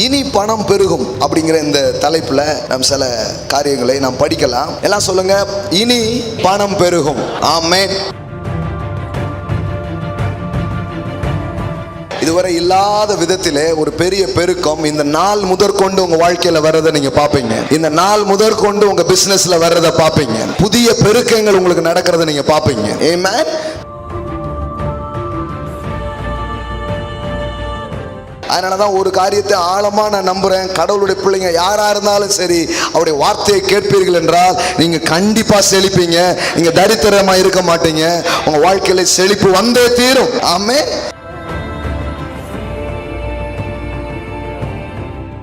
இனி பணம் பெருகும் அப்படிங்கிற இந்த தலைப்புல நாம் சில காரியங்களை நாம் படிக்கலாம். எல்லாம் சொல்லுங்க, இனி பணம் பெருகும். ஆமென். இதுவரை இல்லாத விதத்திலே ஒரு பெரிய பெருக்கம் இந்த நாள் முதற்கொண்டு உங்க வாழ்க்கையில வர்றதை நீங்க பாப்பீங்க. இந்த நாள் முதற்கொண்டு உங்க பிசினஸ்ல வர்றதை பாப்பீங்க. புதிய பெருக்கங்கள் உங்களுக்கு நடக்கிறத நீங்க பாப்பீங்க. ஆமென். அதனாலதான் ஒரு காரியத்தை ஆழமா நான் நம்புறேன். கடவுளுடைய பிள்ளைங்க யாரா இருந்தாலும் சரி, அவருடைய வார்த்தையை கேட்பீர்கள் என்றால் நீங்க கண்டிப்பா செழிப்பீங்க. நீங்க தரித்திரமா இருக்க மாட்டீங்க. உங்க வாழ்க்கையில செழிப்பு வந்தே தீரும். ஆமென்.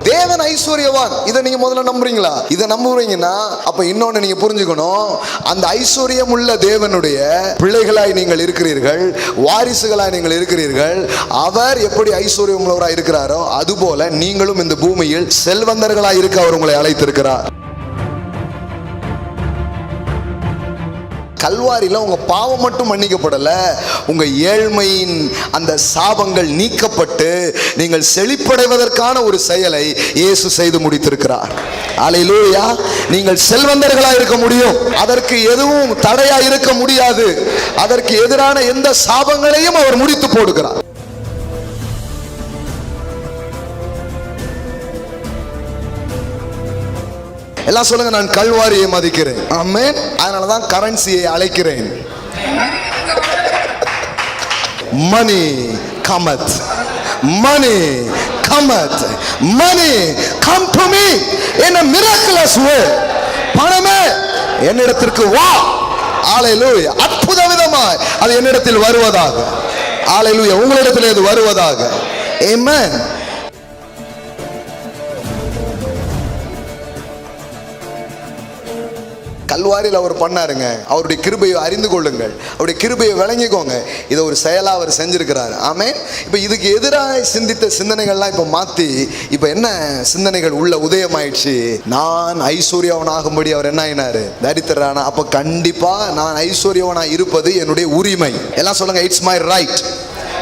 தேவன் ஐஸ்வர்யவான். இதை நீங்க முதல்ல நம்புறீங்களா? இதை நம்புறீங்கன்னா அப்ப இன்னொன்னு நீங்க புரிஞ்சுக்கணும். அந்த ஐஸ்வர்யம் உள்ள தேவனுடைய பிள்ளைகளாய் நீங்கள் இருக்கிறீர்கள், வாரிசுகளாய் நீங்கள் இருக்கிறீர்கள். அவர் எப்படி ஐஸ்வர்யம் உள்ளவராய் இருக்கிறாரோ அதுபோல நீங்களும் இந்த பூமியில் செல்வந்தர்களாய் இருக்க அவர் உங்களை அழைத்திருக்கிறார். கல்வாரியில் உங்க பாவம் மட்டும் மன்னிக்கப்படல, உங்க ஏழ்மையின் அந்த சாபங்கள் நீக்கப்பட்டு நீங்கள் செழிப்படைவதற்கான ஒரு செயலை இயேசு செய்து முடித்திருக்கிறார். அல்லேலூயா. நீங்கள் செல்வந்தர்களா இருக்க முடியும். அதற்கு எதுவும் தடையா இருக்க முடியாது. அதற்கு எதிரான எந்த சாபங்களையும் அவர் முடித்து போடுகிறார். எல்லாம் சொல்லுங்க, நான் கல்வாரியை மதிக்கிறேன். ஆமென். அதனாலதான் கரன்சியை அழைக்கிறேன். Money come, money come, money come to me in a miraculous way. பணமே என்னிடத்திற்கு வா. அல்லேலூயா. அற்புத விதமாய் அது என்னிடத்தில் வருவதாக. அல்லேலூயா. உங்களிடத்தில் அது வருவதாக. ஆமென். கல்வாரியில் அவர் பண்ணாருங்க. அவருடைய கிருபையை அறிந்து கொள்ளுங்கள், அவருடைய கிருபையை விளங்கிக்கோங்க. இதை ஒரு செயலா அவர் செஞ்சிருக்கிறார். ஆமென். இப்ப இதுக்கு எதிராக சிந்தித்த சிந்தனைகள்லாம் இப்ப மாத்தி இப்ப என்ன சிந்தனைகள் உள்ள உதயமாயிடுச்சு. நான் ஐஸ்வர்யவனாகும்படி அவர் என்ன ஆயினாரு? தரித்திரானா. அப்ப கண்டிப்பா நான் ஐஸ்வர்யவனா இருப்பது என்னுடைய உரிமை. எல்லாம் சொல்லுங்க, இட்ஸ் மை ரைட்.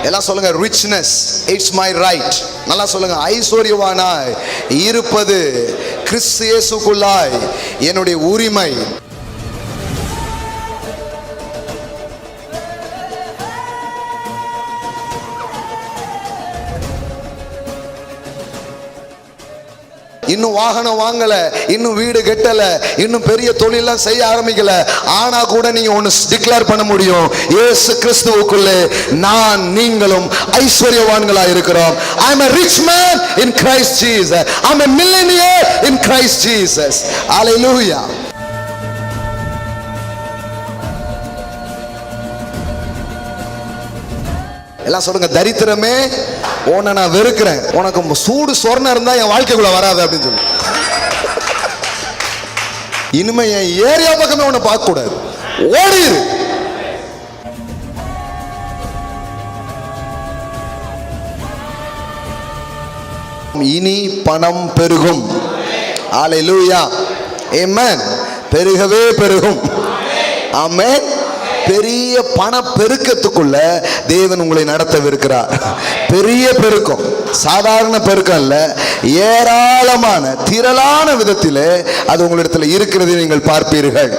எல்லாம் சொல்லுங்க, ரிச்னஸ் இட்ஸ் மை ரைட். நல்லா சொல்லுங்க, ஐஸ்வர்யவானாய் இருப்பது கிறிஸ்து இயேசுக்குள்ளாய் என்னுடைய உரிமை. இன்னும் வாகனம் வாங்கல, இன்னும் வீடு கட்டல, இன்னும் பெரிய தொழிலாம் செய்ய ஆரம்பிக்கல. ஆனா கூட நீங்க ஒன்னு டிக்ளேர் பண்ண முடியும், இயேசு கிறிஸ்துவுக்குள்ளே நான் நீங்களும் ஐஸ்வர்யவான்களா இருக்கிறோம். I am a rich man in Christ Jesus. I am a millionaire in Christ Jesus. Hallelujah. எல்லாம் சொல்லுங்க, தரித்திரமே உன்னை நான் வெறுக்கிறேன். உனக்கு சூடு சொர்ணம் இருந்தா என் வாழ்க்கைக்குள்ள வராது அப்படின்னு சொல்லு. இனிமே என் ஏரியா பக்கமே உன்னை பார்க்க கூடாது, ஓடிரு. இனி பணம் பெருகும். அல்லேலூயா. ஆமென். பெருகவே பெருகும். ஆமென். பெரிய பண பெருக்கத்துக்குள்ள தேவன் உங்களை நடத்தவிருக்கிறார். பெரிய பெருக்கம், சாதாரண பெருக்கம் இல்ல, ஏராளமான திரளான விதத்திலே அது உங்களிடத்தில் இருக்கிறதை நீங்கள் பார்ப்பீர்கள்.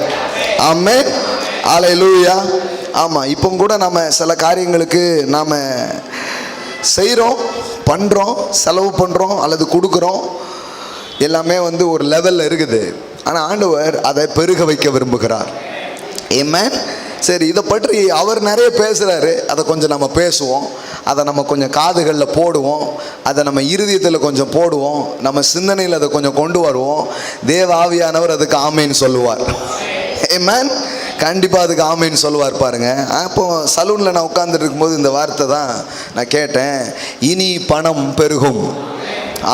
ஆமென். அல்லேலூயா. ஆமா, இப்போ கூட நம்ம சில காரியங்களுக்கு நாம செய்கிறோம், பண்ணுறோம், செலவு பண்ணுறோம் அல்லது கொடுக்குறோம். எல்லாமே ஒரு லெவலில் இருக்குது. ஆனால் ஆண்டவர் அதை பெருக வைக்க விரும்புகிறார். ஆமென். சரி, இதை பற்றி அவர் நிறைய பேசுகிறாரு. அதை கொஞ்சம் நம்ம பேசுவோம், அதை நம்ம கொஞ்சம் காதுகளில் போடுவோம், அதை நம்ம இருதயத்தில் கொஞ்சம் போடுவோம், நம்ம சிந்தனையில் அதை கொஞ்சம் கொண்டு வருவோம். தேவ ஆவியானவர் அதுக்கு ஆமேன்னு சொல்லுவார். ஆமென். கண்டிப்பாக அதுக்கு ஆமேன்னு சொல்லுவார். பாருங்க, அப்போ சலூனில் நான் உட்கார்ந்துட்டு இருக்கும்போது இந்த வார்த்தை தான் நான் கேட்டேன், இனி பணம் பெருகும்.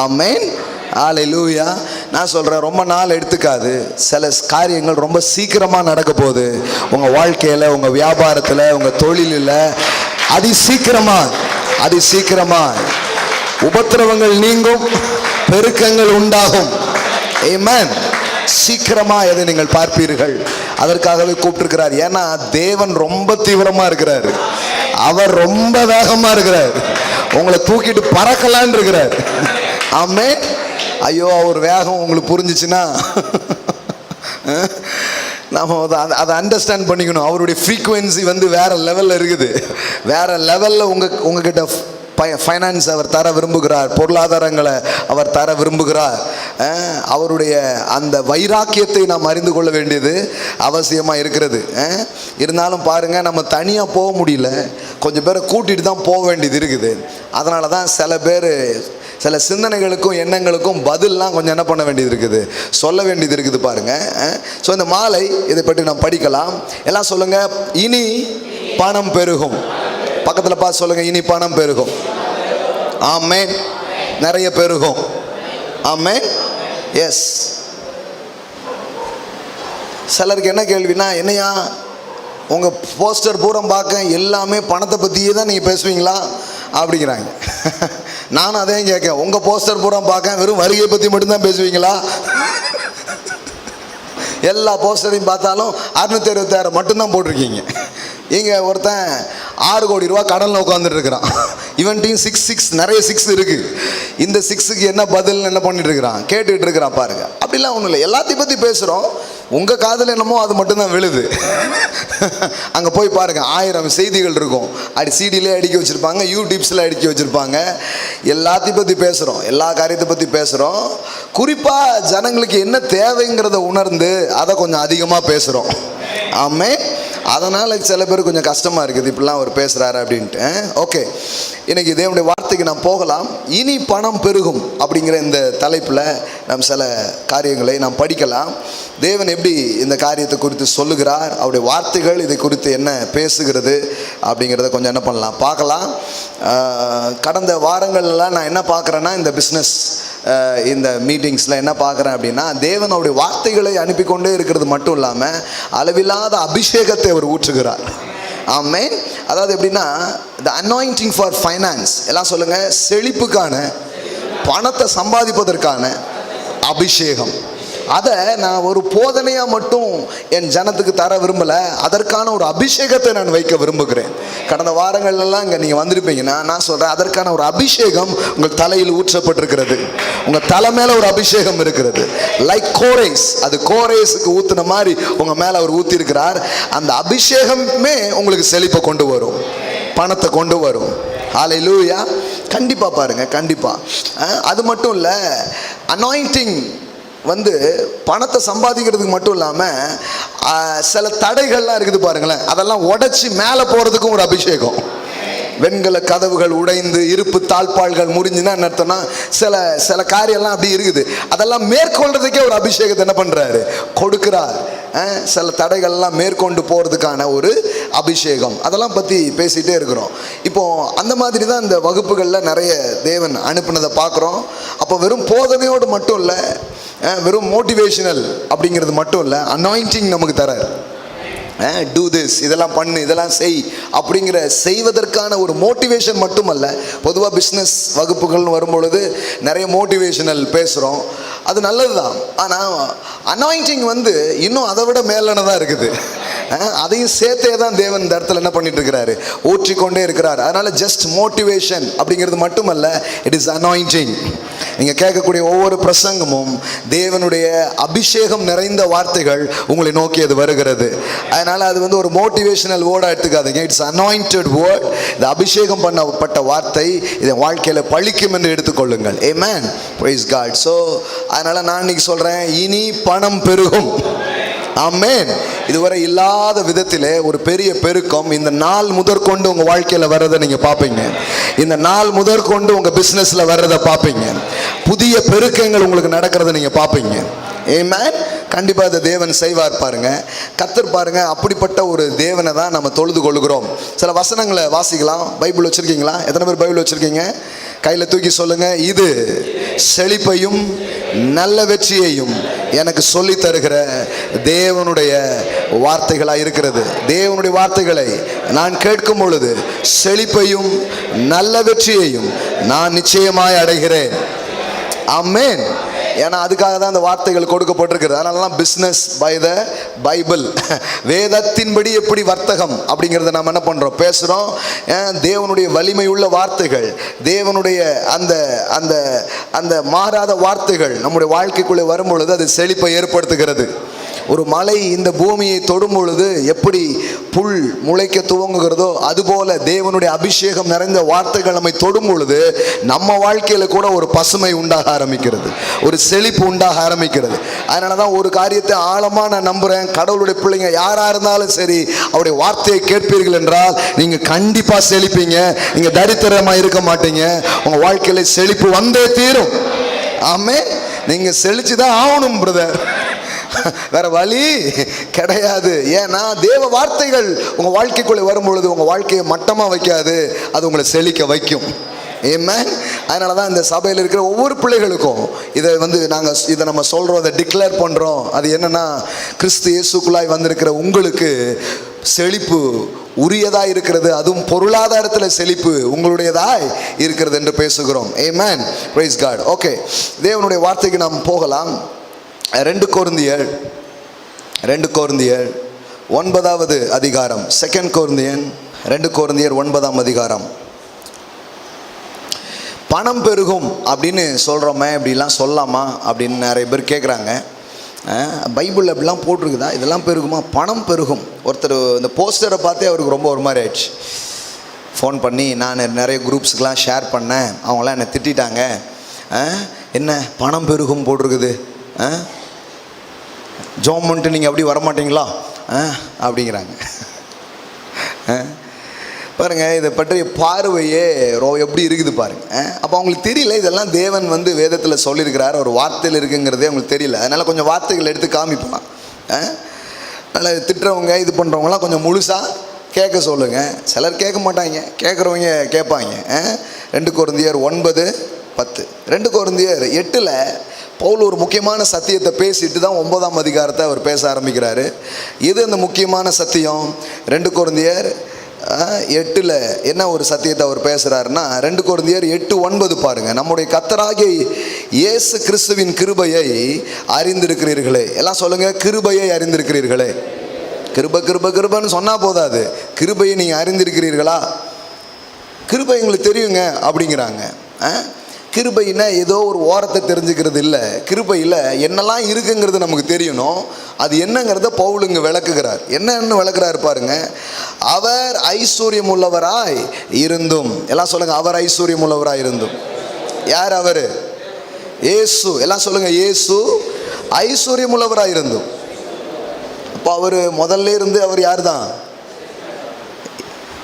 ஆமென். அல்லேலூயா. நான் சொல்கிறேன், ரொம்ப நாள் எடுத்துக்காது. சில காரியங்கள் ரொம்ப சீக்கிரமாக நடக்க போகுது உங்கள் வாழ்க்கையில், உங்கள் வியாபாரத்தில், உங்கள் தொழிலில். அதி சீக்கிரமாக உபத்திரவங்கள் நீங்கும், பெருக்கங்கள் உண்டாகும். ஆமென். சீக்கிரமா எதை நீங்கள் பார்ப்பீர்கள். அதற்காகவே கூப்பிட்டிருக்கிறார். ஏன்னா தேவன் ரொம்ப தீவிரமா இருக்கிறார். அவர் ரொம்ப வேகமா இருக்கிறார். உங்களை தூக்கிட்டு பறக்கலான் இருக்கிறார். ஆமென். ஐயோ, அவர் வேகம் உங்களுக்கு புரிஞ்சிச்சுன்னா நம்ம அதை அண்டர்ஸ்டாண்ட் பண்ணிக்கணும். அவருடைய ஃப்ரீக்குவென்சி வந்து வேற லெவலில் இருக்குது. வேற லெவலில் உங்ககிட்ட ஃபைனான்ஸ் அவர் தர விரும்புகிறார், பொருளாதாரங்களை அவர் தர விரும்புகிறார். அவருடைய அந்த வைராக்கியத்தை நாம் அறிந்து கொள்ள வேண்டியது அவசியமாக இருக்கிறது. இருந்தாலும் பாருங்கள், நம்ம தனியாக போக முடியல, கொஞ்சம் பேரை கூட்டிகிட்டு தான் போக வேண்டியது இருக்குது. அதனால தான் சில பேர் சில சிந்தனைகளுக்கும் எண்ணங்களுக்கும் பதிலெலாம் கொஞ்சம் என்ன பண்ண வேண்டியது இருக்குது, சொல்ல வேண்டியது இருக்குது பாருங்கள். ஸோ இந்த மாலை இதை பற்றி நாம் படிக்கலாம். எல்லாம் சொல்லுங்கள், இனி பணம் பெருகும். பக்கத்தில் பார்த்து சொல்லுங்கள், இனி பணம் பெருகும். ஆமென். நிறைய பெருகும். ஆமென். எஸ். சிலருக்கு என்ன கேள்வினா, என்னையா உங்கள் போஸ்டர் பூரம் பார்க்க எல்லாமே பணத்தை பற்றியே தான் நீங்கள் பேசுவீங்களா அப்படிங்கிறாங்க. நானும் அதே கேட்க, உங்கள் போஸ்டர் பூரம் பார்க்க வெறும் வருகையை பற்றி மட்டும்தான் பேசுவீங்களா? எல்லா போஸ்டரையும் பார்த்தாலும் 666 மட்டும்தான் போட்டிருக்கீங்க. இங்கே ஒருத்தன் 6 கோடி ரூபா கடனில் உட்காந்துட்டு இருக்கிறான். இவன்ட்டையும் 6 நிறைய 6 இருக்குது. இந்த 6க்கு என்ன பதில் என்ன பண்ணிட்டு இருக்கிறான், கேட்டுக்கிட்டு இருக்கிறான் பாருங்க. அப்படிலாம் ஒன்றும் இல்லை, எல்லாத்தையும் பற்றி பேசுகிறோம். உங்கள் காதில் என்னமோ அது மட்டும்தான் விழுது. அங்கே போய் பாருங்கள், 1000 செய்திகள் இருக்கும். சிடிலே அடுக்கி வச்சுருப்பாங்க, யூடியூப்ஸில் அடுக்கி வச்சுருப்பாங்க. எல்லாத்தையும் பற்றி பேசுகிறோம், எல்லா காரியத்தை பற்றி பேசுகிறோம். குறிப்பாக ஜனங்களுக்கு என்ன தேவைங்கிறத உணர்ந்து அதை கொஞ்சம் அதிகமாக பேசுகிறோம். ஆமென். அதனால் சில பேர் கொஞ்சம் கஷ்டமாக இருக்குது, இப்படிலாம் அவர் பேசுகிறாரு அப்படின்ட்டு. ஓகே, இன்றைக்கி தேவனுடைய வார்த்தைக்கு நாம் போகலாம். இனி பணம் பெருகும் அப்படிங்கிற இந்த தலைப்பில் நாம் சில காரியங்களை நாம் படிக்கலாம். தேவன் எப்படி இந்த காரியத்தை குறித்து சொல்லுகிறார், அவருடைய வார்த்தைகள் இதை குறித்து என்ன பேசுகிறது அப்படிங்கிறத கொஞ்சம் என்ன பண்ணலாம், பார்க்கலாம். கடந்த வாரங்கள்லாம் நான் என்ன பார்க்குறேன்னா, இந்த பிஸ்னஸ் இந்த மீட்டிங்ஸில் என்ன பார்க்குறேன் அப்படின்னா, தேவன் அவருடைய வார்த்தைகளை அனுப்பி கொண்டே இருக்கிறது மட்டும் இல்லாமல் அளவில்லாத அபிஷேகத்தை அவர் ஊற்றுகிறார். ஆமென். அதாவது எப்படின்னா, த அனாயிண்டிங் ஃபார் ஃபைனான்ஸ். எல்லாம் சொல்லுங்கள், செழிப்புக்கான, பணத்தை சம்பாதிப்பதற்கான அபிஷேகம். அதை நான் ஒரு போதனையாக மட்டும் என் ஜனத்துக்கு தர விரும்பலை, அதற்கான ஒரு அபிஷேகத்தை நான் வைக்க விரும்புகிறேன். கடந்த வாரங்கள்லாம் இங்கே நீங்கள் வந்திருப்பீங்கன்னா நான் சொல்கிறேன், அதற்கான ஒரு அபிஷேகம் உங்கள் தலையில் ஊற்றப்பட்டிருக்கிறது. உங்கள் தலை மேலே ஒரு அபிஷேகம் இருக்கிறது. லைக் கோரேஸ், அது கோரேஸுக்கு ஊற்றின மாதிரி உங்கள் மேலே அவர் ஊற்றிருக்கிறார். அந்த அபிஷேகமே உங்களுக்கு செழிப்பை கொண்டு வரும், பணத்தை கொண்டு வரும். ஹல்லேலூயா. கண்டிப்பாக பாருங்கள், கண்டிப்பாக. அது மட்டும் இல்லை, அனாயிண்டிங் வந்து பணத்தை சம்பாதிக்கிறதுக்கு மட்டும் இல்லாமல் சில தடைகள்லாம் இருக்குது பாருங்களேன், அதெல்லாம் உடைச்சி மேலே போகிறதுக்கும் ஒரு அபிஷேகம். வெண்கல கதவுகள் உடைந்து இருப்பு தாழ்பாள்கள் முறிஞ்சுன்னா என்ன அர்த்தம்னா, சில காரியம்லாம் அப்படி இருக்குது. அதெல்லாம் மேற்கொள்றதுக்கே ஒரு அபிஷேகத்தை என்ன பண்ணுறாரு, கொடுக்குறார். சில தடைகள்லாம் மேற்கொண்டு போகிறதுக்கான ஒரு அபிஷேகம். அதெல்லாம் பற்றி பேசிகிட்டே இருக்கிறோம். இப்போது அந்த மாதிரி தான் இந்த வகுப்புகளில் நிறைய தேவன் அனுப்புனதை பார்க்குறோம். அப்போ வெறும் போதனையோடு மட்டும் இல்லை, வெறும் மோட்டிவேஷனல் அப்படிங்கிறது மட்டும் இல்லை, அனாயிண்டிங் நமக்கு தரார். டூ திஸ், இதெல்லாம் பண்ணு, இதெல்லாம் செய் அப்படிங்கிற செய்வதற்கான ஒரு மோட்டிவேஷன் மட்டுமல்ல. பொதுவாக பிஸ்னஸ் வகுப்புகள்னு வரும்பொழுது நிறைய மோட்டிவேஷனல் பேசுகிறோம், அது நல்லது தான். ஆனால் அனாயிண்டிங் வந்து இன்னும் அதை விட மேலானதாக இருக்குது. அதையும் சேர்த்தே தான் தேவன் இந்த இடத்துல என்ன பண்ணிட்டு இருக்கிறாரு, ஊற்றிக்கொண்டே இருக்கிறார். அதனால் ஜஸ்ட் மோட்டிவேஷன் அப்படிங்கிறது மட்டுமல்ல, இட் இஸ் அனாயிண்டிங். நீங்கள் கேட்கக்கூடிய ஒவ்வொரு பிரசங்கமும் தேவனுடைய அபிஷேகம் நிறைந்த வார்த்தைகள் உங்களை நோக்கி அது வருகிறது. அதனால் அது வந்து ஒரு மோட்டிவேஷனல் வேர்டாக எடுத்துக்காதீங்க. It's anointed word. இது அபிஷேகம் பண்ணப்பட்ட வார்த்தை, இதை வாழ்க்கையில் பழிக்கும் என்று எடுத்துக்கொள்ளுங்கள். ஆமென். Price God. ஸோ அதனால் நான் இன்னைக்கு சொல்கிறேன், இனி பணம் பெருகும். ஆமென். இதுவரை இல்லாத விதத்திலே ஒரு பெரிய பெருக்கம் இந்த நாள் முதற்கொண்டு உங்கள் வாழ்க்கையில் வர்றதை நீங்கள் பார்ப்பீங்க. இந்த நாள் முதற்கொண்டு உங்கள் பிஸ்னஸில் வர்றதை பார்ப்பீங்க. புதிய பெருக்கங்கள் உங்களுக்கு நடக்கிறத நீங்கள் பார்ப்பீங்க. ஆமென். கண்டிப்பாக இந்த தேவன் செய்வார் பாருங்க. கர்த்தர் பாருங்க, அப்படிப்பட்ட ஒரு தேவனை தான் நம்ம தொழுது கொள்கிறோம். சில வசனங்களை வாசிக்கலாம். பைபிள் வச்சுருக்கீங்களா? எத்தனை பேர் பைபிள் வச்சுருக்கீங்க? கையில் தூக்கி சொல்லுங்க. இது செழிப்பையும் நல்ல வெற்றியையும் எனக்கு சொல்லி தருகிற தேவனுடைய வார்த்தைகளாக இருக்கிறது. தேவனுடைய வார்த்தைகளை நான் கேட்கும் பொழுது செழிப்பையும் நல்ல வெற்றியையும் நான் நிச்சயமாய் அடைகிறேன். ஆமென். ஏன்னா அதுக்காக தான் அந்த வார்த்தைகள் கொடுக்கப்பட்டிருக்கிறது. அதனால தான் பிஸ்னஸ் பை த பைபிள், வேதத்தின்படி எப்படி வர்த்தகம் அப்படிங்கிறத நம்ம என்ன பண்ணுறோம், பேசுகிறோம். தேவனுடைய வலிமை உள்ள வார்த்தைகள், தேவனுடைய அந்த அந்த அந்த மாறாத வார்த்தைகள் நம்முடைய வாழ்க்கைக்குள்ளே வரும் பொழுது அது செழிப்பை ஏற்படுத்துகிறது. ஒரு மலை இந்த பூமியை தொடும் பொழுது எப்படி புல் முளைக்க துவங்குகிறதோ அதுபோல தேவனுடைய அபிஷேகம் நிறைந்த வார்த்தைகள் நம்மை தொடும் பொழுது நம்ம வாழ்க்கையில கூட ஒரு பசுமை உண்டாக ஆரம்பிக்கிறது, ஒரு செழிப்பு உண்டாக ஆரம்பிக்கிறது. அதனால தான் ஒரு காரியத்தை ஆழமாக நான் நம்புகிறேன், கடவுளுடைய பிள்ளைங்க யாராக இருந்தாலும் சரி அவருடைய வார்த்தையை கேட்பீர்கள் என்றால் நீங்கள் கண்டிப்பாக செழிப்பீங்க, நீங்கள் தரித்திரமாக இருக்க மாட்டீங்க, உங்கள் வாழ்க்கையில் செழிப்பு வந்தே தீரும். ஆமே, நீங்கள் செழிச்சு தான் ஆகணும் பிரதர், வேற வழி கிடையாது. ஏன்னா தேவ வார்த்தைகள் உங்க வாழ்க்கைக்குள்ளே வரும் பொழுது உங்க வாழ்க்கையை மட்டமா வைக்காது, அது உங்களை செழிக்க வைக்கும். ஆமென். அதனால தான் இந்த சபையில் இருக்கிற ஒவ்வொரு பிள்ளைகளுக்கும் இதை நம்ம சொல்றோம், அதை டிக்ளேர் பண்றோம். அது என்னன்னா, கிறிஸ்து இயேசுக்குள்ளாய் வந்திருக்கிற உங்களுக்கு செழிப்பு உரியதா இருக்கிறது, அதுவும் பொருளாதாரத்தில் செழிப்பு உங்களுடையதாய் இருக்கிறது என்று பேசுகிறோம். ஆமென். Price God. ஓகே, தேவனுடைய வார்த்தைக்கு நாம் போகலாம். 2 கொரிந்தியர் 9வது அதிகாரம், 2 கொரிந்தியன் 2 கொரிந்தியர் 9ஆம் அதிகாரம். பணம் பெருகும் அப்படின்னு சொல்கிறோமே, இப்படிலாம் சொல்லலாமா அப்படின்னு நிறைய பேர் கேட்குறாங்க. பைபிளில் அப்படிலாம் போட்டிருக்குதா, இதெல்லாம் பெருகுமா? பணம் பெருகும். ஒருத்தர் இந்த போஸ்டரை பார்த்தே அவருக்கு ரொம்ப ஒரு மாதிரி ஆயிடுச்சு. ஃபோன் பண்ணி நான் நிறைய குரூப்ஸுக்கெலாம் ஷேர் பண்ணேன், அவங்களாம் என்னை திட்டாங்க. என்ன பணம் பெருகும் போட்டிருக்குது, ஜோம் பண்ணிட்டு நீங்கள் அப்படி வரமாட்டீங்களா அப்படிங்கிறாங்க. பாருங்கள், இதை பற்றிய பார்வையே எப்படி இருக்குது பாருங்கள். அப்போ அவங்களுக்கு தெரியல இதெல்லாம் தேவன் வேதத்தில் சொல்லியிருக்கிறார், ஒரு வார்த்தையில் இருக்குங்கிறதே அவங்களுக்கு தெரியல. அதனால் கொஞ்சம் வார்த்தைகள் எடுத்து காமிப்பான். அதனால் திட்டுறவங்க இது பண்ணுறவங்களாம் கொஞ்சம் முழுசாக கேட்க சொல்லுங்கள். சிலர் கேட்க மாட்டாங்க, கேட்குறவங்க கேட்பாங்க. 2 கொரிந்தியர் 9:10, 2 கொரிந்தியர் 8ல் பவுல் ஒரு முக்கியமான சத்தியத்தை பேசிட்டு தான் 9ஆம் அதிகாரத்தை அவர் பேச ஆரம்பிக்கிறாரு. இது அந்த முக்கியமான சத்தியம். 2 கொரிந்தியர் 8ல் என்ன ஒரு சத்தியத்தை அவர் பேசுகிறாருன்னா, 2 கொரிந்தியர் 8:9 பாருங்க. நம்முடைய கர்த்தராகிய இயேசு கிறிஸ்துவின் கிருபையை அறிந்திருக்கிறீர்களே. எல்லாம் சொல்லுங்க, கிருபையை அறிந்திருக்கிறீர்களே. கிருபைன்னு சொன்னா போதாது, கிருபையை நீங்க அறிந்திருக்கிறீர்களா? கிருபை உங்களுக்கு தெரியுங்க அப்படிங்கிறாங்க. கிருபைன்னா ஏதோ ஒரு ஓரத்தை தெரிஞ்சுக்கிறது இல்லை. கிருபையில் என்னெல்லாம் இருக்குங்கிறது நமக்கு தெரியணும். அது என்னங்கிறத பவுல் இங்கே விளக்குகிறார். என்னன்னு விளக்குறாரு பாருங்க. அவர் ஐஸ்வர்யம் உள்ளவராய் இருந்தும், எல்லாம் சொல்லுங்க, அவர் ஐஸ்வர்யம் உள்ளவராய் இருந்தும். யார் அவர்? இயேசு. எல்லாம் சொல்லுங்க, இயேசு ஐஸ்வர்யம் உள்ளவராய் இருந்தும். அப்போ அவர் முதல்ல இருந்து அவர் யார் தான்?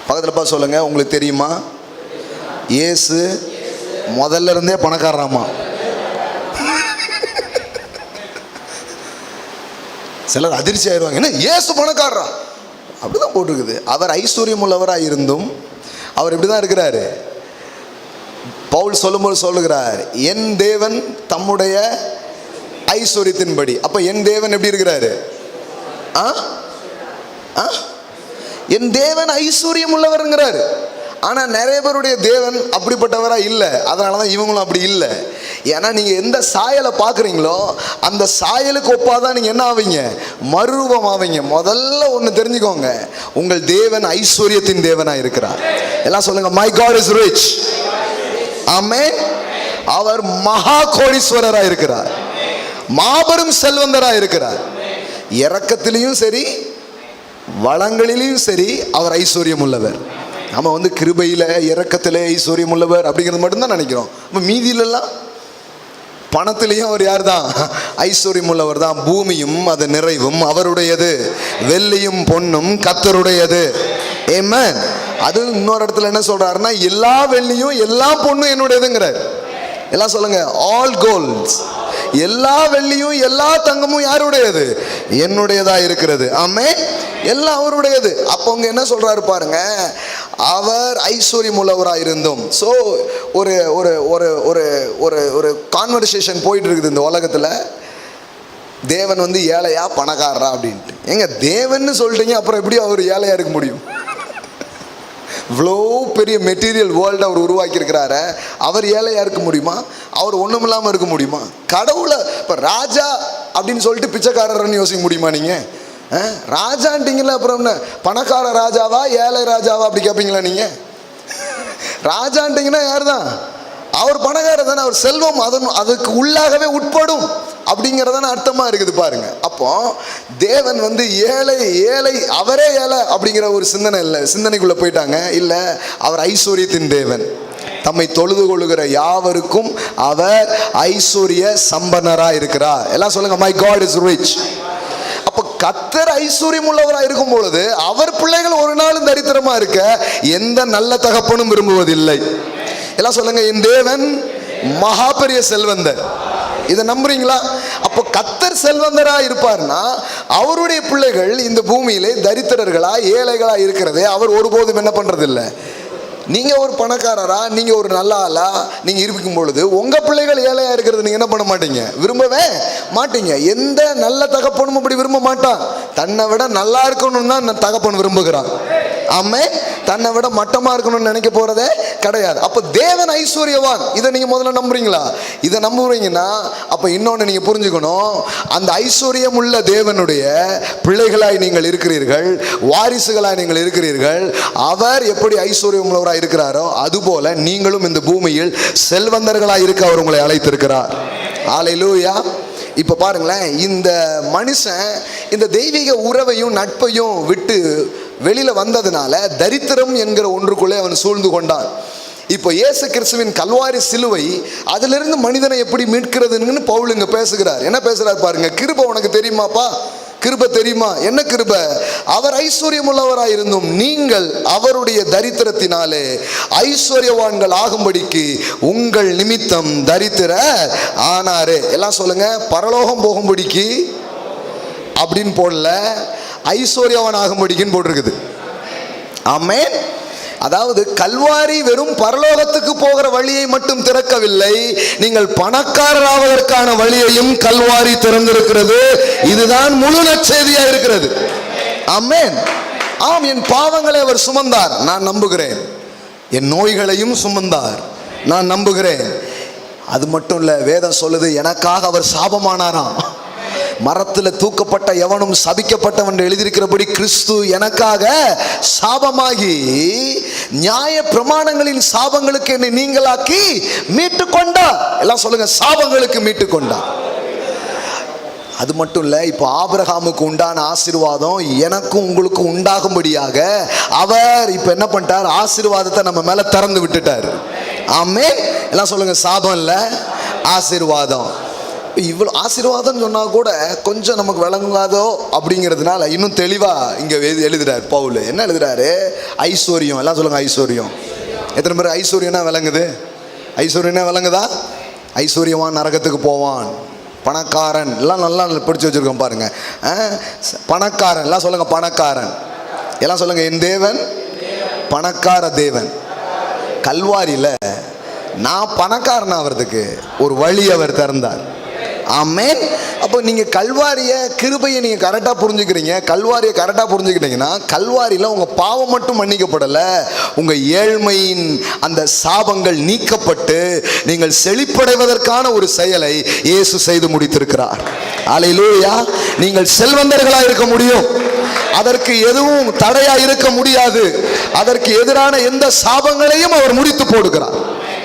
பக்கத்தில் பார்த்து சொல்லுங்க, உங்களுக்கு தெரியுமா? இயேசு முதல்ல இருந்தே பணக்காரராமா. சிலர் அதிர்ச்சி ஆயிடுவாங்க, என்ன இயேசு பணக்காரரா? அப்படிதான் போட்டிருக்குது. அவர் ஐஸ்வர்யம் உள்ளவராக இருந்தும் அவர் இப்படிதான் இருக்கிறாரு. பவுல் சொல்லும்போது சொல்லுகிறார், என் தேவன் தம்முடைய ஐஸ்வர்யத்தின்படி. அப்ப என் தேவன் எப்படி இருக்கிறாரு? என் தேவன் ஐஸ்வர்யம் உள்ளவர்ங்கிறாரு. ஆனா நிறைய பேருடைய தேவன் அப்படிப்பட்டவரா இல்லை. அதனாலதான் இவங்களும் அப்படி இல்லை. ஏன்னா நீங்க எந்த சாயலை பாக்குறீங்களோ அந்த சாயலுக்கு ஒப்பாதான் நீங்க என்ன ஆவீங்க? மறுரூபம் ஆவீங்க. முதல்ல ஒண்ணு தெரிஞ்சுக்கோங்க, உங்கள் தேவன் ஐஸ்வர்யத்தின் தேவனா இருக்கிறார். எல்லாம் சொல்லுங்க, மை காட் இஸ் ரிச். ஆமென். அவர் மகா கோடீஸ்வரரா இருக்கிறார், மாபெரும் செல்வந்தரா இருக்கிறார். இரக்கத்திலையும் சரி வளங்களிலையும் சரி அவர் ஐஸ்வர்யம் உள்ளவர். நம்ம கிருபையில இரக்கத்திலே ஐஸ்வர்யம் உள்ளவர் அப்படிங்கிறது மட்டும்தான் நினைக்கிறோம். நம்ம மீதியிலெல்லாம் பணத்திலையும் அவர் யார் தான்? ஐஸ்வர்யம் உள்ளவர் தான். பூமியும் அது நிறைவும் அவருடையது, வெள்ளியும் பொன்னும் கர்த்தருடையது. ஆமென். அது இன்னொரு இடத்துல என்ன சொல்றாருன்னா, எல்லா வெள்ளியும் எல்லா பொண்ணும் என்னுடையதுங்கிறார். எல்லாம் சொல்லுங்க, ஆல் கோல்ட்ஸ், எல்லா வெள்ளியும் எல்லா தங்கமும் யாருடையது? என்னுடையதா இருக்கிறது. ஆமென். எல்லாம் அவருடையது. அப்போ என்ன சொல்றாரு பாருங்க, அவர் ஐஸ்வர்யம் உள்ளவராக இருந்தும். ஸோ ஒரு ஒரு ஒரு ஒரு ஒரு ஒரு கான்வர்சேஷன் போயிட்டு இருக்குது இந்த உலகத்தில். தேவன் ஏழையா பணக்காரரா அப்படின்ட்டு. எங்க தேவன்னு சொல்லிட்டீங்க, அப்புறம் எப்படி அவர் ஏழையா இருக்க முடியும்? இவ்வளோ பெரிய மெட்டீரியல் வேர்ல்டு அவர் உருவாக்கி இருக்கிறாரு. அவர் ஏழையா இருக்க முடியுமா? அவர் ஒன்றும் இல்லாமல் இருக்க முடியுமா? கடவுளை இப்போ ராஜா அப்படின்னு சொல்லிட்டு பிச்சைக்காரர்னு யோசிக்க முடியுமா நீங்கள்? ராஜான்ட்டிங்களா, அப்புறம் என்ன பணக்கார ராஜாவா ஏழை ராஜாவா அப்படி கேட்பீங்களா நீங்கள்? ராஜான்ட்டிங்கன்னா யார் தான்? அவர் பணக்காரர் தானே, அவர் செல்வம் அதுக்கு உள்ளாகவே உட்படும் அப்படிங்கிறதான அர்த்தமா இருக்குது பாருங்க. அப்போ தேவன் வந்து ஏழை ஏழை அவரே ஏழை அப்படிங்கிற ஒரு சிந்தனைக்குள்ள போயிட்டாங்க. இல்ல, அவர் ஐஸ்வர்யத்தின் தேவன். தம்மை தொழுது கொள்ளுகிற யாவருக்கும் அவர் ஐஸ்வர்ய சம்பன்னரா இருக்கிறார். எல்லாம் சொல்லுங்க, மை காட் இஸ் ரிச். அப்ப கர்த்தர் ஐஸ்வர்யம் உள்ளவராக இருக்கும் பொழுது அவர் பிள்ளைகள் ஒரு நாளும் தரித்திரமா இருக்க எந்த நல்ல தகப்பனும் விரும்புவதில்லை. எல்லாம் சொல்லுங்க, என் தேவன் மகா பெரிய செல்வந்தர். இதை நம்புறீங்களா? அப்போ கர்த்தர் செல்வந்தரா இருப்பார்னா அவருடைய பிள்ளைகள் இந்த பூமியிலே தரித்திரர்களா ஏழைகளா இருக்கிறதே அவர் ஒருபோதும் என்ன பண்றது இல்லை. நீங்க ஒரு பணக்காரரா, நீங்க ஒரு நல்ல ஆளா நீங்க இருக்கும் பொழுது உங்க பிள்ளைகள் ஏழையா இருக்கிறது நீங்க என்ன பண்ண மாட்டீங்க, விரும்பவே மாட்டீங்க. எந்த நல்ல தகப்பனும் அப்படி விரும்ப மாட்டான். தன்னை விட நல்லா இருக்கணும் தான் தகப்பன் விரும்புகிறான். ஆமே, தன்னை விட மட்டமா இருக்கணும்னு நினைக்க போறதே கிடையாது. அப்ப தேவன் ஐஸ்வர்யவான். இதை நீங்க முதல்ல நம்புறீங்களா? இதை நம்புறீங்கன்னா அப்ப இன்னொன்னு நீங்க புரிஞ்சுக்கணும், அந்த ஐஸ்வர்யம் உள்ள தேவனுடைய பிள்ளைகளாய் நீங்கள் இருக்கிறீர்கள், வாரிசுகளாய் நீங்கள் இருக்கிறீர்கள். அவர் எப்படி ஐஸ்வர்யம் உள்ளவராய் இருக்கிறாரோ அதுபோல நீங்களும் இந்த பூமியில் செல்வந்தர்களாய் இருக்க அவர் உங்களை அழைத்திருக்கிறார். ஹல்லேலூயா. இப்ப பாருங்களேன், இந்த மனுஷன் இந்த தெய்வீக உறவையும் நட்பையும் விட்டு வெளியில வந்ததுனால தரித்திரம் என்கிற ஒன்றுக்குள்ளே அவன் சூழ்ந்து கொண்டான். இப்போ இயேசு கிறிஸ்துவின் கல்வாரி சிலுவை அதிலிருந்து மனிதனை எப்படி மீட்கிறதுன்னு பவுல் இங்க பேசுகிறார். என்ன பேசுறார் பாருங்க. கிருபை உனக்கு தெரியுமாப்பா? கிருபை தெரியுமா? என்ன கிருபை? அவர் ஐஸ்வர்யம் உள்ளவராய் இருந்தும் நீங்கள் அவருடைய தரித்திரத்தினாலே ஐஸ்வர்யவான்கள் ஆகும்படிக்கு உங்கள் நிமித்தம் தரித்திர ஆனாரே. எல்லாம் சொல்லுங்க, பரலோகம் போகும்படிக்கு அப்படின்னு போடல, ஐஸ்வர்யவான் ஆகும்படிக்குன்னு போட்டிருக்குது. ஆமென். அதாவது கல்வாரி வெறும் பரலோகத்துக்கு போகிற வழியை மட்டும் திறக்கவில்லை, நீங்கள் பணக்காரராவதற்கான வழியையும் கல்வாரி திறந்திருக்கிறது. இதுதான் முழு நற்செய்தியா இருக்கிறது. ஆமென். ஆம், என் பாவங்களை அவர் சுமந்தார், நான் நம்புகிறேன். என் நோய்களையும் சுமந்தார், நான் நம்புகிறேன். அது மட்டும் இல்ல, வேதம் சொல்லுது எனக்காக அவர் சாபமானாராம். மரத்தில் தூக்கப்பட்ட எவனும் சபிக்கப்பட்டவன் எழுதியிருக்கிறபடி கிறிஸ்து எனக்காக சாபமாகி நியாய பிரமாணங்களின் சாபங்களுக்கு என்னை நீங்களாக்கி மீட்டு கொண்டார். எல்லாம் சொல்லுங்க, சாபங்களுக்கு மீட்டு கொண்டார். அது மட்டும் இல்ல, இப்போ ஆபிரகாமுக்கு உண்டான ஆசீர்வாதம் எனக்கும் உங்களுக்கும் உண்டாகும்படியாக அவர் இப்ப என்ன பண்ணிட்டார், ஆசீர்வாதத்தை நம்ம மேல திறந்து விட்டுட்டார். ஆமென். எல்லாம் சொல்லுங்க, சாபம் இல்ல ஆசீர்வாதம். இவ்வளோ ஆசீர்வாதம் சொன்னா கூட கொஞ்சம் நமக்கு விளங்காதோ அப்படிங்கிறதுனால இன்னும் தெளிவா இங்க எழுதுறாரு பவுல். என்ன எழுதுறாரு? ஐஸ்வர்யம். எல்லாம் சொல்லுங்க, ஐஸ்வர்யம். எத்தனை பேர் ஐஸ்வர்யம்னா விளங்குது? ஐஸ்வர்யம்னா விளங்குதா? ஐஸ்வர்யவான் நரகத்துக்கு போவான், பணக்காரன் எல்லாம் நல்லா பிடிச்சு வச்சிருக்கோம் பாருங்க. பணக்காரன் எல்லாம் சொல்லுங்க, பணக்காரன் எல்லாம் சொல்லுங்க. என் தேவன் பணக்கார தேவன். கல்வாரியில நான் பணக்காரன் ஆகிறதுக்கு ஒரு வழி அவர் திறந்தார். ஆமென். அப்போ நீங்க கல்வாரிய கிருபையை நீங்க கரெக்டா புரிஞ்சுக்கிறீங்க. கல்வாரியை கரெக்டா புரிஞ்சுக்கிட்டீங்கன்னா கல்வாரியில உங்க பாவம் மட்டும் மன்னிக்கப்படல, உங்க ஏழ்மையின் அந்த சாபங்கள் நீக்கப்பட்டு நீங்கள் செழிப்படைவதற்கான ஒரு செயலை இயேசு செய்து முடித்திருக்கிறார். அல்லேலூயா. நீங்கள் செல்வந்தர்களா இருக்க முடியும், அதற்கு எதுவும் தடையா இருக்க முடியாது. அதற்கு எதிரான எந்த சாபங்களையும் அவர் முடித்து போடுகிறார்.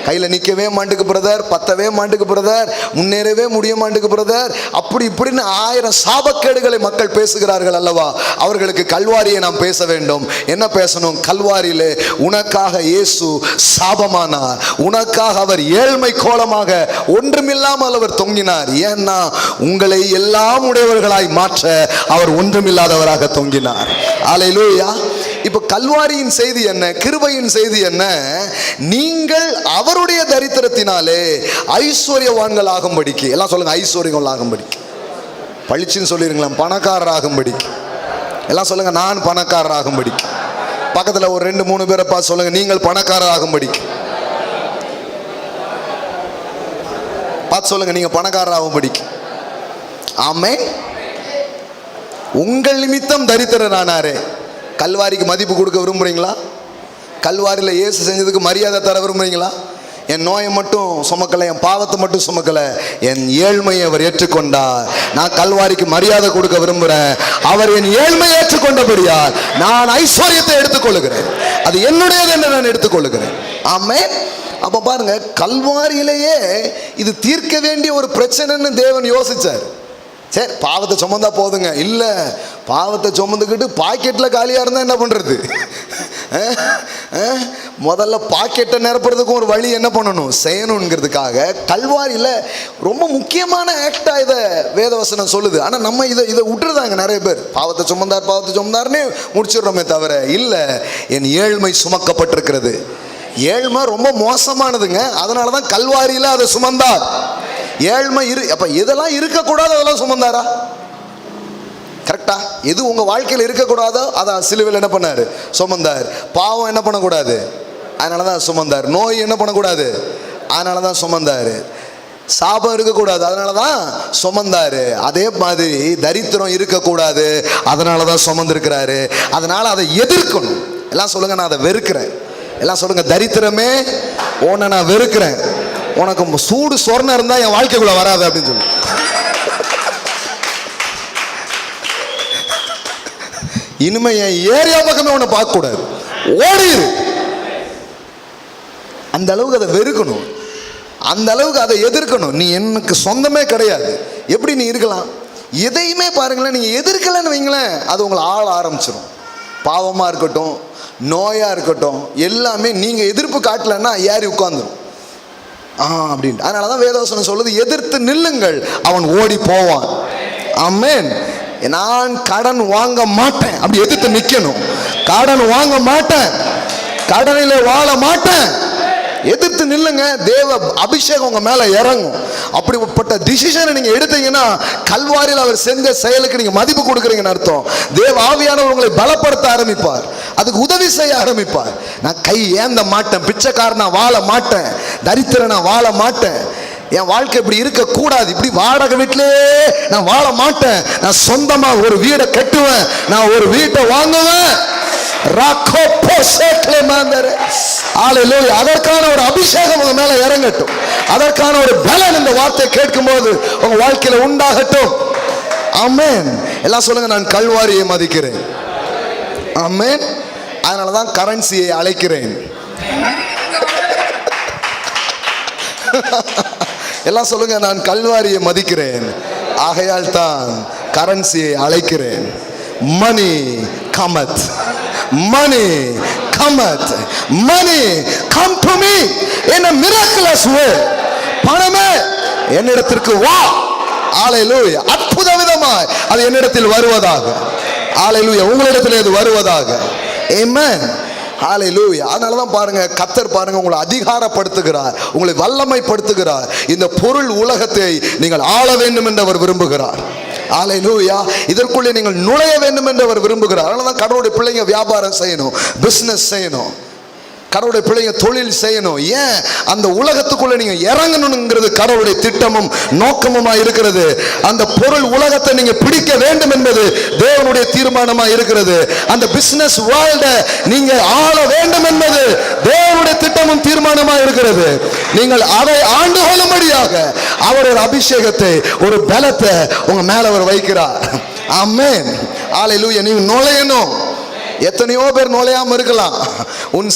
கையில் நிற்கவே மாட்டுக்கு பிரதர், பத்தவே மாட்டுக்கு பிரதர், முன்னேறவே முடிய மாட்டுக்கு பிரதர், அப்படி இப்படின்னு 1000 சாபக்கேடுகளை மக்கள் பேசுகிறார்கள் அல்லவா? அவர்களுக்கு கல்வாரியை நாம் பேச வேண்டும். என்ன பேசணும்? கல்வாரியிலே உனக்காக இயேசு சாபமானார், உனக்காக அவர் ஏழ்மை கோலமாக ஒன்றுமில்லாமல் அவர் தொங்கினார். ஏன்னா உங்களை எல்லாம் உடையவர்களாய் மாற்ற அவர் ஒன்றுமில்லாதவராக தொங்கினார். அல்லேலூயா. இப்ப கல்வாரியின் செய்தி என்ன? கிருபையின் செய்தி என்ன? நீங்கள் அவருடைய தரித்திரத்தினாலே ஐஸ்வர்யவான்கள் ஆகும்படிக்கு. எல்லாம் சொல்லுங்க, ஐஸ்வர்யங்கள் ஆகும்படிக்கு. பழிச்சுன்னு சொல்லிருங்களா, பணக்காரர் ஆகும்படிக்கு. எல்லாம் சொல்லுங்க, நான் பணக்காரர் ஆகும்படிக்கு. பக்கத்துல ஒரு 2-3 பேரை பார்த்து சொல்லுங்க, நீங்கள் பணக்காரர் ஆகும்படிக்கு. பார்த்து சொல்லுங்க, நீங்க பணக்காரர் ஆகும்படிக்கு. ஆமென். உங்கள் நிமித்தம் தரித்திரனானாரே. கல்வாரிக்கு மதிப்பு கொடுக்க விரும்புறீங்களா? கல்வாரியில் இயேசு செஞ்சதுக்கு மரியாதை தர விரும்புறீங்களா? என் நோயை மட்டும் சுமக்கலை, என் பாவத்தை மட்டும் சுமக்கலை, என் ஏழ்மையை அவர் ஏற்றுக்கொண்டார். நான் கல்வாரிக்கு மரியாதை கொடுக்க விரும்புகிறேன். அவர் என் ஏழ்மையை ஏற்றுக்கொண்டபடியால் நான் ஐஸ்வர்யத்தை எடுத்துக்கொள்ளுகிறேன். அது என்னுடையது என்று நான் எடுத்துக்கொள்ளுகிறேன். ஆமென். அப்போ பாருங்க, கல்வாரியிலேயே இது தீர்க்க வேண்டிய ஒரு பிரச்சனைன்னு தேவன் யோசிச்சார். சரி, பாவத்தை சுமந்தா போதுங்க. இல்லை, பாவத்தை சுமந்துக்கிட்டு பாக்கெட்டில் காலியாக இருந்தால் என்ன பண்ணுறது? முதல்ல பாக்கெட்டை நிரப்புறதுக்கும் ஒரு வழி என்ன பண்ணணும், செய்யணுங்கிறதுக்காக கல்வாரியில் ரொம்ப முக்கியமான ஆக்டாக இதை வேதவசனம் சொல்லுது. ஆனால் நம்ம இதை விட்டுருதாங்க நிறைய பேர். பாவத்தை சுமந்தார்னு முடிச்சிடுறோமே தவிர, இல்லை, என் ஏழ்மை சுமக்கப்பட்டிருக்கிறது. ஏழ்மை ரொம்ப மோசமானதுங்க. அதனால தான் கல்வாரியில் அதை சுமந்தார். ஏழ்மை அப்ப இதெல்லாம் இருக்கக்கூடாது, அதெல்லாம் சுமந்தாரா? கரெக்டா? எது உங்க வாழ்க்கையில் இருக்கக்கூடாதோ அதை சிலுவையில் என்ன பண்ணாரு, சுமந்தார். பாவம் என்ன பண்ணக்கூடாது, அதனாலதான் சுமந்தார். நோய் என்ன பண்ணக்கூடாது, அதனாலதான் சுமந்தாரு. சாபம் இருக்கக்கூடாது, அதனாலதான் சுமந்தாரு. அதே மாதிரி தரித்திரம் இருக்கக்கூடாது, அதனாலதான் சுமந்திருக்கிறாரு. அதனால அதை எதிர்க்கணும். எல்லாம் சொல்லுங்க, நான் அதை வெறுக்கிறேன். எல்லாம் சொல்லுங்க, தரித்திரமே உன்னை நான் வெறுக்கிறேன். உனக்கு சூடு சொர்ணம் இருந்தா என் வாழ்க்கைக்குள்ள வராது அப்படின்னு சொல்லு. இனிமே என் ஏரியா பக்கமே உன்னை பார்க்க கூடாது, ஓடிடு. அந்த அளவுக்கு அதை வெறுக்கணும், அந்த அளவுக்கு அதை எதிர்க்கணும். நீ எனக்கு சொந்தமே கிடையாது. எப்படி நீ இருக்கலாம்? எதையுமே பாருங்களேன், நீங்க எதிர்க்கலன்னு வைங்களேன், அது உங்களை ஆள ஆரம்பிச்சிடும். பாவமா இருக்கட்டும், நோயா இருக்கட்டும், எல்லாமே நீங்க எதிர்ப்பு காட்டலன்னா ஏறி உட்கார்ந்துடும் அப்படின்ட்டு. அதனாலதான் வேதவசனம் சொல்லுது, எதிர்த்து நில்லுங்கள், அவன் ஓடி போவான். ஆமென். நான் கடன் வாங்க மாட்டேன், அப்படி எதிர்த்து நிக்கணும். கடன் வாங்க மாட்டேன், கடனிலே வாழ மாட்டேன், எதிர்த்து நில்லுங்க. தேவ அபிஷேகம் உங்க மேல இறங்கும். அப்படிப்பட்ட டிசிஷனை நீங்க எடுத்தீங்கன்னா கல்வாரியில் அவர் செஞ்ச செயலுக்கு நீங்க மதிப்பு கொடுக்குறீங்கன்னு அர்த்தம். தேவ ஆவியானவர் உங்களை பலப்படுத்த ஆரம்பிப்பார், அதுக்கு உதவி செய்ய ஆரம்பிப்பார். நான் கை ஏந்த மாட்டேன், பிச்சைக்காரனா வாழ மாட்டேன், தரித்திரனா வாழ மாட்டேன், என் வாழ்க்கை இப்படி இருக்க கூடாது, இப்படி வாடகை வீட்டிலே நான் வாழ மாட்டேன், நான் சொந்தமா ஒரு வீடை கட்டுவேன், நான் ஒரு வீட்டை வாங்குவேன். அதற்கான ஒரு அபிஷேகம் உங்க மேல இறங்கட்டும். அதற்கான ஒரு பலன் இந்த வார்த்தை கேட்கும் போது உங்க வாழ்க்கையில உண்டாகட்டும். ஆமென். எல்லாம் சொல்லுங்க, நான் கல்வாரியை மதிக்கிறேன். ஆமென். அதனாலதான் கரன்சியை அழைக்கிறேன். எல்லாம் சொல்லுங்க, நான் கல்வாரியை மதிக்கிறேன், ஆகையால் தான் கரன்சியை அழைக்கிறேன். Money cometh, money cometh, money come to me in a miraculous way. பணமே என்னிடத்திற்கு வா. ஹalleluya. அற்புத விதமாய் அது என்னிடத்தில் வருவதாக. ஹalleluya. உங்களிடத்தில் அது வருவதாக. ஆமென். ஹalleluya. அதனால தான் பாருங்க, கர்த்தர் பாருங்க உங்களை அதிகாரப்படுத்துகிறார், உங்களை வல்லமைப்படுத்துகிறார். இந்த பொருள் உலகத்தை நீங்கள் ஆள வேண்டும் என்று அவர் விரும்புகிறார். ஹalleluya. இதற்குள்ளே நீங்கள் நுழைய வேண்டும் என்று அவர் விரும்புகிறார். அதனால தான் கடவுளுடைய பிள்ளைங்க வியாபாரம் செய்யணும், பிசினஸ் செய்யணும், கடவுளுடைய பிள்ளைங்க தொழில் செய்யணும். ஏன்? அந்த உலகத்துக்குள்ள நீங்க இறங்கணுங்கிறது கடவுளுடைய திட்டமும் நோக்கமுமா இருக்கிறது. அந்த பொருள் உலகத்தை நீங்க பிடிக்க வேண்டும் என்பது தேவனுடைய தீர்மானமா இருக்கிறது. அந்த பிசினஸ் வேர்ல்ட நீங்க ஆள வேண்டும் என்பது தேவனுடைய திட்டமும் தீர்மானமா இருக்கிறது. நீங்கள் அதை ஆண்டு கொள்ளும்படியாக அவர் ஒரு அபிஷேகத்தை, ஒரு பலத்தை உங்க மேல அவர் வைக்கிறார். ஆமென். ஹalleluya. நீங்க நுழையணும். எத்தனையோ பேர் நுழையாம இருக்கலாம். உன்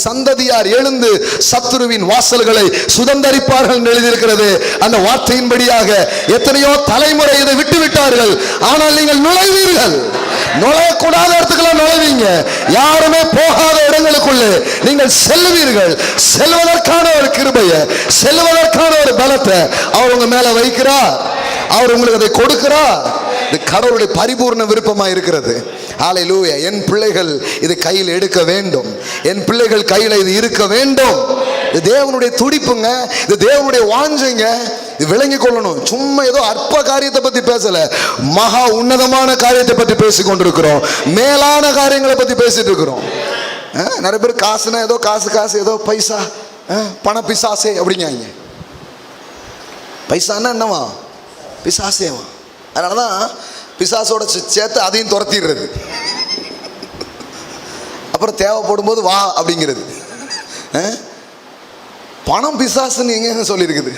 சந்ததியார் எழுந்து சத்துருவின் வாசல்களை சுதந்தரிப்பார்கள் எழுதியிருக்கிறது. அந்த வார்த்தையின்படியாக எத்தனையோ தலைமுறை இதை விட்டு விட்டார்கள். ஆனால் நீங்கள் நுழைவீர்கள். நுழையக்கூடாத இடத்துக்கெல்லாம் நுழைவீங்க. யாருமே போகாத இடங்களுக்குள்ளே நீங்கள் செல்வீர்கள். செல்வதற்கான ஒரு கிருபையை, செல்வதற்கான ஒரு பலத்தை அவர் உங்க மேல வைக்கிறார். அவர் உங்களுக்கு அதை கொடுக்கிறார். இது கடவுளுடைய பரிபூர்ண விருப்பமா இருக்கிறது. ஹalleluya. என் பிள்ளைகள் இது கையில் எடுக்க வேண்டும், என் பிள்ளைகள் கையில் இது இருக்க வேண்டும். இது தேவனுடைய துடிப்புங்க, இது தேவனுடைய வாஞ்சைங்க. இது விளங்கி கொள்ளணும். சும்மா ஏதோ அற்ப காரியத்தை பத்தி பேசல, மகா உன்னதமான காரியத்தை பத்தி பேசிக் கொண்டிருக்கிறோம். மேலான காரியங்களை பத்தி பேசிட்டு இருக்கிறோம். நிறைய பேர் காசுனா ஏதோ காசு ஏதோ பைசா, பண பிசாசே அப்படிங்காங்க. பைசான்னா என்னவா? பிசாசேவா. அதனாலதான் பிசாசோட சேர்த்து அதையும் துரத்திடுறது. அப்புறம் தேவைப்படும் போது வா அப்படிங்கிறது. பணம் பிசாசுன்னு எங்கெங்க சொல்லியிருக்குது?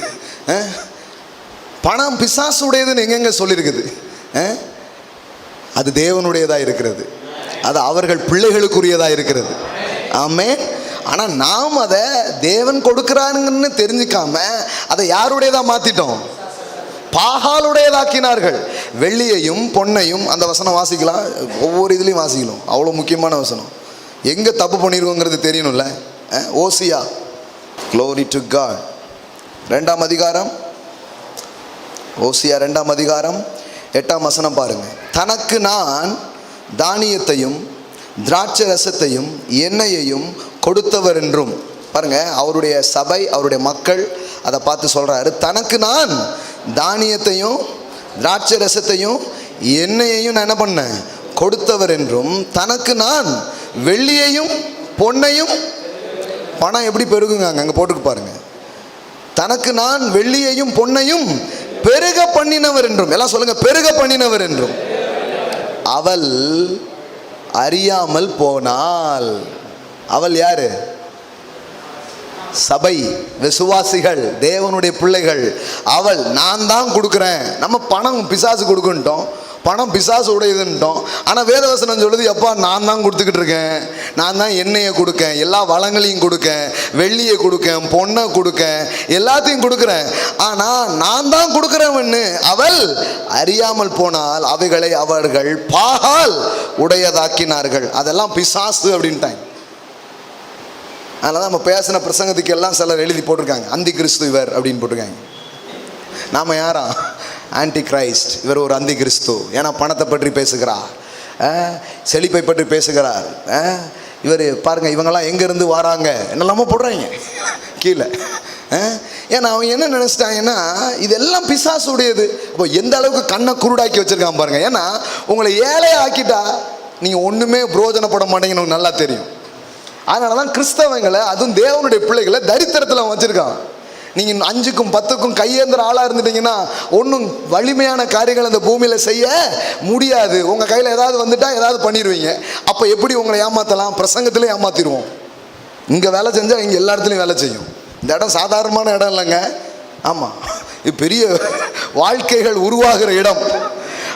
பணம் பிசாசு உடையதுன்னு எங்கெங்க சொல்லியிருக்குது? அது தேவனுடையதாக இருக்கிறது, அது அவர்கள் பிள்ளைகளுக்குரியதாக இருக்கிறது. ஆமென். ஆனால் நாம் அதை தேவன் கொடுக்கிறானுங்கன்னு தெரிஞ்சுக்காம அதை யாருடையதாக மாற்றிட்டோம்? பாகாலுடையதாக்கினார்கள். வெள்ளியையும் பொன்னையும், அந்த வசனம் வாசிக்கலாம், ஒவ்வொரு இதுலேயும் வாசிக்கணும், அவ்வளோ முக்கியமான வசனம். எங்கே தப்பு பண்ணியிருக்கோங்கிறது தெரியணும்ல. ஓசியா, க்ளோரி டு காட், 2ஆம் அதிகாரம், ஓசியா 2ஆம் அதிகாரம் 8ஆம் வசனம் பாருங்க. தனக்கு நான் தானியத்தையும் திராட்சை ரசத்தையும் எண்ணெயையும் கொடுத்தவர் என்றும், பாருங்க, அவருடைய சபை, அவருடைய மக்கள் அதை பார்த்து சொல்றாரு. தனக்கு நான் தானியத்தையும் திராட்சை ரசத்தையும் எண்ணெயையும் நான் என்ன பண்ணேன்? கொடுத்தவர் என்றும், தனக்கு நான் வெள்ளியையும் பொன்னையும், பணம் எப்படி பெருகுங்க அங்கே போட்டுக்கு பாருங்க, தனக்கு நான் வெள்ளியையும் பொன்னையும் பெருக பண்ணினவர் என்றும், எல்லாம் சொல்லுங்க, பெருக பண்ணினவர் என்றும் அவள் அறியாமல் போனாள். அவள் யாரு? சபை, விசுவாசிகள், தேவனுடைய பிள்ளைகள். அவள், நான் தான் கொடுக்குறேன். நம்ம பணம் பிசாசு கொடுக்குன்ட்டோம், பணம் பிசாசு உடையதுன்ட்டோம். ஆனால் வேதவசனம் சொல்லுது, எப்பா நான் தான் கொடுத்துக்கிட்டு இருக்கேன், நான் தான் எண்ணெயை கொடுக்கேன், எல்லா வளங்களையும் கொடுக்கேன், வெள்ளியை கொடுக்கேன், பொண்ணை கொடுக்கேன், எல்லாத்தையும் கொடுக்குறேன், ஆனால் நான் தான் கொடுக்குறவன்னு அவள் அறியாமல் போனால் அவைகளை அவர்கள் பாகால் உடையதாக்கினார்கள். அதெல்லாம் பிசாசு அப்படின்ட்டாங்க. அதனால தான் நம்ம பேசின பிரசங்கத்துக்கு எல்லாம் சிலர் எழுதி போட்டிருக்காங்க, அந்தி கிறிஸ்து இவர் அப்படின்னு போட்டிருக்காங்க. நாம் யாரா? Anti Christ. இவர் ஒரு அந்தி கிறிஸ்து. ஏன்னா பணத்தை பற்றி பேசுகிறார், செழிப்பை பற்றி பேசுகிறார். இவர் பாருங்க, இவங்கெல்லாம் எங்கேருந்து வராங்க என்னெல்லாமோ போடுறாங்க கீழே. ஏன்னா அவன் என்ன நினச்சிட்டாங்கன்னா இதெல்லாம் பிசாசுடையது. இப்போ எந்த அளவுக்கு கண்ணை குருடாக்கி வச்சுருக்கான் பாருங்க. ஏன்னா உங்களை ஏழையை ஆக்கிட்டா நீங்கள் ஒன்றுமே பிரயோஜனப்பட மாட்டீங்கன்னு உங்களுக்கு நல்லா தெரியும். அதனால தான் கிறிஸ்தவங்களை, அதுவும் தேவனுடைய பிள்ளைகளை தரித்திரத்தில் வச்சுருக்கான். நீங்கள் 5க்கும் 10க்கும் கையேந்திர ஆளாக இருந்துட்டீங்கன்னா ஒன்றும் வலிமையான காரியங்கள் அந்த பூமியில் செய்ய முடியாது. உங்கள் கையில் ஏதாவது வந்துட்டால் ஏதாவது பண்ணிடுவீங்க. அப்போ எப்படி உங்களை ஏமாற்றலாம்? பிரசங்கத்திலே ஏமாற்றிடுவோம். இங்கே வேலை செஞ்சால் இங்கே எல்லா இடத்துலையும் வேலை செய்யும். இந்த இடம் சாதாரணமான இடம் இல்லைங்க. ஆமாம், இது பெரிய வாழ்க்கைகள் உருவாகிற இடம்,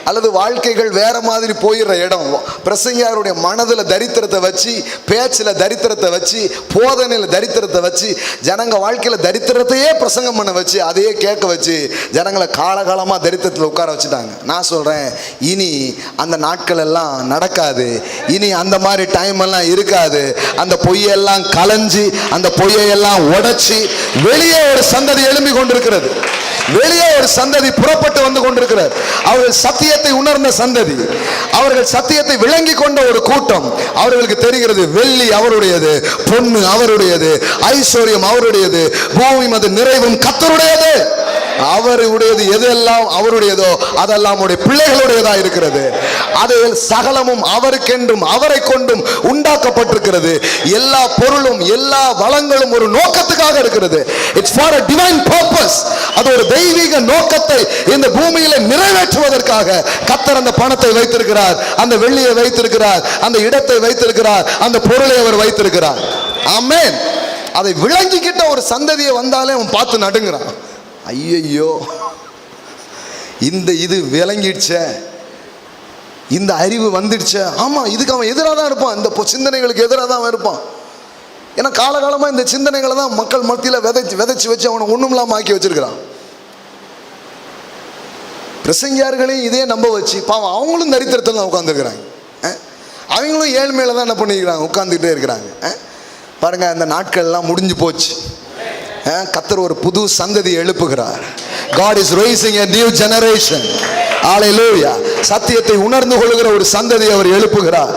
அல்லது வாழ்க்கைகள் வேற மாதிரி போயிடுற இடம். பிரசங்கியாருடைய மனதில் தரித்திரத்தை வச்சு, பேச்சில் தரித்திரத்தை வச்சு, போதனையில் தரித்திரத்தை வச்சு, ஜனங்க வாழ்க்கையில் தரித்திரத்தையே பிரசங்கம் பண்ண வச்சு, அதையே கேட்க வச்சு ஜனங்களை காலகாலமாக தரித்திரத்தில் உட்கார வச்சுட்டாங்க. நான் சொல்கிறேன், இனி அந்த நாட்கள் எல்லாம் நடக்காது. இனி அந்த மாதிரி டைம் எல்லாம் இருக்காது. அந்த பொய்யெல்லாம் கலைஞ்சி, அந்த பொய்யெல்லாம் உடைச்சி வெளியே ஒரு சந்ததி எழும்பி கொண்டிருக்கிறது. வெளியே ஒரு சந்ததி புறப்பட்டு வந்து கொண்டிருக்கிறார். அவர்கள் சத்தியத்தை உணர்ந்த சந்ததி, அவர்கள் சத்தியத்தை விளங்கி கொண்ட ஒரு கூட்டம். அவர்களுக்கு தெரிகிறது, வெள்ளி அவருடையது, பொண்ணு அவருடையது, ஐஸ்வர்யம் அவருடையது, பூமி அது நிறைவும் கர்த்தருடையது. அவருடையது எதெல்லாம் அவருடையதோ அதெல்லாம் அவருடைய பிள்ளைகளுடையதா இருக்கிறது. அதில் சகலமும் அவருக்கென்றும் அவரை கொண்டும் உண்டாக்கப்பட்டிருக்கிறது. எல்லா பொருளும் எல்லா வளங்களும் ஒரு நோக்கத்துக்காக இருக்கிறது. It's for a divine purpose. அது ஒரு தெய்வீக நோக்கத்தை இந்த பூமியில நிறைவேற்றுவதற்காக கர்த்தர் அந்த பணத்தை வைத்திருக்கிறார், அந்த வெள்ளியை வைத்திருக்கிறார், அந்த இடத்தை வைத்திருக்கிறார், அந்த பொருளை அவர் வைத்திருக்கிறார். ஆமென். அதை விளங்கிக்கிட்ட ஒரு சந்ததியை வந்தாலே அவன் பார்த்து நடுங்கிறான். ஐயோ, இந்த இது விளங்கிடுச்ச, இந்த அறிவு வந்துடுச்ச. ஆமாம், இதுக்கு அவன் எதிராக தான் இருப்பான், இந்த சிந்தனைகளுக்கு எதிராக தான் இருப்பான். ஏன்னா காலகாலமாக இந்த சிந்தனைகளை தான் மக்கள் மத்தியில் விதைச்சு வச்சு அவனை ஒன்றும் இல்லாமல் ஆக்கி வச்சிருக்கிறான். பிரசங்கியார்களையும் இதே நம்ப வச்சு பாவம் அவங்களும் தரித்திரத்தில் தான் உட்காந்துருக்கிறாங்க. அவங்களும் ஏழ்மையில தான் என்ன பண்ணிக்கிறாங்க, உட்காந்துக்கிட்டே இருக்கிறாங்க. பாருங்க, அந்த நாட்கள்லாம் முடிஞ்சு போச்சு. கர்த்தர் ஒரு புது சந்ததி எழுப்புகிறார். God is raising a new generation. Hallelujah. சத்தியத்தை உணர்ந்து கொள்கிற ஒரு சந்ததி அவர் எழுப்புகிறார்.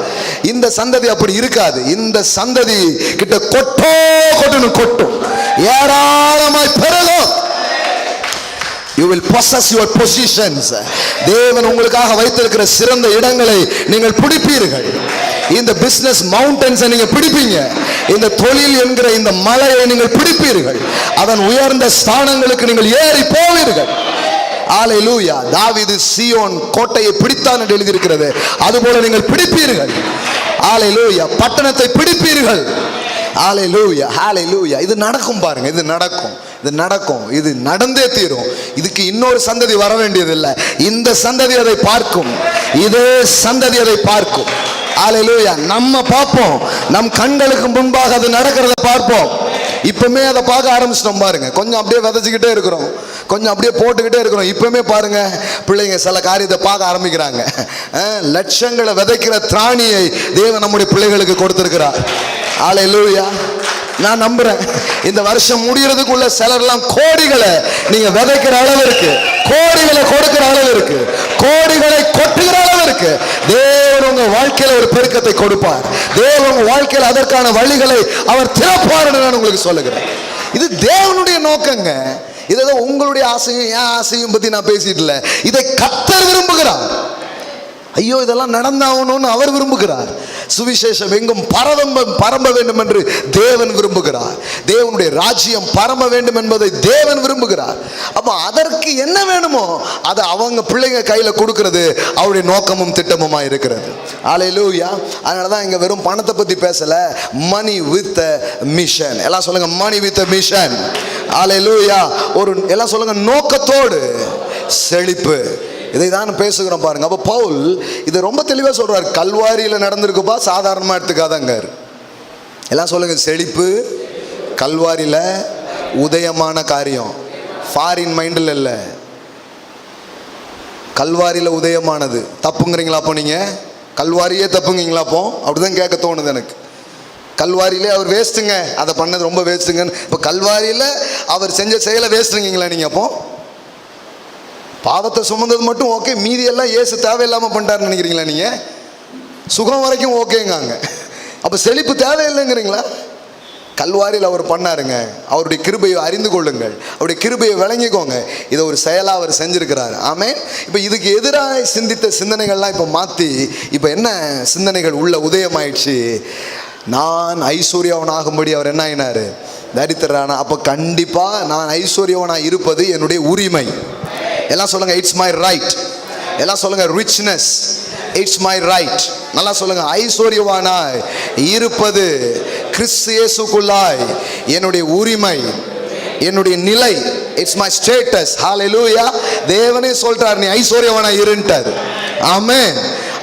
இந்த சந்ததி அப்படி இருக்காது. இந்த சந்ததி கிட்ட கொட்டும், ஏராளமாய் பெருகும். You will possess your positions. தேவன் உங்களுக்காக வைத்திருக்கிற சிறந்த இடங்களை நீங்கள் பிடிப்பீர்கள். இந்த பிசினஸ் மவுண்டன்ஸை நீங்க பிடிப்பீங்க. இந்த தொழில் என்கிற இந்த மலையை நீங்கள் பிடிப்பீர்கள். அதன் உயர்ந்த ஸ்தானங்களுக்கு நீங்கள் ஏறி போவீர்கள். ஹalleluya. தாவீது சீயோன் கோட்டையை பிடித்தான் என்று எழுதியிருக்கிறது. அதுபோல நீங்கள் பிடிப்பீர்கள். ஹalleluya. பட்டணத்தை பிடிப்பீர்கள். ஹalleluya, ஹalleluya. இது நடக்கும் பாருங்க, இது நடக்கும், இது நடக்கும், இது நடந்தே தீரும். இதுக்கு இன்னொரு சந்ததி வர வேண்டியதில்லை. இந்த சந்ததி அதை பார்க்கும், இதே சந்ததி அதை பார்க்கும். ஹalleluya. நம்ம பார்ப்போம், நம் கண்களுக்கு முன்பாக அது நடக்கிறத பார்ப்போம். இப்பவுமே அதை பார்க்க ஆரம்பிச்சிட்டோம் பாருங்க. கொஞ்சம் அப்படியே விதைச்சுக்கிட்டே இருக்கிறோம், கொஞ்சம் அப்படியே போட்டுக்கிட்டே இருக்கிறோம். இப்பவுமே பாருங்க பிள்ளைங்க சில காரியத்தை பார்க்க ஆரம்பிக்கிறாங்க. லட்சங்களை விதைக்கிற திராணியை தேவன் நம்முடைய பிள்ளைகளுக்கு கொடுத்திருக்கிறார். ஹalleluya. நான் நம்புறேன் இந்த வருஷம் முடியறதுக்குள்ள சிலர்லாம் கோடிகளை நீங்க விதைக்கிற அளவு இருக்கு, கோடிகளை கொடுக்கிற அளவு இருக்கு, கோடிகளை கொட்டுகிற அளவு இருக்கு. தேவன் உங்க வாழ்க்கையில ஒரு பெருக்கத்தை கொடுப்பார். தேவன் உங்க வாழ்க்கையில் அதற்கான வழிகளை அவர் திறப்பார் என்று நான் உங்களுக்கு சொல்லுகிறேன். இது தேவனுடைய நோக்கங்க. இதை உங்களுடைய ஆசையும் என் ஆசையும் பத்தி நான் பேசிட்டு இல்லை. இதை கர்த்தர் விரும்புகிறார். ஐயோ இதெல்லாம் நடந்தாகணும்னு அவர் விரும்புகிறார். சுவிசேஷம் எங்கும் பரம்ப வேண்டும் என்று தேவன் விரும்புகிறார். தேவனுடைய ராஜ்யம் பரம்ப வேண்டும் என்பதை தேவன் விரும்புகிறார். அப்ப அதற்கு என்ன வேணுமோ அதை அவங்க பிள்ளைங்க கையில கொடுக்கிறது அவருடைய நோக்கமும் திட்டமுமா இருக்கிறது. ஹalleluya. அதனாலதான் இங்க வெறும் பணத்தை பத்தி பேசல, மணி வித் மிஷன். எல்லாம் சொல்லுங்க, மணி வித் மிஷன். ஹalleluya. ஒரு எல்லாம் சொல்லுங்க, நோக்கத்தோடு செழிப்பு. இதை தான் பேசுகிறோம் பாருங்க. அப்போ பவுல் இதை ரொம்ப தெளிவாக சொல்றாரு. கல்வாரியில் நடந்திருக்குப்பா, சாதாரணமாக எடுத்துக்காதங்க. எல்லாம் சொல்லுங்க, செழிப்பு கல்வாரியில் உதயமான காரியம், ஃபாரின் மைண்டில் இல்லை, கல்வாரியில் உதயமானது. தப்புங்கிறீங்களா? அப்போ நீங்கள் கல்வாரியே தப்புங்கிறீங்களா? அப்போ அப்படிதான் கேட்க தோணுது எனக்கு. கல்வாரியிலே அவர் வேஸ்ட்டுங்க, அதை பண்ணது ரொம்ப வேஸ்ட்டுங்க. இப்போ கல்வாரியில் அவர் செஞ்ச செயலை வேஸ்ட்டுங்கீங்களா நீங்கள்? அப்போ பாவத்தை சுமந்தது மட்டும் ஓகே, மீதி எல்லாம் இயேசு தேவையில்லாமல் பண்ணிட்டாருன்னு நினைக்கிறீங்களா நீங்கள்? சுகம் வரைக்கும் ஓகேங்காங்க. அப்போ செழிப்பு தேவையில்லைங்கிறீங்களா? கல்வாரியில் அவர் பண்ணாருங்க. அவருடைய கிருபையை அறிந்து கொள்ளுங்கள், அவருடைய கிருபையை விளங்கிக்கோங்க. இதை ஒரு செயலாக அவர் செஞ்சிருக்கிறார். ஆமே. இப்போ இதுக்கு எதிராக சிந்தித்த சிந்தனைகள்லாம் இப்போ மாற்றி இப்போ என்ன சிந்தனைகள் உள்ள உதயமாயிடுச்சு. நான் ஐஸ்வர்யவனாகும்படி அவர் என்ன ஆயினாரு? தரித்திரானா. அப்போ கண்டிப்பாக நான் ஐஸ்வர்யவனாக இருப்பது என்னுடைய உரிமை. எல்லாம் சொல்லுங்க, இட்ஸ் மை ரைட். எல்லாம் சொல்லுங்க, ரிச்னஸ் இட்ஸ் மை ரைட். நல்லா சொல்லுங்க, ஐஸ்வர்யவானாய் இருப்பது கிறிஸ்து இயேசுக்குள்ளாய் என்னுடைய உரிமை, என்னுடைய நிலை. It's my status. ஹalleluya. தேவனே சொல்றார் நீ ஐஸ்வர்யவானாய் இருன்ட்டார். ஆமென்.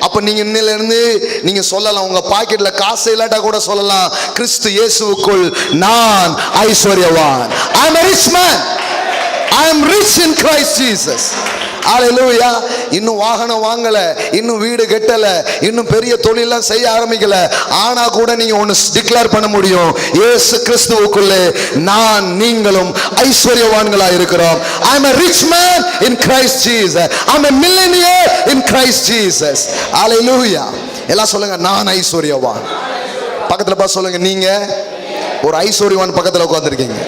அப்ப நீங்க இன்னிலிருந்து நீங்க சொல்லலாம், உங்க பாக்கெட்ல காசு இல்லாட்டா கூட சொல்லலாம், கிறிஸ்து இயேசுவுக்குள் நான் ஐஸ்வர்யவான். I am a rich man. I am rich in Christ Jesus. ஹalleluya. இன்னும் வாகனம் வாங்கல, இன்னும் வீடு கட்டல, இன்னும் பெரிய தொழிலாம் செய்ய ஆரம்பிக்கல. ஆனா கூட நீங்க ஒன்னு டிக்ளேர் பண்ண முடியும், இயேசு கிறிஸ்துவுக்குள்ளே நான் நீங்களும் ஐஸ்வர்யவான்களா இருக்கிறோம். I am a rich man in Christ Jesus. I am a millionaire in Christ Jesus. ஹalleluya. எல்லாம் சொல்லுங்க, நான் ஐஸ்வர்யவான். பக்கத்துல பார்த்து சொல்லுங்க, நீங்க ஒரு ஐஸ்வர்யவான் பக்கத்துல உட்கார்ந்திருக்கீங்க.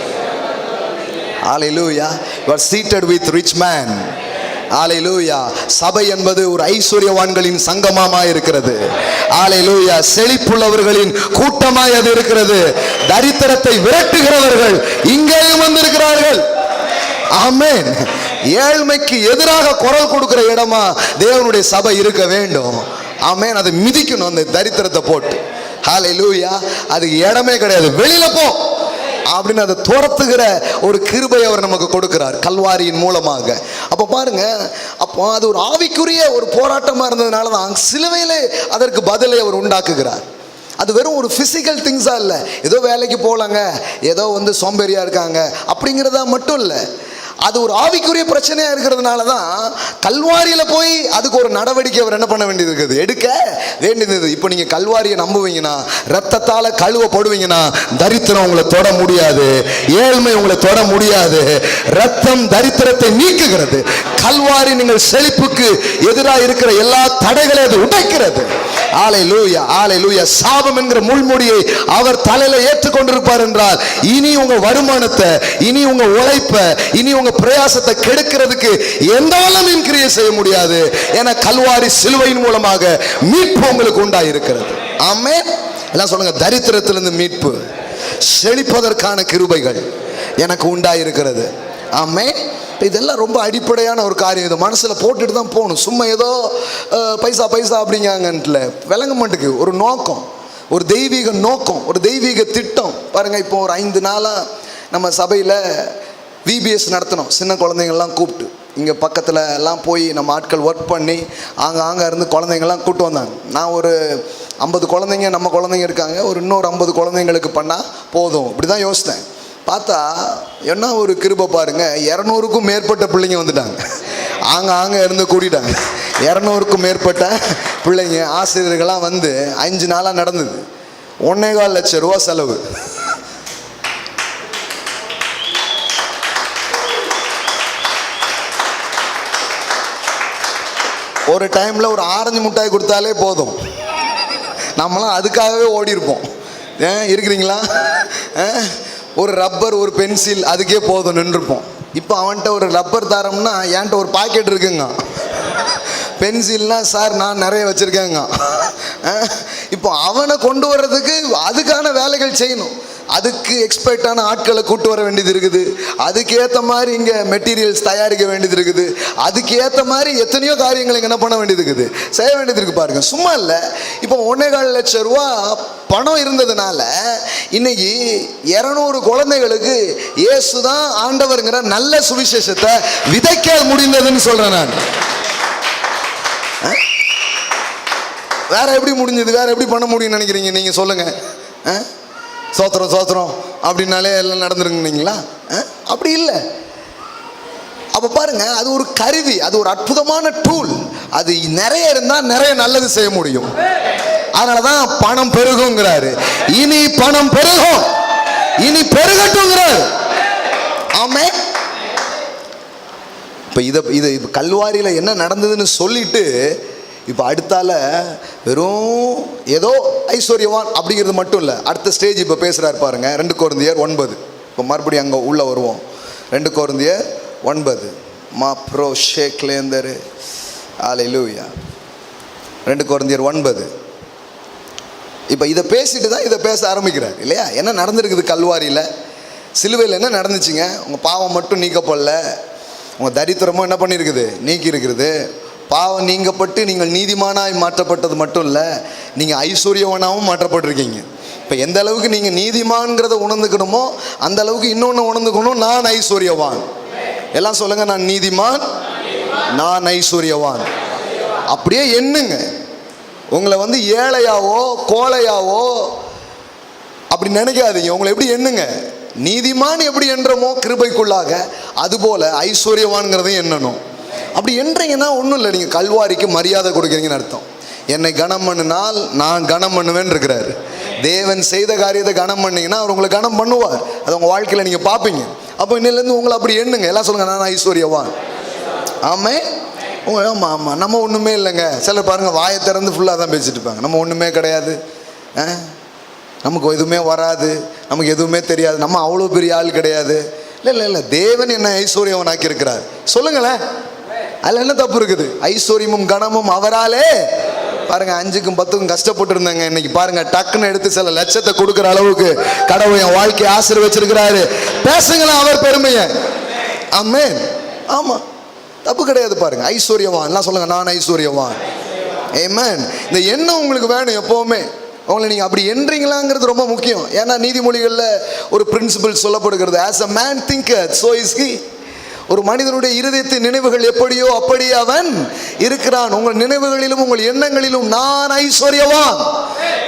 Hallelujah. You are seated with rich man. Hallelujah. சபை என்பது ஒரு ஐஸ்வர்யவான்களின் சங்கமமாய் இருக்கிறது. Hallelujah. செழிப்புள்ளவர்களின் கூட்டமாய் அது இருக்கிறது. தரித்திரத்தை விரட்டுகிறவர்கள் இங்கேயும் வந்திருக்கிறார்கள். ஆமென். ஏழ்மைக்கு எதிராக குரல் கொடுக்கிற இடமா தேவனுடைய சபை இருக்க வேண்டும். ஆமென். அதை மிதிக்கணும் அந்த தரித்திரத்தை போட்டு. Hallelujah. அதுக்கு இடமே கிடையாது, வெளியில போ அப்படின்னு அதை துரத்துகிற ஒரு கிருபை அவர் நமக்கு கொடுக்கிறார் கல்வாரியின் மூலமாக. அப்போ பாருங்க, அப்போ அது ஒரு ஆவிக்குரிய ஒரு போராட்டமாக இருந்ததுனால தான் சிலுவையிலே அதற்கு பதிலை அவர் உண்டாக்குகிறார். அது வெறும் ஒரு பிசிக்கல் திங்ஸா இல்லை, ஏதோ வேலைக்கு போகலாங்க, ஏதோ சோம்பேறியா இருக்காங்க அப்படிங்கிறதா மட்டும் இல்லை. அது ஒரு ஆவிக்குரிய பிரச்சனையா இருக்கிறதுனால தான் கல்வாரியில போய் அதுக்கு ஒரு நடவடிக்கை அவர் என்ன பண்ண வேண்டியது இருக்குது, எடுக்க வேண்டியது. இப்போ நீங்க கல்வாரியை நம்புவீங்கன்னா, ரத்தத்தால கழுவப்படுவீங்கன்னா, தரித்திரம் உங்களை தொட முடியாது, ஏழ்மை உங்களை தொட முடியாது. ரத்தம் தரித்திரத்தை நீக்குகிறது. கல்வாரி நீங்கள் செழிப்புக்கு எதிராக இருக்கிற எல்லா தடைகளை அது உடைக்கிறது. ஹalleluya, ஹalleluya. சாபம் என்கிற முள்முடியை அவர் தலையில ஏற்றுக்கொண்டிருப்பார் என்றால், இனி உங்க வருமானத்தை, இனி உங்க உழைப்பை, இனி உங்க பிரயாசத்தை கெடுக்கிறதுக்கு எந்த வல்லமையும் கிரியை செய்ய முடியாது. ஏன்னா கல்வாரி சிலுவையின் மூலமாக மீட்பு உங்களுக்கு உண்டாயிருக்கிறது. ஆமென். எல்லாம் சொல்லுங்க, தரித்திரத்திலிருந்து மீட்பு, செழிப்பதற்கான கிருபைகள் எனக்கு உண்டாயிருக்கிறது. ஆமென். இப்போ இதெல்லாம் ரொம்ப அடிப்படையான ஒரு காரியம். இதை மனசில் போட்டுட்டு தான் போகணும். சும்மா ஏதோ பைசா பைசா அப்படிங்காங்கன்ட்டுல விளங்க மாட்டுக்கு. ஒரு நோக்கம், ஒரு தெய்வீக நோக்கம், ஒரு தெய்வீக திட்டம். பாருங்கள், இப்போ ஒரு 5 நாளாக நம்ம சபையில் விபிஎஸ் நடத்தினோம். சின்ன குழந்தைங்கள்லாம் கூப்பிட்டு இங்கே பக்கத்தில் எல்லாம் போய் நம்ம ஆட்கள் ஒர்க் பண்ணி அங்கே இருந்து குழந்தைங்கள்லாம் கூப்பிட்டு வந்தாங்க. நான் ஒரு 50 குழந்தைங்க நம்ம குழந்தைங்க இருக்காங்க, ஒரு இன்னொரு 50 குழந்தைங்களுக்கு பண்ணால் போதும் இப்படி தான் யோசித்தேன். பார்த்தா என்ன ஒரு கிருபை பாருங்கள், 200க்கும் மேற்பட்ட பிள்ளைங்க வந்துட்டாங்க. அங்கே இருந்து கூட்டிட்டாங்க. 200க்கும் மேற்பட்ட பிள்ளைங்க, ஆசிரியர்கள்லாம் வந்து 5 நாளாக நடந்தது. 1.25 லட்சம் ரூபா செலவு. ஒரு டைமில் ஒரு ஆரஞ்சு மிட்டாய் கொடுத்தாலே போதும், நம்மளாம் அதுக்காகவே ஓடி இருப்போம். இருக்கிறீங்களா? ஒரு ரப்பர், ஒரு பென்சில், அதுக்கே போதும் நின்றுப்போம். இப்போ அவன்கிட்ட ஒரு ரப்பர் தரோம்னா என்கிட்ட ஒரு பாக்கெட் இருக்குங்க. பென்சில்னா சார் நான் நிறைய வச்சுருக்கேங்க. இப்போ அவனை கொண்டு வர்றதுக்கு அதுக்கான வேலைகள் செய்யணும். அதுக்கு எக்ஸ்பர்ட்டான ஆட்களை கூட்டு வர வேண்டியது இருக்குது. அதுக்கு ஏற்ற மாதிரி இங்கே மெட்டீரியல்ஸ் தயாரிக்க வேண்டியது இருக்குது. அதுக்கு ஏற்ற மாதிரி எத்தனையோ காரியங்கள் இங்கே என்ன பண்ண வேண்டியது இருக்குது, செய்ய வேண்டியது இருக்குது. பாருங்க, சும்மா இல்லை. இப்போ 1.25 லட்சம் ரூபா பணம் இருந்ததுனால இன்னைக்கு 200 குழந்தைகளுக்கு இயேசுதான் ஆண்டவருங்கிற நல்ல சுவிசேஷத்தை விதைக்க முடிந்ததுன்னு சொல்றேன் நான். வேற எப்படி முடிஞ்சது? வேற எப்படி பண்ண முடியும்னு நினைக்கிறீங்க நீங்க? சொல்லுங்க. சோத்திரம் சோத்திரம் அப்படின்னாலே எல்லாம் நடந்துருங்களா? அப்படி இல்லை. அப்ப பாருங்க, அது ஒரு கருவி, அது ஒரு அற்புதமான டூல். அது நிறைய இருந்தா நிறைய நல்லது செய்ய முடியும். அதனாலதான் பணம் பெருகுங்கிறாரு. இனி பணம் பெருகும், இனி பெருகட்டும்ங்கிறாரு. ஆமென். இப்ப இதை கல்வாரியில என்ன நடந்ததுன்னு சொல்லிட்டு இப்போ அடுத்தால வெறும் ஏதோ ஐஸ்வர்யவான் அப்படிங்கிறது மட்டும் இல்லை, அடுத்த ஸ்டேஜ் இப்போ பேசுகிறாரு பாருங்க. 2 கொரிந்தியர் 9. இப்போ மறுபடியும் அங்கே உள்ளே வருவோம். 2 கொரிந்தியர் 9. மா ப்ரோ ஷேக்லேந்தரு ஹல்லேலூயா. 2 கொரிந்தியர் 9. இப்போ இதை பேசிட்டு தான் இதை பேச ஆரம்பிக்கிறார் இல்லையா? என்ன நடந்திருக்குது கல்வாரியில், சிலுவையில் என்ன நடந்துச்சுங்க? உங்கள் பாவம் மட்டும் நீக்கப்படல, உங்கள் தரித்திரமும் என்ன பண்ணியிருக்குது, நீக்கி இருக்கிறது. பாவம் நீங்கப்பட்டு நீங்கள் நீதிமானாய் மாற்றப்பட்டது மட்டும் இல்லை, நீங்கள் ஐஸ்வர்யவனாகவும் மாற்றப்பட்டிருக்கீங்க. இப்போ எந்த அளவுக்கு நீங்கள் நீதிமான்கிறத உணர்ந்துக்கணுமோ அந்த அளவுக்கு இன்னொன்று உணர்ந்துக்கணும். நான் ஐஸ்வர்யவான். எல்லாம் சொல்லுங்க, நான் நீதிமான், நான் ஐஸ்வர்யவான். அப்படியே எண்ணுங்க. உங்களை வந்து ஏழையாவோ கோழையாவோ அப்படி நினைக்காதீங்க. உங்களை எப்படி எண்ணுங்க? நீதிமான் எப்படி எண்ணுறமோ கிருபைக்குள்ளாக, அதுபோல ஐஸ்வர்யவான்கிறதையும் எண்ணணும். அப்படி என்றீங்கன்னா ஒன்றும் இல்லை, நீங்கள் கல்வாரிக்கு மரியாதை கொடுக்குறீங்கன்னு அர்த்தம். என்னை கனம் பண்ணினால் நான் கனம் பண்ணுவேன்னு இருக்கிறாரு. தேவன் செய்த காரியத்தை கனம் பண்ணிங்கன்னா அவர் உங்களை கனம் பண்ணுவார். அது உங்கள் வாழ்க்கையில் நீங்கள் பார்ப்பீங்க. அப்போ இன்னிலேருந்து உங்களை அப்படி எண்ணுங்க. எல்லாம் சொல்லுங்கள், நான் ஐஸ்வர்யவான். ஆமாம். ஆமாம் ஆமாம். நம்ம ஒன்றுமே இல்லைங்க. சிலர் பாருங்கள், வாயை திறந்து ஃபுல்லாக தான் பேசிட்டு இருப்பாங்க. நம்ம ஒன்றுமே கிடையாது, நமக்கு எதுவுமே வராது, நமக்கு எதுவுமே தெரியாது, நம்ம அவ்வளோ பெரிய ஆள் கிடையாது. இல்லை, தேவன் என்ன ஐஸ்வர்யவனாக்கி இருக்கிறார். சொல்லுங்களேன், அதில் என்ன தப்பு இருக்குது? ஐஸ்வர்யமும் கனமும் அவராலே. பாருங்க, 5க்கும் 10க்கும் கஷ்டப்பட்டு இருந்தாங்க. இன்னைக்கு பாருங்க, டக்குன்னு எடுத்து சில லட்சத்தை கொடுக்குற அளவுக்கு கடவுள் என் வாழ்க்கையை ஆசீர்வச்சிருக்கிறாரு. பேசுங்களேன் அவர் பெருமையை. ஆமென். ஆமா, தப்பு கிடையாது. பாருங்க, ஐஸ்வர்யவான். எல்லாம் சொல்லுங்க, நான் ஐஸ்வர்யவான். ஆமென். இந்த எண்ணம் உங்களுக்கு வேணும் எப்பவுமே. உங்களை நீங்கள் அப்படி எண்றீங்களாங்கிறது ரொம்ப முக்கியம். ஏன்னா நீதிமொழிகளில் ஒரு பிரின்சிபிள் சொல்லப்படுகிறது, as a man thinketh so is he. ஒரு மனிதனுடைய இருதயத்தின் நினைவுகள் எப்படியோ அப்படி அவன் இருக்கிறான். உங்கள் நினைவுகளிலும் உங்கள் எண்ணங்களிலும் நான் ஐஸ்வர்யவான்.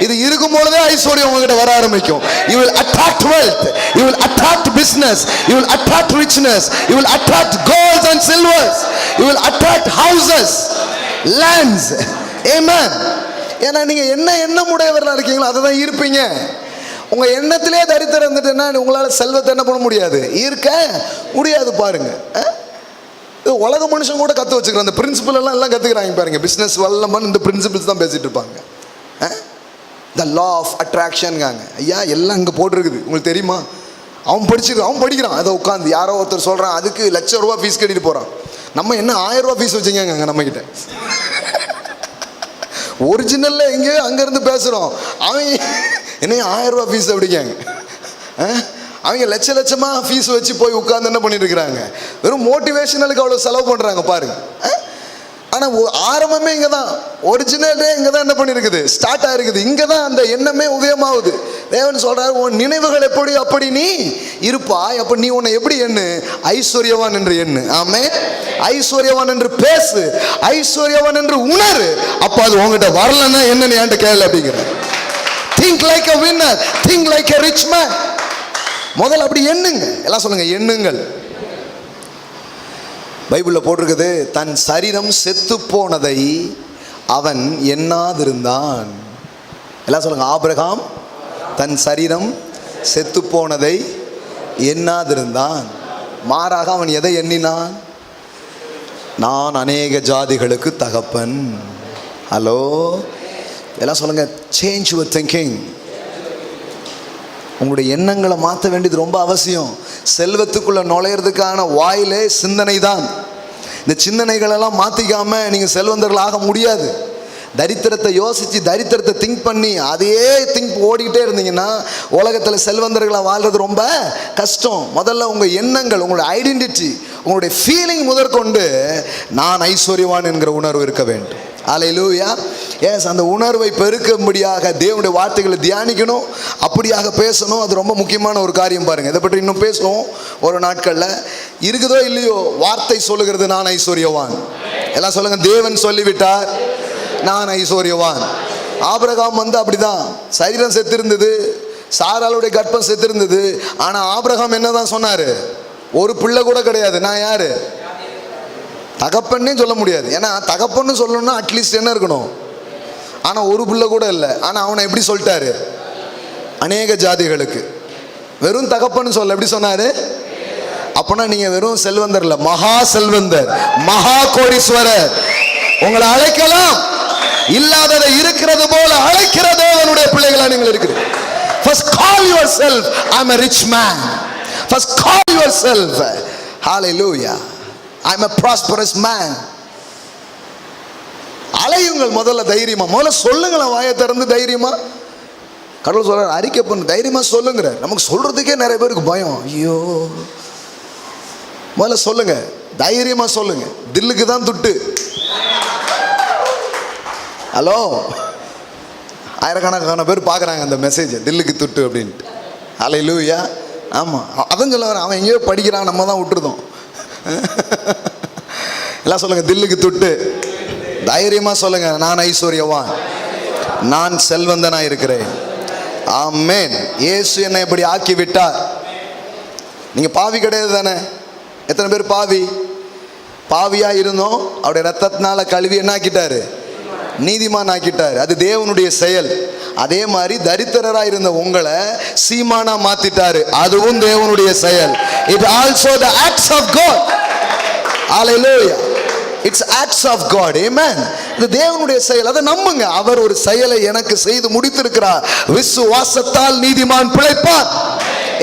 இது இருக்கும் பொழுதே ஐஸ்வர்யம் உங்ககிட்ட வர ஆரம்பிக்கும். You will attract wealth, you will attract business, you will attract richness, you will attract gold and silvers, you will attract houses, lands. Amen. ஏன்னா நீங்க என்ன எண்ணம் உடையவர்களா இருக்கீங்களோ அதை தான் இருப்பீங்க. உங்க எண்ணத்திலே தரித்திரம் இருந்துட்டுன்னா உங்களால் செல்வத்தை என்ன பண்ண முடியாது, ஈர்க்க முடியாது. பாருங்க, உலக மனுஷன் கூட கற்று வச்சுக்கிறோம். அந்த பிரின்சிபல் எல்லாம் கற்றுக்கிறாங்க பாருங்க. பிஸ்னஸ் வல்லமன் இந்த பிரின்சிபிள்ஸ் தான் பேசிட்டு இருப்பாங்க. த லா ஆஃப் அட்ராக்ஷன்காங்க. ஐயா எல்லாம் அங்கே போட்டிருக்குது, உங்களுக்கு தெரியுமா? அவன் படிக்கிறான். அதை உட்காந்து யாரோ ஒருத்தர் சொல்கிறான், அதுக்கு ₹1,00,000 ஃபீஸ் கட்டிட்டு போகிறான். நம்ம என்ன ₹1000 ஃபீஸ் வச்சுங்க நம்மக்கிட்ட. ஒரிஜினலில் எங்கேயோ அங்கேருந்து பேசுகிறோம், அவன் என்ன ₹1000 ஃபீஸ் அப்படிங்க. அவங்க லட்ச லட்சமா ஃபீஸ் வச்சு போய் உட்கார்ந்து என்ன பண்ணிட்டு இருக்கிறாங்க, வெறும் மோட்டிவேஷனலுக்கு அவ்வளோ செலவு பண்ணுறாங்க பாருங்க. ஆனால் ஆரம்பமே இங்கே தான், ஒரிஜினலே இங்கே தான் என்ன பண்ணியிருக்குது, ஸ்டார்ட் ஆகிருக்குது. இங்கே தான் அந்த எண்ணமே உதயமாகுது. தேவன் சொல்கிறார், உன் நினைவுகள் எப்படி அப்படி நீ இருப்பாய், அப்போ நீ உன்னை எப்படி எண்ணு, ஐஸ்வர்யவான் என்று எண்ணு. ஆமே, ஐஸ்வர்யவான் என்று பேசு, ஐஸ்வர்யவான் என்று உணரு. அப்போ அது உங்ககிட்ட வரலன்னா என்னன்னு ஏன்ட்ட கேளு அப்படிங்கிற. Think like a winner, think like a rich man. முதல்ல அப்படி எண்ணுங்க. எல்லாம் சொல்லுங்க, எண்ணுங்கள். பைபிளில் போட்டிருக்குது, தன் சரீரம் செத்து போனதை அவன் எண்ணாதிருந்தான். எல்லாம் சொல்லுங்க, ஆபிரகாம் தன் சரீரம் செத்து போனதை எண்ணாதிருந்தான். மாறாக அவன் எதை எண்ணினான், நான் அநேக ஜாதிகளுக்கு தகப்பன். ஹலோ, எல்லாம் சொல்லுங்க, சேஞ்ச் யுவர் திங்கிங். உங்களுடைய எண்ணங்களை மாற்ற வேண்டியது ரொம்ப அவசியம். செல்வத்துக்குள்ள நுழையிறதுக்கான வாயிலே சிந்தனை தான். இந்த சிந்தனைகளெல்லாம் மாற்றிக்காம நீங்கள் செல்வந்தர்கள் ஆக முடியாது. தரித்திரத்தை யோசித்து தரித்திரத்தை திங்க் பண்ணி அதே திங்க் ஓடிக்கிட்டே இருந்தீங்கன்னா உலகத்தில் செல்வந்தர்களாக வாழ்றது ரொம்ப கஷ்டம். முதல்ல உங்கள் எண்ணங்கள், உங்களுடைய ஐடென்டிட்டி, உங்களுடைய ஃபீலிங் முதற்கொண்டு நான் ஐஸ்வர்யவான் என்கிற உணர்வு இருக்க வேண்டும். அல்லேலூயா. எஸ், அந்த உணர்வை பெருக்கும்படியாக தேவனுடைய வார்த்தைகளை தியானிக்கணும், அப்படியாக பேசணும். அது ரொம்ப முக்கியமான ஒரு காரியம். பாருங்கள், இதை பற்றி இன்னும் பேசுவோம் ஒரு நாட்களில். இருக்குதோ இல்லையோ, வார்த்தை சொல்லுகிறது நான் ஐஸ்வர்யவான். எல்லாம் சொல்லுங்க, தேவன் சொல்லிவிட்டார் நான் ஐஸ்வர்யவான். ஆபிரகாம் அப்படிதான், சரீரம் செத்திருந்தது, சாராளுடைய கர்ப்பம் செத்திருந்தது. ஆனால் ஆபிரகாம் என்னதான் சொன்னார், ஒரு பிள்ளை கூட கிடையாது, நான் யாரு, தகப்பன்னே சொல்ல முடியாது. ஏன்னா தகப்பன்னு சொல்லணும்னா அட்லீஸ்ட் என்ன இருக்கணும், ஆனால் ஒரு பிள்ளை கூட இல்லை. ஆனால் அவனை எப்படி சொல்லிட்டாரு, அநேக ஜாதிகளுக்கு. வெறும் தகப்பன்னு சொல்ல எப்படி சொன்னாரு. அப்பனா நீங்க வெறும் செல்வந்தர் இல்ல, மகா செல்வந்தர், மகா கோடீஸ்வரர். உங்களை அழைக்கலாம், இல்லாததை இருக்கிறது போல அழைக்கிறதோ அவனுடைய பிள்ளைகளா நீங்கள் இருக்கிறீங்க. First call yourself I'm a rich man. First call yourself, hallelujah, I'm a prosperous man. அலையுங்கள் முதல்ல தைரியமா. முதல்ல சொல்லுங்களா, வாயை திறந்து தைரியமா. கடவுள் சொல்றார், அறிக்கை பண்ணு, தைரியமா சொல்லுங்கிற. நமக்கு சொல்றதுக்கே நிறைய பேருக்கு பயம். ஐயோ, முதல்ல சொல்லுங்க, தைரியமா சொல்லுங்க. தில்லுக்கு தான் துட்டு. ஹலோ, ஆயிரக்கணக்கான பேர் பார்க்குறாங்க அந்த மெசேஜ், தில்லுக்கு துட்டு அப்படின்ட்டு. அல்லேலூயா. ஆமாம், அதான் சொல்ல வரேன். அவன் எங்கேயோ படிக்கிறான், நம்ம தான் விட்டுருந்தோம். எல்லாம் சொல்லுங்க, தில்லுக்கு துட்டு. தைரியமா சொல்லுங்க, நான் ஐஸ்வர்யவான், நான் செல்வந்தனா இருக்கிறேன். ஆமென். இயேசு என்னை இப்படி ஆக்கி விட்டார். நீங்க பாவி கிடையாது தானே? எத்தனை பேர் பாவி? பாவியா இருந்தோம், அவருடைய ரத்தத்தினால கழுவி என்ன ஆக்கிட்டாரு, நீதிமான் ஆக்கிட்டாரு. அது தேவனுடைய செயல். அதே மாதிரி தரித்திரராக இருந்த உங்களை சீமானா மாத்திட்டாரு, அதுவும் தேவனுடைய செயல். It also the acts of God. Hallelujah. It's acts of God. Amen. இது தேவனுடைய செயல். அதை நம்புங்க. அவர் ஒரு செயலை எனக்கு செய்து முடித்திருக்கிறார். விசுவாசத்தால் நீதிமான் பிழைப்பான்.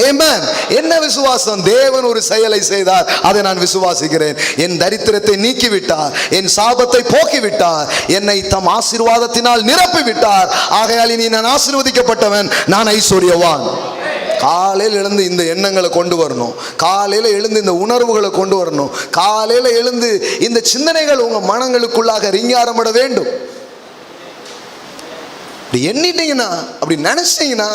Amen. என்ன விசுவாசம்? தேவன் ஒரு செயலை செய்தார், அதை நான் விசுவாசிக்கிறேன். என் தரித்திரத்தை நீக்கிவிட்டார், என் சாபத்தை போக்கிவிட்டார், என்னை தம் ஆசீர்வாதத்தினால் நிரப்பி விட்டார். ஆகையால் இனி நான் ஆசீர்வதிக்கப்பட்டவன், நான் ஐஸ்வர்யவான். காலையில் எழுந்து இந்த எண்ணங்களை கொண்டு வரணும், காலையில் எழுந்து இந்த உணர்வுகளை கொண்டு வரணும், காலையில் எழுந்து இந்த சிந்தனைகள் உங்க மனங்களுக்குள்ளாக ரிங்காரமிட வேண்டும். அப்படி எண்ணிட்டீங்கன்னா, அப்படி நினைச்சீங்கன்னா,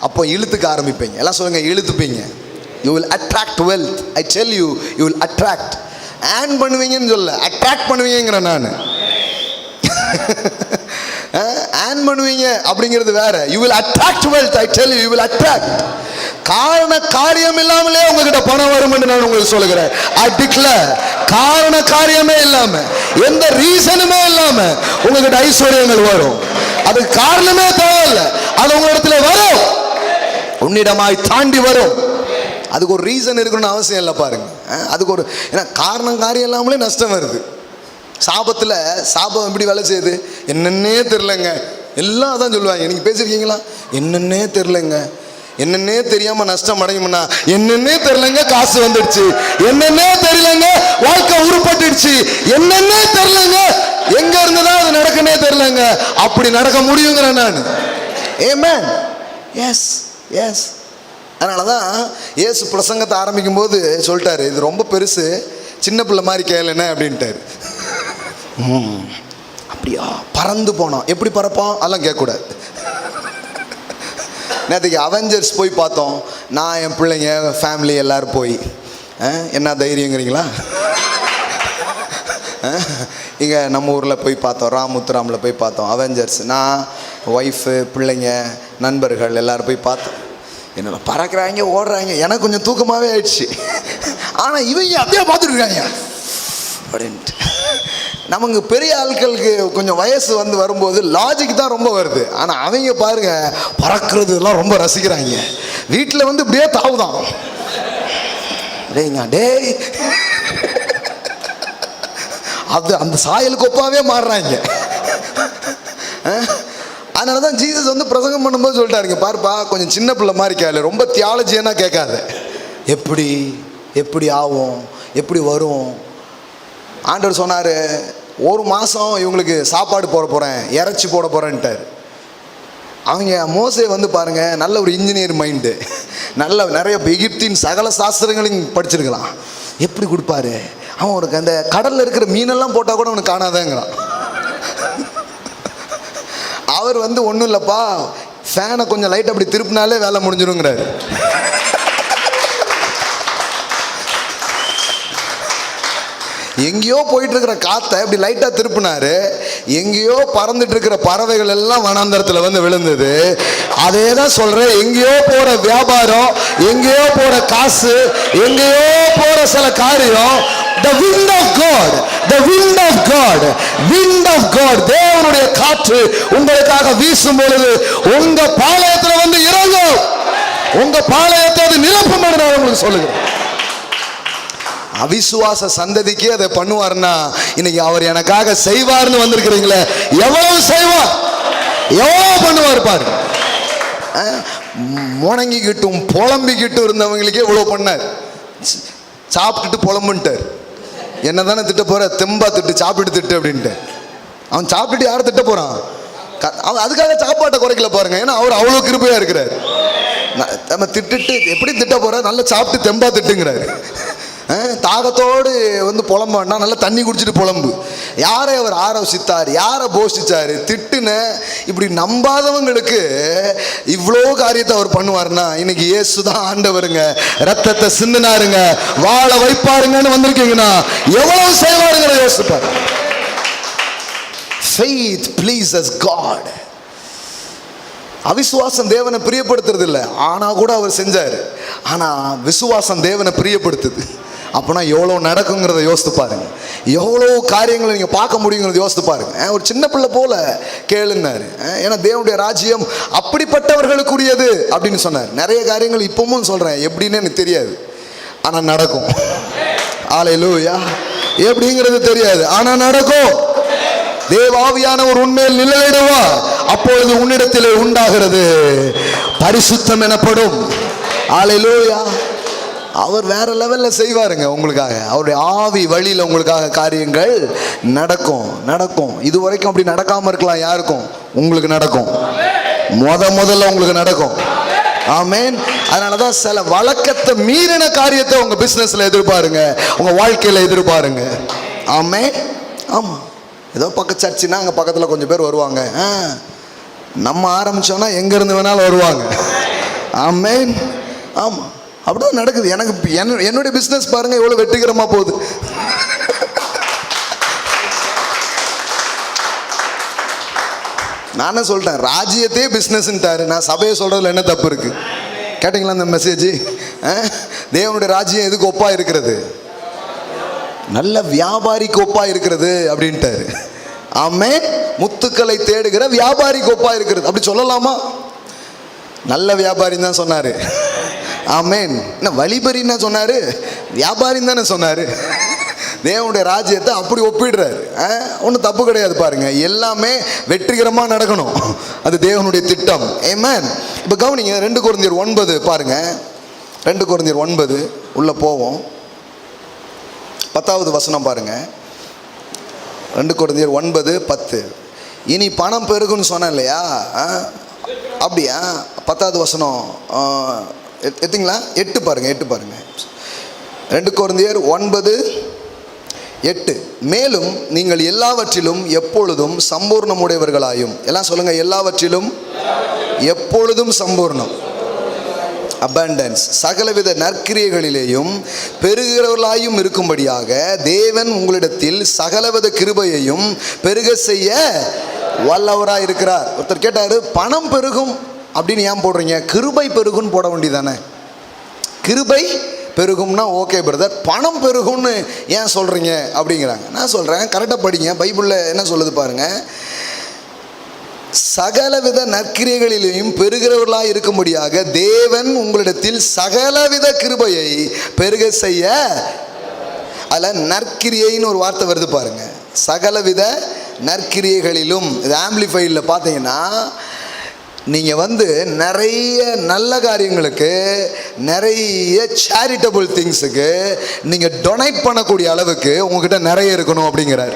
அப்போ இழுத்துக்க ஆரம்பிப்பீங்க. எல்லாம் சொல்லுங்க, இழுத்துப்பீங்க. You will attract wealth. I tell you, you will attract. Earn பண்ணுவீங்கன்னு சொல்ல, அட்ராக்ட் பண்ணுவீங்கிறேன் நான். ஏர்ன் பண்ணுவீங்க அப்படிங்கிறது வேற. You will attract wealth. I tell you, you will attract. காரண காரியம் இல்லாமலே உங்ககிட்ட பணம் வரும் என்று நான் உங்களுக்கு சொல்லுகிறேன். I declare, காரண காரியமே இல்லாம, எந்த ரீசனுமே இல்லாம உங்ககிட்ட ஐஸ்வர்யங்கள் வரும். அதுக்கு காரணமே தேவையில்லை, அது உங்களிடத்துல வரும், உன்னிடமாய் தாண்டி வரும். அதுக்கு ஒரு ரீசன் இருக்கணும்னு அவசியம் இல்லை. பாருங்க, அதுக்கு ஒரு, ஏன்னா காரணம் காரியம் இல்லாமலே நஷ்டம் வருது. சாபத்தில் சாபம் எப்படி வேலை செய்யுது, என்னன்னே தெரிலங்க. எல்லாம் அதான் சொல்லுவாங்க. நீங்கள் பேசியிருக்கீங்களா? என்னன்னே தெரிலங்க, என்னன்னே தெரியாம நஷ்டம் அடையும்னா, என்னன்னே தெரியலங்க காசு வந்துடுச்சு, என்னன்னே தெரியலங்க வாழ்க்கை உருப்பட்டுடுச்சு, என்னன்னே தெரியலங்க எங்க இருந்துதான் அது நடக்கனே தெரியலங்க. அப்படி நடக்க முடியுங்கிறேன் நான். ஆமென். Yes yes. அதனால தான் இயேசு பிரசங்கத்தை ஆரம்பிக்கும் போது சொல்லிட்டாரு, இது ரொம்ப பெருசு, சின்ன பிள்ளை மாதிரி கேளுன்னு அப்படின்ட்டாரு. அப்படியா? பறந்து போனோம். எப்படி பறப்போம் அதெல்லாம் கேட்கக்கூடாது. நேற்றுக்கு அவெஞ்சர்ஸ் போய் பார்த்தோம். நான், என் பிள்ளைங்க, ஃபேமிலி எல்லோரும் போய். என்ன தைரியங்கிறீங்களா? இங்கே நம்ம ஊரில் போய் பார்த்தோம், ராமுத்துராமில் போய் பார்த்தோம் அவெஞ்சர்ஸ். நான், ஒய்ஃபு, பிள்ளைங்க, நண்பர்கள் எல்லோரும் போய் பார்த்தோம். என்னோட பறக்கிறாங்க, ஓடுறாங்க. எனக்கு கொஞ்சம் தூக்கமாகவே ஆயிடுச்சு. ஆனால் இவங்க அப்படியே பார்த்துட்டு இருக்காங்க அப்படின்ட்டு. நமக்கு பெரிய ஆட்களுக்கு கொஞ்சம் வயசு வரும்போது லாஜிக் தான் ரொம்ப வருது. ஆனால் அவங்க பாருங்க பறக்கிறதுலாம் ரொம்ப ரசிக்கிறாங்க. வீட்டில் இப்படியே தாவுதான். டேய்ங்க டேய், அது அந்த சாயலுக்கு ஒப்பாவே மாறுறாங்க. அதனால தான் ஜீசஸ் பிரசங்கம் பண்ணும்போது சொல்லிட்டாருங்க, பாருப்பா கொஞ்சம் சின்ன பிள்ளை மாதிரி கேளு, ரொம்ப தியாலஜியனா கேட்காத. எப்படி எப்படி ஆகும், எப்படி வரும். ஆண்டவர் சொன்னார், ஒரு மாதம் இவங்களுக்கு சாப்பாடு போட போகிறேன், இறைச்சி போட போகிறேன்ட்டார். அவங்க மோசே பாருங்க, நல்ல ஒரு இன்ஜினியர் மைண்டு, நல்ல நிறைய எகிப்தின் சகல சாஸ்திரங்களையும் படிச்சிருக்கலாம். எப்படி கொடுப்பாரு? அவன் அவனுக்கு அந்த கடலில் இருக்கிற மீனெல்லாம் போட்டால் கூட அவனுக்கு காணாதேங்கிறான். அவர் ஒன்றும் இல்லைப்பா, ஃபேனை கொஞ்சம் லைட் அப்படி திருப்பினாலே வேலை முடிஞ்சிடுங்கிறாரு. எங்கேயோ போயிட்டு இருக்கிற காற்றை இப்படி லைட்டாக திருப்பினாரு, எங்கேயோ பறந்துட்டு இருக்கிற பறவைகள் எல்லாம் வனாந்தரத்தில் விழுந்தது. அதே தான் சொல்கிறேன், எங்கேயோ போகிற வியாபாரம், எங்கேயோ போகிற காசு, எங்கேயோ போகிற சில காரியம், the wind of God, the wind of God, wind of God, தேவனுடைய காற்று உங்களுக்காக வீசும் பொழுது உங்க பாளையத்தில் இறங்கும். உங்க பாளையத்தை அது நிரப்பும் என்று நான் உங்களுக்கு சொல்லுகிறேன். அவிசுவாச சந்ததிக்கு அதை பண்ணுவார்னா இன்னைக்கு அவர் எனக்காக செய்வார்னு வந்திருக்கிறீங்களே, எவ்வளவு செய்வார், எவ்வளவு பண்ணுவார் பாரு. முணங்கிக்கிட்டும் புலம்பிக்கிட்டும் இருந்தவங்களுக்கே இவ்வளவு பண்ணார். சாப்பிட்டுட்டு புலம்புன்ட்டார். என்ன தானே திட்ட போற, தெம்பா திட்டு, சாப்பிட்டு திட்டு அப்படின்ட்டு. அவன் சாப்பிட்டுட்டு யாரை திட்ட போறான்? அவன் அதுக்காக சாப்பாட்டை குறைக்கல பாருங்க. ஏன்னா அவர் அவ்வளோ கிருபையா இருக்கிறார். நம்ம திட்டுட்டு எப்படி திட்ட போற, நல்லா சாப்பிட்டு தெம்பா திட்டுங்கிறாரு. தாகத்தோடு புலம்பான்னா நல்லா தண்ணி குடிச்சிட்டு புலம்பு. யாரை அவர் ஆரோசித்தார், யாரை போஷிச்சாரு, திட்டுன இப்படி நம்பாதவங்களுக்கு இவ்வளோ காரியத்தை அவர் பண்ணுவார்னா இன்னைக்கு இயேசுதான் ஆண்டவருங்க, ரத்தத்தை சிந்தினாருங்க, வாழ வைப்பாருங்கன்னு வந்திருக்கீங்கன்னா எவ்வளவு செய்வாருங்கிற யோசிப்பார். Faith pleases God. அவிசுவாசம் தேவனை பிரியப்படுத்துறது இல்லை, ஆனா கூட அவர் செஞ்சார். ஆனா விசுவாசம் தேவனை பிரியப்படுத்துது. அப்போனா எவ்வளோ நடக்குங்கிறத யோசித்து பாருங்க, எவ்வளோ காரியங்களை நீங்கள் பார்க்க முடியுங்கிறத யோசித்து பாருங்க. ஒரு சின்ன பிள்ளை போல கேளுன்னாரு. ஏன்னா தேவனுடைய ராஜ்யம் அப்படிப்பட்டவர்களுக்குரியது அப்படின்னு சொன்னார். நிறைய காரியங்கள் இப்பவும் சொல்கிறேன், எப்படின்னு எனக்கு தெரியாது, ஆனால் நடக்கும். ஹல்லேலூயா. எப்படிங்கிறது தெரியாது, ஆனால் நடக்கும். தேவாவியானவர் உண்மையில் நிழலிடுவார். அப்பொழுது உன்னிடத்திலே உண்டாகிறது பரிசுத்தம் எனப்படும். ஹல்லேலூயா. அவர் வேற லெவல்ல செய்வாருங்க உங்களுக்காக. அவருடைய ஆவி வழியில் உங்களுக்காக காரியங்கள் நடக்கும் நடக்கும். இது வரைக்கும் அப்படி நடக்காம இருக்கலாம் யாருக்கும், உங்களுக்கு நடக்கும். முதல்ல உங்களுக்கு நடக்கும். ஆமென். அதனாலதான் சில வழக்கத்தை மீறின காரியத்தை உங்க பிசினஸ்ல எதிர்பாருங்க, உங்க வாழ்க்கையில எதிர்பாருங்க. ஆமென். ஆமா, ஏதோ பக்க சர்ச்சுன்னா அங்கே பக்கத்தில் கொஞ்சம் பேர் வருவாங்க. நம்ம ஆரம்பித்தோன்னா எங்கேருந்து வேணாலும் வருவாங்க. ஆமென். ஆமாம், அப்படிதான் நடக்குது. எனக்கு என்னுடைய பிஸ்னஸ் பாருங்கள் எவ்வளோ வெற்றிகரமாக போகுது. நானே சொல்லிட்டேன், ராஜ்யத்தையே பிஸ்னஸ்ன்ட்டாரு. நான் சபையை சொல்கிறதுல என்ன தப்பு இருக்குது? கேட்டிங்களா அந்த மெசேஜ்? தேவனுடைய ராஜ்யம் எதுக்கு ஒப்பா இருக்கிறது? நல்ல வியாபாரிக்கு ஒப்பா இருக்கிறது அப்படின்ட்டாரு. ஆமென். முத்துக்களை தேடுகிற வியாபாரிக்கு ஒப்பா இருக்கிறது அப்படி சொல்லலாமா? நல்ல வியாபாரி தான் சொன்னாரு. ஆமென். என்ன வழிபறின்னு சொன்னாரு, வியாபாரின்னு தானே சொன்னாரு. தேவனுடைய ராஜ்யத்தை அப்படி ஒப்பிடுறாரு. ஒன்றும் தப்பு கிடையாது பாருங்க, எல்லாமே வெற்றிகரமாக நடக்கணும், அது தேவனுடைய திட்டம். ஆமென். இப்போ கவனிங்க, 2 கொரிந்தியர் 9 பாருங்க. 2 கொரிந்தியர் 9 உள்ள போவோம். 10வது வசனம் பாருங்க. 2 கொரிந்தியர் 9:10. இனி பணம் பெருகுன்னு சொன்னேன் இல்லையா? அப்படியா? 10வது வசனம் எத்தீங்களா? 8 பாருங்க, 8 பாருங்க. 2 கொரிந்தியர் 9:8. மேலும் நீங்கள் எல்லாவற்றிலும் எப்பொழுதும் சம்பூர்ணமுடையவர்களாயும், எல்லாம் சொல்லுங்க, எல்லாவற்றிலும் எப்பொழுதும் சம்பூர்ணம், abundance, சகலவித நற்கிரியைகளிலேயும் பெருகிறவர்களாயும் இருக்கும்படியாக தேவன் உங்களிடத்தில் சகலவித கிருபையையும் பெருக செய்ய வல்லவராய் இருக்கிறார். ஒருத்தர் கேட்டாரு, பணம் பெருகும் அப்படின்னு ஏன் போடுறீங்க? கிருபை பெருகுன்னு போட வேண்டியதானே? கிருபை பெருகும்னா ஓகே பிரதர், பணம் பெருகும்னு ஏன் சொல்றீங்க அப்படிங்கிறாங்க. நான் சொல்றேன், கரெக்டாக படிங்க, பைபிளில் என்ன சொல்லுது பாருங்க. சகலவித நற்கிரியைகளிலேயும் பெருகிறவர்களாய் இருக்கும்படியாக தேவன் உங்களிடத்தில் சகலவித கிருபையை பெருக செய்ய. அதில் நற்கிரியைன்னு ஒரு வார்த்தை வருது பாருங்க. சகலவித நற்கிரியைகளிலும், இது ஆம்பிளிஃபைடில் பார்த்தீங்கன்னா, நீங்கள் நிறைய நல்ல காரியங்களுக்கு, நிறைய சேரிட்டபிள் திங்ஸுக்கு நீங்கள் டொனேட் பண்ணக்கூடிய அளவுக்கு உங்ககிட்ட நிறைய இருக்கணும் அப்படிங்கிறார்.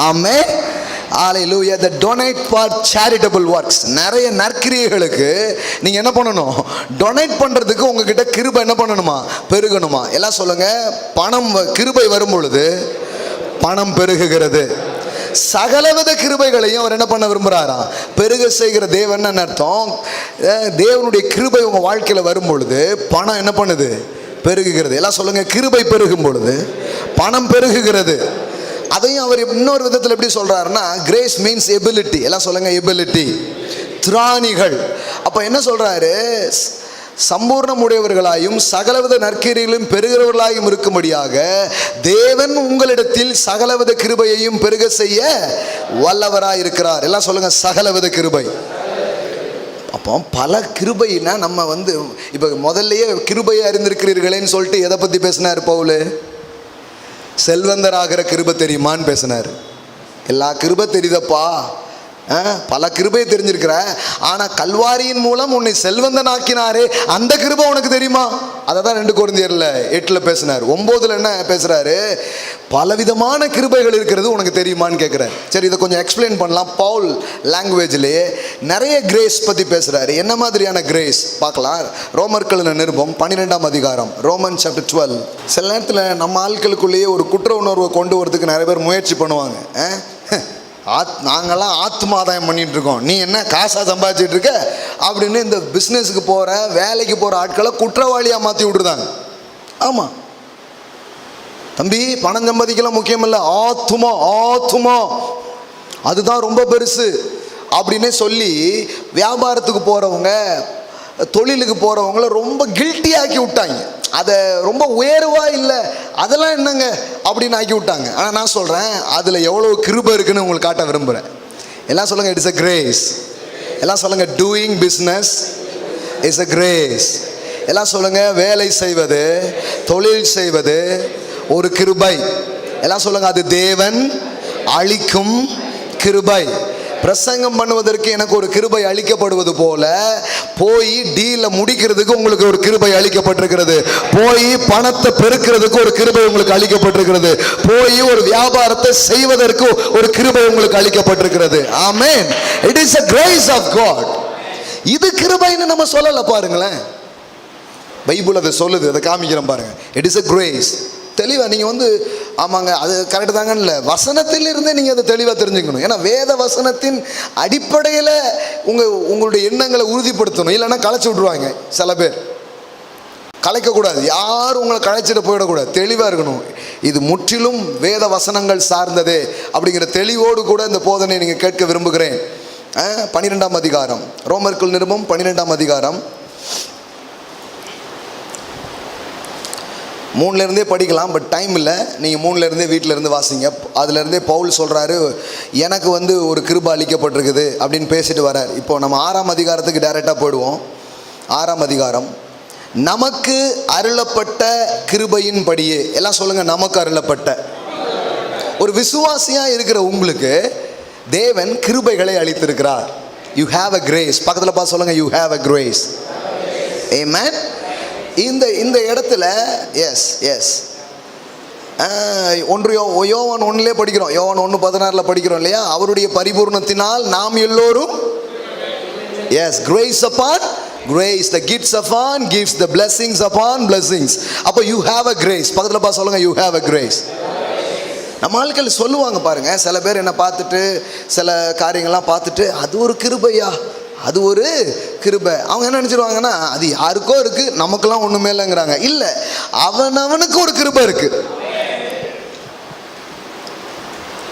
ஆமென், ஹல்லேலூயா. the donate for charitable works, நிறைய நற்கிரியைகளுக்கு நீங்கள் என்ன பண்ணணும்? டொனேட் பண்ணுறதுக்கு உங்ககிட்ட கிருபை என்ன பண்ணணுமா? பெருகணுமா? எல்லாம் சொல்லுங்க. பணம், கிருபை வரும் பொழுது பணம் பெருகுகிறது. சகலவித கிருபைகளையும் அவர் என்ன பண்ண விரும்புகிறாரா? பெருக செய்கிற தேவன் அர்த்தம். தேவனுடைய கிருபை உங்கள் வாழ்க்கையில் வரும் பொழுது பணம் என்ன பண்ணுது? பெருகுகிறது. எல்லாம் சொல்லுங்க, கிருபை பெருகும் பொழுது பணம் பெருகுகிறது. அதையும் அவர் இன்னொரு விதத்தில் எப்படி சொல்றாருன்னா, கிரேஸ் மீன்ஸ் எபிலிட்டி. எல்லாம் சொல்லுங்க, எபிலிட்டி, திராணிகள். அப்போ என்ன சொல்றாரு? சம்பூர்ணமுடையவர்களாயும் சகலவித நற்கிரியைகளிலும் பெருகிறவர்களாயும் இருக்கும்படியாக தேவன் உங்களிடத்தில் சகலவித கிருபையையும் பெருக செய்ய வல்லவராய் இருக்கிறார். எல்லாம் சொல்லுங்க, சகலவித கிருபை. அப்போ பல கிருபைனா நம்ம இப்போ முதல்லயே கிருபையை அறிந்திருக்கிறீர்களேன்னு சொல்லிட்டு எதை பற்றி பேசினார் பவுல்? செல்வந்தராகிற கிருபை தெரியுமான்னு பேசினார். எல்லா கிருபை தெரியுதப்பா, பல கிருபையை தெரிஞ்சிருக்கிற, ஆனால் கல்வாரியின் மூலம் உன்னை செல்வந்தனாக்கினாரே, அந்த கிருபை உனக்கு தெரியுமா? அதை தான் 2 கொரிந்தியர்ல 8 பேசினார். 9 என்ன பேசுறாரு? பலவிதமான கிருபைகள் இருக்கிறது உனக்கு தெரியுமான்னு கேட்குறாரு. சரி, இதை கொஞ்சம் எக்ஸ்பிளைன் பண்ணலாம். பவுல் லாங்குவேஜ்லேயே நிறைய கிரேஸ் பற்றி பேசுகிறாரு. என்ன மாதிரியான கிரேஸ் பார்க்கலாம். ரோமர்கள் நிருபம் 12ஆம் அதிகாரம், ரோமன் சாப்டர் 12. சில நேரத்தில் நம்ம ஆட்களுக்குள்ளேயே ஒரு குற்ற உணர்வை கொண்டு வரதுக்கு நிறைய பேர் முயற்சி பண்ணுவாங்க. நாங்கள்லாம் ஆத்மாதாயம் பண்ணிட்டு இருக்கோம், நீ என்ன காசாக சம்பாதிச்சிட்டு இருக்க அப்படின்னு இந்த பிஸ்னஸுக்கு போகிற, வேலைக்கு போகிற ஆட்களை குற்றவாளியாக மாற்றி விட்டுருந்தாங்க. ஆமாம் தம்பி, பணம் சம்பாதிக்கலாம் முக்கியம் இல்லை, ஆத்துமா ஆத்துமா அதுதான் ரொம்ப பெருசு அப்படின்னு சொல்லி வியாபாரத்துக்கு போகிறவங்க, தொழிலுக்கு போகிறவங்கள ரொம்ப கில்ட்டி ஆக்கி விட்டாங்க. அதை ரொம்ப உயர்வா இல்லை, அதெல்லாம் என்னங்க அப்படின்னு ஆக்கி விட்டாங்க. ஆனால் நான் சொல்கிறேன், அதில் எவ்வளோ கிருபை இருக்குன்னு உங்களுக்கு காட்ட விரும்புகிறேன். எல்லாம் சொல்லுங்கள், இட்ஸ் a கிரேஸ். எல்லாம் சொல்லுங்கள், doing business is a grace. எல்லாம் சொல்லுங்கள், வேலை செய்வது, தொழில் செய்வது ஒரு கிருபை. எல்லாம் சொல்லுங்கள், அது தேவன் அளிக்கும் கிருபை. பிரசங்கம் பண்ணுவதற்கு எனக்கு ஒரு கிருபை அளிக்கப்படுவது போல, போய் டீல முடிக்கிறதுக்கு உங்களுக்கு ஒரு கிருபை அளிக்கப்பட்டிருக்கிறது. போய் பணத்தை பெருக்கிறதுக்கு ஒரு கிருபை உங்களுக்கு அளிக்கப்பட்டிருக்கிறது. போய் ஒரு வியாபாரத்தை செய்வதற்கு ஒரு கிருபை உங்களுக்கு அளிக்கப்பட்டிருக்கிறது. Amen. It is a grace of God. இது கிருபைன்னு நம்ம சொல்லல, பாருங்களேன். பைபிள் அதை சொல்லுது, அதை காமிக்கிறேன் பாருங்க. It is a grace. தெளிவாக நீங்கள் ஆமாங்க அது கரெக்டு தாங்கன்னு இல்லை, வசனத்திலிருந்தே நீங்கள் அதை தெளிவாக தெரிஞ்சுக்கணும். ஏன்னா வேத வசனத்தின் அடிப்படையில் உங்களுடைய எண்ணங்களை உறுதிப்படுத்தணும். இல்லைன்னா களைச்சி விட்ருவாங்க. சில பேர் கலைக்கக்கூடாது, யாரும் உங்களை களைச்சிட்டு போயிடக்கூடாது. தெளிவாக இருக்கணும், இது முற்றிலும் வேத வசனங்கள் சார்ந்ததே அப்படிங்கிற தெளிவோடு கூட இந்த போதனை நீங்கள் கேட்க விரும்புகிறேன். 12ஆம் அதிகாரம், ரோமர்கள் நிருபம் 12ஆம் அதிகாரம் 3 படிக்கலாம், பட் டைம் இல்லை. நீங்கள் 3 வீட்டில் இருந்து வாசிங்க. அதுலேருந்தே பவுல் சொல்கிறாரு, எனக்கு ஒரு கிருபை அளிக்கப்பட்டிருக்குது அப்படின்னு பேசிட்டு வர்றார். இப்போ நம்ம 6ஆம் அதிகாரத்துக்கு டைரெக்டாக போயிடுவோம். 6ஆம் அதிகாரம், நமக்கு அருளப்பட்ட கிருபையின் படியே. எல்லாம் சொல்லுங்கள், நமக்கு அருளப்பட்ட. ஒரு விசுவாசியாக இருக்கிற உங்களுக்கு தேவன் கிருபைகளை அளித்திருக்கிறார். You have a grace. பக்கத்தில் பார்த்து சொல்லுங்கள், யூ ஹேவ் அ கிரேஸ். ஆமென். இந்த இடத்துல எஸ் யோவான் 1 படிக்கிறோம். யோவான் 1:16 படிக்கிறோம் இல்லையா? அவருடைய பரிபூர்ணத்தினால் நாம் எல்லோரும், எஸ், கிரேஸ் அப்பான் Grace, the gifts upon gifts, the blessings upon blessings. அப்போ you have a grace. பக்கத்துல பா சொல்லுங்க, you have a grace. நம்ம ஆட்கள் சொல்லுவாங்க பாருங்க, சில பேர் என்ன பார்த்துட்டு சில காரியங்கள்லாம் பார்த்துட்டு அது ஒரு கிருபையா, அது ஒரு கிருபை. அவங்க என்ன நினைச்சிருவாங்கன்னா அது யாருக்கோ இருக்கு, நமக்கெல்லாம் ஒண்ணுமே இல்லைங்கிறாங்க. இல்ல, அவனுக்கு ஒரு கிருபை இருக்கு.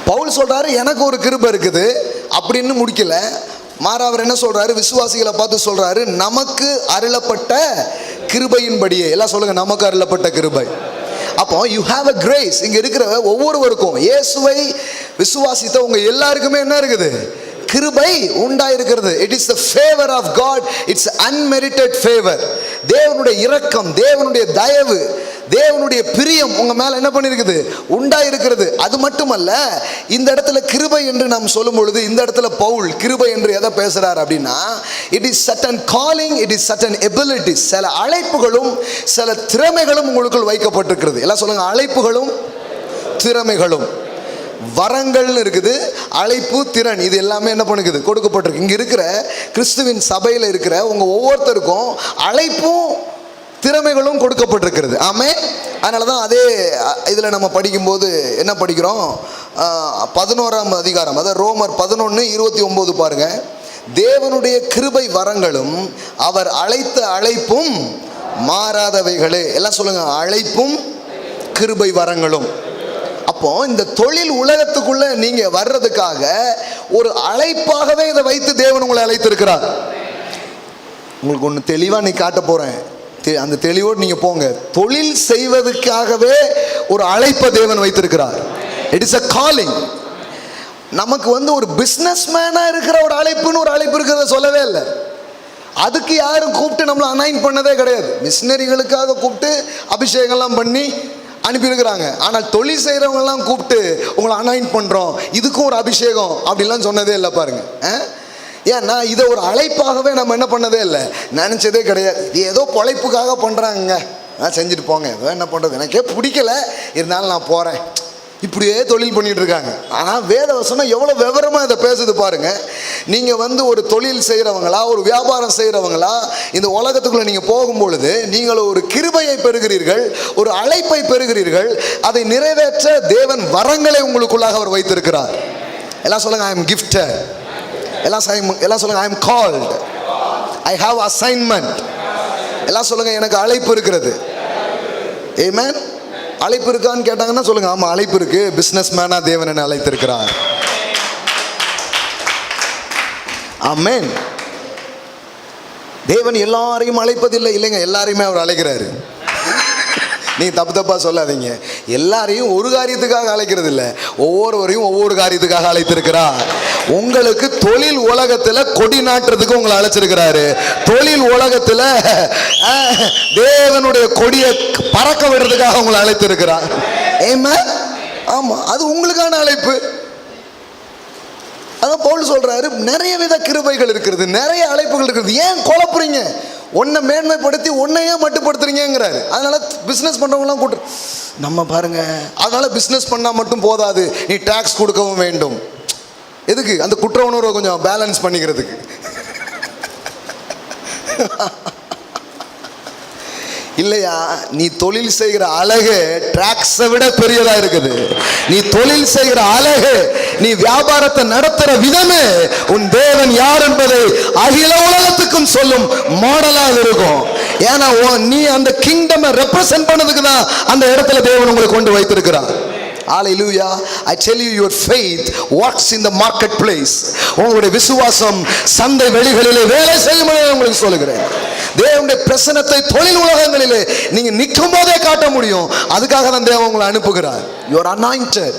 பவுல் சொல்றாரு எனக்கு ஒரு கிருபை இருக்குது அப்படின்னு முடிக்கல. மாறா அவர் என்ன சொல்றாரு, விசுவாசிகளை பார்த்து சொல்றாரு, நமக்கு அருளப்பட்ட கிருபையின்படியே. எல்லாம் சொல்லுங்க, நமக்கு அருளப்பட்ட கிருபை. அப்போ யூ ஹாவ் அ கிரேஸ். இங்க இருக்கிற ஒவ்வொருவருக்கும், இயேசுவை விசுவாசித்த உங்க எல்லாருக்குமே என்ன இருக்குது, கிருபை உண்டாயிருக்கிறது. It is the favour of God. It's unmerited favour. தேவனுடைய இரக்கம், தேவனுடைய தயவு, தேவனுடைய பிரியம் உங்க மேல என்ன பண்ணிருக்குது, உண்டாயிருக்கிறது. அது மட்டுமல்ல, இந்த இடத்துல கிருபை என்று நாம் சொல்லும் பொழுது இந்த இடத்துல பவுல் கிருபை என்று எதை பேசுறார் அப்படின்னா, it is certain calling, it is certain abilities. சில அழைப்புகளும் சில திறமைகளும் உங்களுக்குள் வைக்கப்பட்டிருக்கிறது. எல்லாம் சொல்லுங்க, அழைப்புகளும் திறமைகளும். வரங்கள் இருக்குது, அழைப்பு, திறன், இது எல்லாமே என்ன பண்ணுது, கொடுக்கப்பட்டிருக்கு. இங்க இருக்கிற கிறிஸ்துவின் சபையில் இருக்கிற உங்க ஒவ்வொருத்தருக்கும் அழைப்பும் திறமைகளும் கொடுக்கப்பட்டிருக்கிறது. ஆமே. அதனாலதான் அதே இதுல நம்ம படிக்கும்போது என்ன படிக்கிறோம், 11ஆம் அதிகாரம், அதாவது ரோமர் 11:29 பாருங்க. தேவனுடைய கிருபை வரங்களும் அவர் அழைத்த அழைப்பும் மாறாதவைகளே. எல்லாம் சொல்லுங்க, அழைப்பும் கிருபை வரங்களும். அப்போ இந்த தொழில் உலகத்துக்குள்ள நீங்க வர்றதுக்காக ஒரு அழைப்பாகவே இதை வைத்து தேவன் உங்களை அழைத்திருக்கிறார். உங்களுக்கு ஒன்று தெளிவா நீ காட்ட போறேன், அந்த தெளிவோடு நீங்க போங்க. தொழில் செய்வதற்காகவே ஒரு அழைப்பை தேவன் வைத்திருக்கிறார். It is a calling. நமக்கு ஒரு பிசினஸ் மேனா இருக்கிற ஒரு அழைப்புன்னு ஒரு அழைப்பு இருக்கிறத சொல்லவே இல்லை. அதுக்கு யாரும் கூப்பிட்டு நம்மளை அனாயின் பண்ணதே கிடையாது. மிஷினரிகளுக்காக கூப்பிட்டு அபிஷேகம்லாம் பண்ணி அனுப்பியிருக்கிறாங்க. ஆனால் தொழில் செய்கிறவங்க எல்லாம் கூப்பிட்டு உங்களை அனாயின் பண்ணுறோம், இதுக்கும் ஒரு அபிஷேகம் அப்படிலாம் சொன்னதே இல்லை பாருங்க. ஏன்னா இதை ஒரு அழைப்பாகவே நம்ம என்ன பண்ணதே இல்லை, நினச்சதே கிடையாது. இது ஏதோ பொழைப்புக்காக பண்ணுறாங்க, நான் செஞ்சுட்டு போங்க, ஏதோ என்ன பண்ணுறது, எனக்கே பிடிக்கல, இருந்தாலும் நான் போகிறேன், இப்படியே தொழில் பண்ணிட்டு இருக்காங்க. ஆனால் வேத வசனம் எவ்வளோ விவரமாக இதை பேசுது பாருங்க. நீங்கள் ஒரு தொழில் செய்கிறவங்களா, ஒரு வியாபாரம் செய்கிறவங்களா, இந்த உலகத்துக்குள்ளே நீங்கள் போகும்பொழுது நீங்கள் ஒரு கிருபையை பெறுகிறீர்கள், ஒரு அழைப்பை பெறுகிறீர்கள். அதை நிறைவேற்ற தேவன் வரங்களை உங்களுக்குள்ளாக அவர் வைத்திருக்கிறார். எல்லாம் சொல்லுங்க, ஐ எம் கிஃப்டட். எல்லாம் சொல்லுங்க, I am called. I have assignment. எல்லாம் சொல்லுங்க, எனக்கு அழைப்பு இருக்கிறது. ஆமென். அழைப்பு இருக்கான்னு கேட்டாங்கன்னா சொல்லுங்க, ஆமா அழைப்பு இருக்கு. பிசினஸ் மேனா தேவன் என்னை அழைத்திருக்கிறார். ஆமென். தேவன் எல்லாரையும் அழைப்பதில்லை, இல்லைங்க, எல்லாரையுமே அவர் அழைக்கிறாரு. நீ தப்பா சொல்லாதீங்க. எல்லாரையும் ஒரு காரியத்துக்காக அழைக்கிறது இல்லை, ஒவ்வொருவரையும் ஒவ்வொரு காரியத்துக்காக அழைத்திருக்கிறார். உங்களுக்கு தொழில் உலகத்துல கொடி நாட்டுறதுக்கு உங்களை அழைச்சிருக்கிறாரு. தொழில் உலகத்துல தேவனுடைய கொடியை பறக்க விடுறதுக்காக உங்களை அழைத்திருக்கிறார். ஆமென். ஆமா, அது உங்களுக்கான அழைப்பு. அதான் பவுல் சொல்றாரு, நிறைய வித கிருபைகள் இருக்கிறது, நிறைய அழைப்புகள் இருக்கிறது. ஏன் குழப்புறீங்க? ஒன்னை மேன்மைப்படுத்தி ஒன்னையே மட்டுப்படுத்துறீங்கிறாரு. அதனால பிசினஸ் பண்றவங்கலாம் கூட்டு நம்ம பாருங்க. அதனால பிசினஸ் பண்ணா மட்டும் போதாது, நீ டாக்ஸ் கொடுக்கவும் வேண்டும். எதுக்கு? அந்த குற்ற உணர்வை கொஞ்சம் பேலன்ஸ் பண்ணிக்கிறதுக்கு. இல்லையா? நீ தொழில் செய்கிற அழகு டாக்ஸை விட பெரியதா இருக்குது. நீ தொழில் செய்கிற அழகு, நீ வியாபாரத்தை நடத்துற விதமே உன் தேவன் யார் என்பதை அகில உலகத்துக்கும் சொல்லும் மாடலாக இருக்கும். ஏன்னா நீ அந்த கிங்டமை ரெப்ரசென்ட் பண்ணதுக்கு தான் அந்த இடத்துல தேவன் உங்களை கொண்டு வைத்திருக்கிறார். Hallelujah. I tell you, your faith works in the marketplace. உங்களுடைய விசுவாசம் சந்தை வெளிகளிலே வேலை செய்யும் என்று உங்களுக்கு சொல்லுகிறேன். தேவனுடைய பிரசன்னத்தை தொழில் உலகங்களிலே நீங்க நிற்கும் போதே காட்ட முடியும். அதுக்காக தான் தேவன் உங்களை அனுப்புகிறார். You are anointed.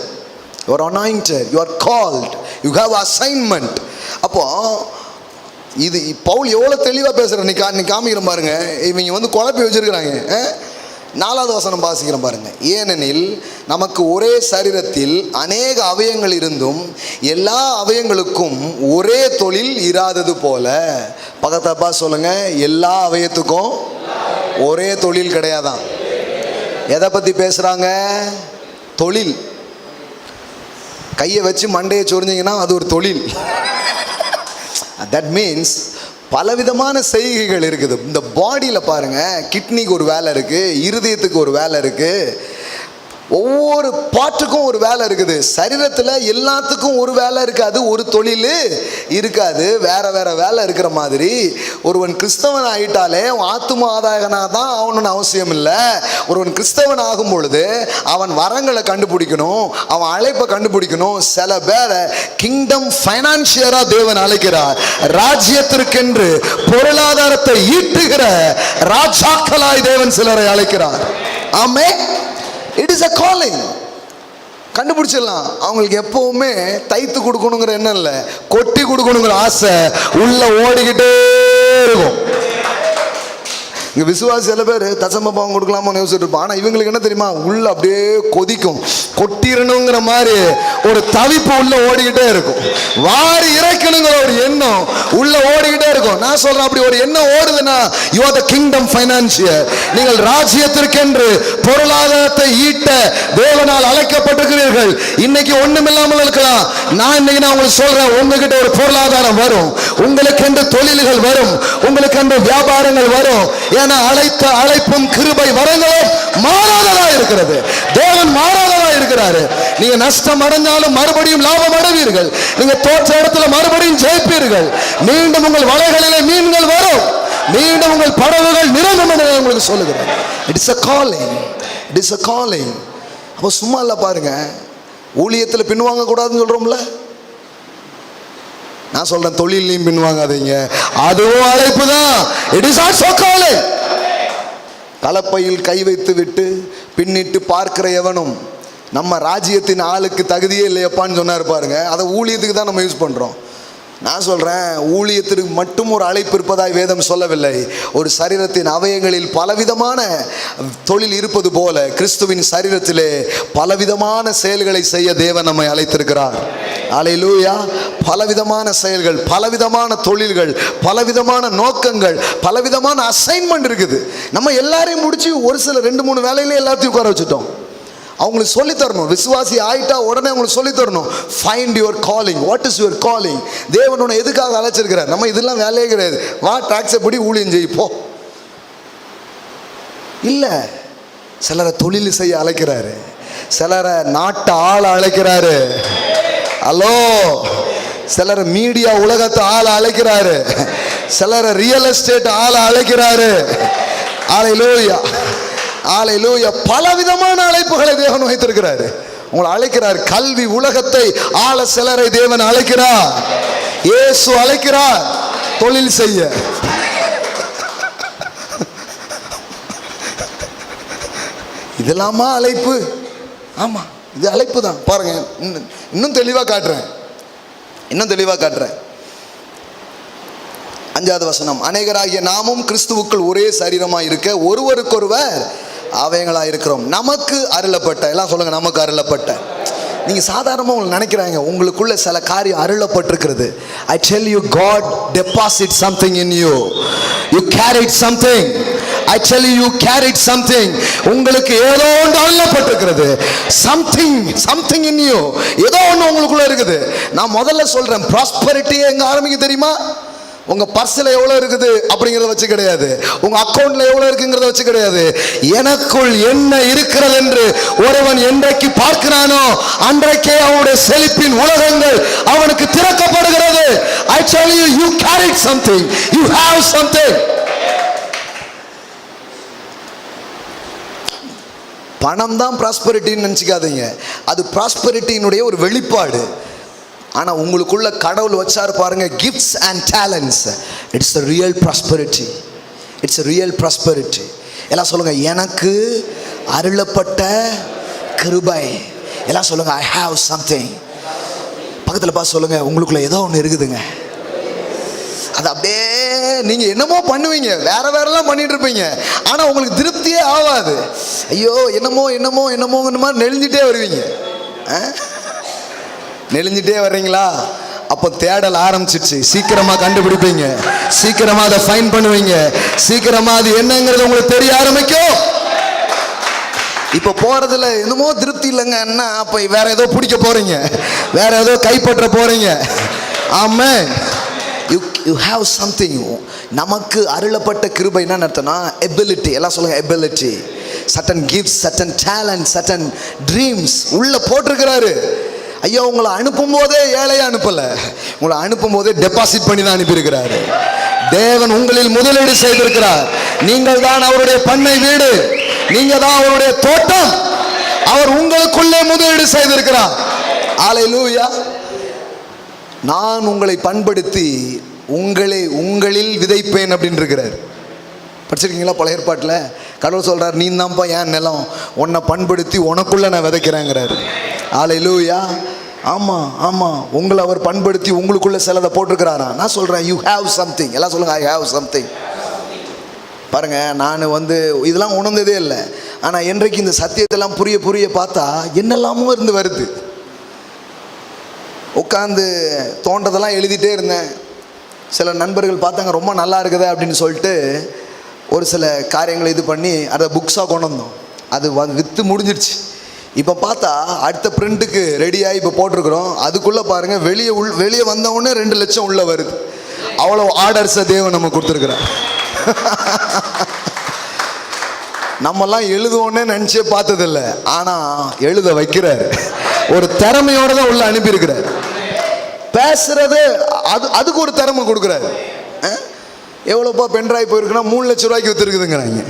You are anointed. You are called. You have assignment. அப்போ இது பவுல் எவ்வளவு தெளிவா பேசுறாரு. நீ காமிக்கிறேன் பாருங்க. இவங்க குழப்பி வச்சிருக்கிறாங்க. 4வது வசனம் வாசிக்கிறேன் பாருங்க. ஏனெனில் நமக்கு ஒரே சரீரத்தில் அநேக அவயங்கள் இருந்தும் எல்லா அவயங்களுக்கும் ஒரே தொழில் இராதது போல. பக்கத்தப்பா சொல்லுங்க, எல்லா அவயத்துக்கும் ஒரே தொழில் கிடையாதான். எதை பத்தி பேசுறாங்க? தொழில். கையை வச்சு மண்டையை சொரிஞ்சிங்கன்னா அது ஒரு தொழில். தட் மீன்ஸ் பலவிதமான செய்கைகள் இருக்குது. இந்த பாடியில் பாருங்க, கிட்னிக்கு ஒரு வேலை இருக்கு, இருதயத்துக்கு ஒரு வேலை இருக்கு, ஒவ்வொரு பாட்டுக்கும் ஒரு வேலை இருக்குது. சரீரத்தில் எல்லாத்துக்கும் ஒரு வேலை இருக்காது, ஒரு தொழில் இருக்காது, வேற வேற வேலை இருக்கிற மாதிரி ஒருவன் கிறிஸ்தவன் ஆகிட்டாலே ஆத்தும ஆதாயகனாக தான் ஆகணும்னு அவசியம் இல்லை. ஒருவன் கிறிஸ்தவன் ஆகும் பொழுது அவன் வரங்களை கண்டுபிடிக்கணும், அவன் அழைப்பை கண்டுபிடிக்கணும். சில பேரை கிங்டம் ஃபைனான்சியரா தேவன் அழைக்கிறார். ராஜ்யத்திற்கென்று பொருளாதாரத்தை ஈட்டுகிற ராஜாக்களாய் தேவன் சிலரை அழைக்கிறார். ஆமென். It is a calling. கண்டுபிடிச்சிடலாம். அவங்களுக்கு எப்பவுமே தைத்து கொடுக்கணுங்கிற எண்ணம் இல்லை, கொட்டி கொடுக்கணுங்கிற ஆசை உள்ள ஓடிக்கிட்டே இருக்கும். இங்கே விசுவாசி சில பேர் தசமபாவம் கொடுக்கலாமா யோசிச்சுட்டு இருப்பான். ஆனால் இவங்களுக்கு என்ன தெரியுமா, உள்ள அப்படியே கொதிக்கும், கொட்டிடணுங்கிற மாதிரி ஒரு தவிப்பு உள்ள ஓடிக்கிட்டே இருக்கும். வாரி இறைக்கணுங்கிற ஒரு எண்ணம் உள்ள ஓடிக்கிட்டே இருக்கும். நான் சொல்றேன், அப்படி ஒரு எண்ணம் ஓடுதுன்னா you are the kingdom financier. நீங்கள் ராஜ்யத்திற்கென்று பொருளாதாரத்தை ஈட்ட தேவனால் அழைக்கப்பட்டிருக்கிறீர்கள். இன்னைக்கு ஒண்ணுமில்லாமல் இருக்கலாம். நான் இன்னைக்கு உங்களுக்கு சொல்றேன், உங்ககிட்ட ஒரு பொருளாதாரம் வரும், உங்களுக்கு என்று தொழில்கள் வரும், உங்களுக்கு என்று வியாபாரங்கள் வரும். அழைத்த அழைப்பும் கிருபை வரங்களும் மாறாததா இருக்கிறது. தேவன் மாறாததா இருக்கிறாரு. நீங்க நஷ்டம் அடைந்தாலும் மறுபடியும் லாபம் அடைவீர்கள். நீங்க தோற்ற இடத்துல மறுபடியும் ஜெயிப்பீர்கள். மீண்டும் உங்கள் வலைகளிலே மீன்கள் வரும், மீண்டும் உங்கள் படகுகள் நிரம்பும் என்று உங்களுக்கு சொல்லுகிறேன். It's a calling. It is a calling. அப்போ சும்மா இல்ல பாருங்க, ஊழியத்தில் பின்வாங்க கூடாதுன்னு சொல்றோம்ல. நான் சொல்றேன், தொழிலையும் பின்வாங்காதீங்க, அதுவும் அழைப்பு தான். It is also calling. கலப்பையில் கை வைத்து விட்டு பின்னிட்டு பார்க்கிற எவனும் நம்ம ராஜ்யத்தின் ஆளுக்கு தகுதியே இல்லையப்பான்னு சொன்னார் பாருங்க. அதை ஊழியத்துக்கு தான் நம்ம யூஸ் பண்றோம். நான் சொல்றேன், ஊழியத்திற்கு மட்டும் ஒரு அழைப்பு இருப்பதாய் வேதம் சொல்லவில்லை. ஒரு சரீரத்தின் அவயங்களில் பலவிதமான தொழில் இருப்பது போல கிறிஸ்துவின் சரீரத்திலே பலவிதமான செயல்களை செய்ய தேவன் நம்மை அழைத்திருக்கிறார். அல்லேலூயா. பலவிதமான செயல்கள், பலவிதமான தொழில்கள், பலவிதமான நோக்கங்கள், பலவிதமான அசைன்மெண்ட் இருக்குது. நம்ம எல்லாரையும் முடிச்சு ஒரு சில 2-3 வேலையிலே எல்லாத்தையும் உட்கார வச்சுட்டோம். அவங்களுக்கு சொல்லித்தரணும். விசுவாசி ஆயிட்டா உடனே அவங்களுக்கு சொல்லித்தரணும். Find your calling. What is your calling? தேவன் உன்னை எதுக்காக அழைச்சிருக்கிறார்? நம்ம இதெல்லாம் வேலையே கிடையாது. வா டாக்ஸை படி ஊழியம் செய்ப்போ இல்லை. சிலரை தொழில் செய்ய அழைக்கிறாரு, சிலரை நாட்டை ஆள அழைக்கிறாரு. ஹலோ, சிலரை மீடியா உலகத்தை ஆள அழைக்கிறாரு, சிலரை ரியல் எஸ்டேட் ஆள அழைக்கிறாரு. அல்லேலூயா, அல்லேலூயா. பலவிதமான அழைப்புகளை தேவன் வைத்திருக்கிறாரு. உங்களை அழைக்கிறார். கல்வி உலகத்தை ஆள சிலரை தேவன் அழைக்கிறார். இயேசு அழைக்கிறார் தொழில் செய்ய. இதெல்லாமா அழைப்பு? ஆமா, இது அழைப்பு தான். பாருங்க, இன்னும் தெளிவா காட்டுறேன், இன்னும் தெளிவா காட்டுறேன். 5வது வசனம், அநேகராகிய நாமும் கிறிஸ்துவுக்குள் ஒரே சரீரமாய் இருக்க ஒருவருக்கொருவர் அவயங்களாக இருக்கிறோம். நமக்கு அருளப்பட்ட, எல்லாம் சொல்லுங்க, நமக்கு அருளப்பட்ட. நீங்க சாதாரணமாக உங்களுக்கு நினைக்கிறாங்க, உங்களுக்குள்ள சில காரியம் அருளப்பட்டிருக்கிறது. I tell you, God deposit something in you. You carried something. I tell you, you carried something. உங்களுக்கு ஏதோ ஒன்று அருளப்பட்டிருக்கிறது. something in you. ஏதோ ஒன்று உங்களுக்குள்ள இருக்குது. நான் முதல்ல சொல்றேன், ப்ராஸ்பரிட்டி எங்க ஆரம்பிக்க தெரியுமா? உங்க பர்ஸ்ல எவ்வளவு இருக்குது அப்படிங்கறத வச்சு கிடையாது, உங்க அக்கவுண்ட்ல எவ்வளவு இருக்குங்கிறத வச்சு கிடையாது. எனக்குள் என்ன இருக்கிறது என்று ஒருவன் என்றைக்கு பார்க்கிறானோ அன்றைக்கே அவனுடைய செழிப்பின் உலகங்கள் அவனுக்கு திறக்கப்படுகிறது. I tell you, you carried something. You have something. பணம் தான் ப்ராஸ்பரிட்டின்னு நினைச்சுக்காதீங்க. அது ப்ராஸ்பரிட்டியினுடைய ஒரு வெளிப்பாடு. ஆனா உங்களுக்குள்ள கடவுள் வச்சாரு பாருங்க, gifts and talents. It's a real prosperity. It's a real prosperity. எல்லாம் சொல்லுங்க, எனக்கு அருளப்பட்ட கிருபை. எல்லாம் சொல்லுங்க, I have something. பக்கத்துல பார்த்து சொல்லுங்க, உங்களுக்குள்ள ஏதோ ஒன்று இருக்குதுங்க. அது அப்படியே நீங்க என்னமோ பண்ணுவீங்க, வேற வேறெல்லாம் பண்ணிட்டு இருப்பீங்க, ஆனா உங்களுக்கு திருப்தியே ஆகாது. ஐயோ என்னமோ என்னமோ என்னமோங்கிற மாதிரி நெளிஞ்சிட்டே வருவீங்க. நெளிஞ்சிட்டே வர்றீங்களா? அப்போ தேடல் ஆரம்பிச்சிருச்சு. சீக்கிரமா கண்டுபிடிப்பீங்க, சீக்கிரமா அதை ஃபைன் பண்ணுவீங்க, சீக்கிரமா அது என்னங்கிறது உங்களுக்கு தெரிய ஆரம்பிக்கும். இப்போ போறதுல என்னமோ திருப்தி இல்லைங்க, என்ன அப்போ வேற ஏதோ பிடிக்க போறீங்க, வேற ஏதோ கைப்பற்ற போறீங்க. ஆமென். You have something. நமக்கு அருளப்பட்ட கிருபை என்ன அர்த்தம்னா எபிலிட்டி. எல்லாம் சொல்லுங்க எபிலிட்டி. சட்டன் கிஃப்ட்ஸ், சட்டன் டேலண்ட், சட்டன் ட்ரீம்ஸ் உள்ள போட்டிருக்கிறாரு. ஐயோ, உங்களை அனுப்பும் போதே ஏழையா அனுப்பல, உங்களை அனுப்பும் போதே டெபாசிட் பண்ணி தான் அனுப்பியிருக்கிறாரு. தேவன் உங்களில் முதலீடு செய்திருக்கிறார். நீங்கள் தான் அவருடைய பண்ணை வீடு, நீங்க தான் அவருடைய தோட்டம். அவர் உங்களுக்குள்ளே முதலீடு செய்திருக்கிறார். ஹல்லேலூயா. நான் உங்களை பண்படுத்தி உங்களில் விதைப்பேன் அப்படின்னு இருக்கிறார். படிச்சிருக்கீங்களா பழைய ஏற்பாட்டில்? கடவுள் சொல்றார், நீ தான்ப்பா என் நிலம், உன்னை பண்படுத்தி உனக்குள்ள நான் விதைக்கிறேங்கிறார். ஹல்லேலூயா. ஆமாம் ஆமாம், உங்களை அவர் பண்படுத்தி உங்களுக்குள்ள சிலதை போட்டிருக்கிறாரா. நான் சொல்கிறேன், யூ ஹேவ் சம்திங். எல்லாம் சொல்லுங்க, ஐ ஹேவ் சம்திங். பாருங்க, நான் இதெல்லாம் உணர்ந்ததே இல்லை. ஆனால் என்றைக்கு இந்த சத்தியத்தெல்லாம் புரிய புரிய பார்த்தா என்னெல்லாமோ இருந்து வருது. உட்காந்து தோன்றதெல்லாம் எழுதிட்டே இருந்தேன். சில நண்பர்கள் பார்த்தாங்க, ரொம்ப நல்லா இருக்குதே அப்படின்னு சொல்லிட்டு ஒரு சில காரியங்களை இது பண்ணி அதை புக்ஸாக கொண்டு வந்தோம். அது விற்று முடிஞ்சிருச்சு. இப்போ பார்த்தா அடுத்த பிரிண்ட்டுக்கு ரெடியாகி இப்போ போட்டிருக்கிறோம். அதுக்குள்ளே பாருங்கள், வெளியே வந்தவுடனே 2 லட்சம் உள்ளே வருது. அவ்வளோ ஆர்டர்ஸை தேவன் நம்ம கொடுத்துருக்குறார். நம்மெல்லாம் எழுதுவோன்னே நினச்சே பார்த்ததில்லை, ஆனால் எழுத வைக்கிறார். ஒரு திறமையோடு தான் உள்ள அனுப்பியிருக்கிறார். பேசுறது அதுக்கு ஒரு திறமை கொடுக்குறாரு. எவ்வளோப்பா பென்ட்ராய் போயிருக்குன்னா 3 லட்சம் ரூபாய்க்கு விற்றுருக்குதுங்கிறாங்க.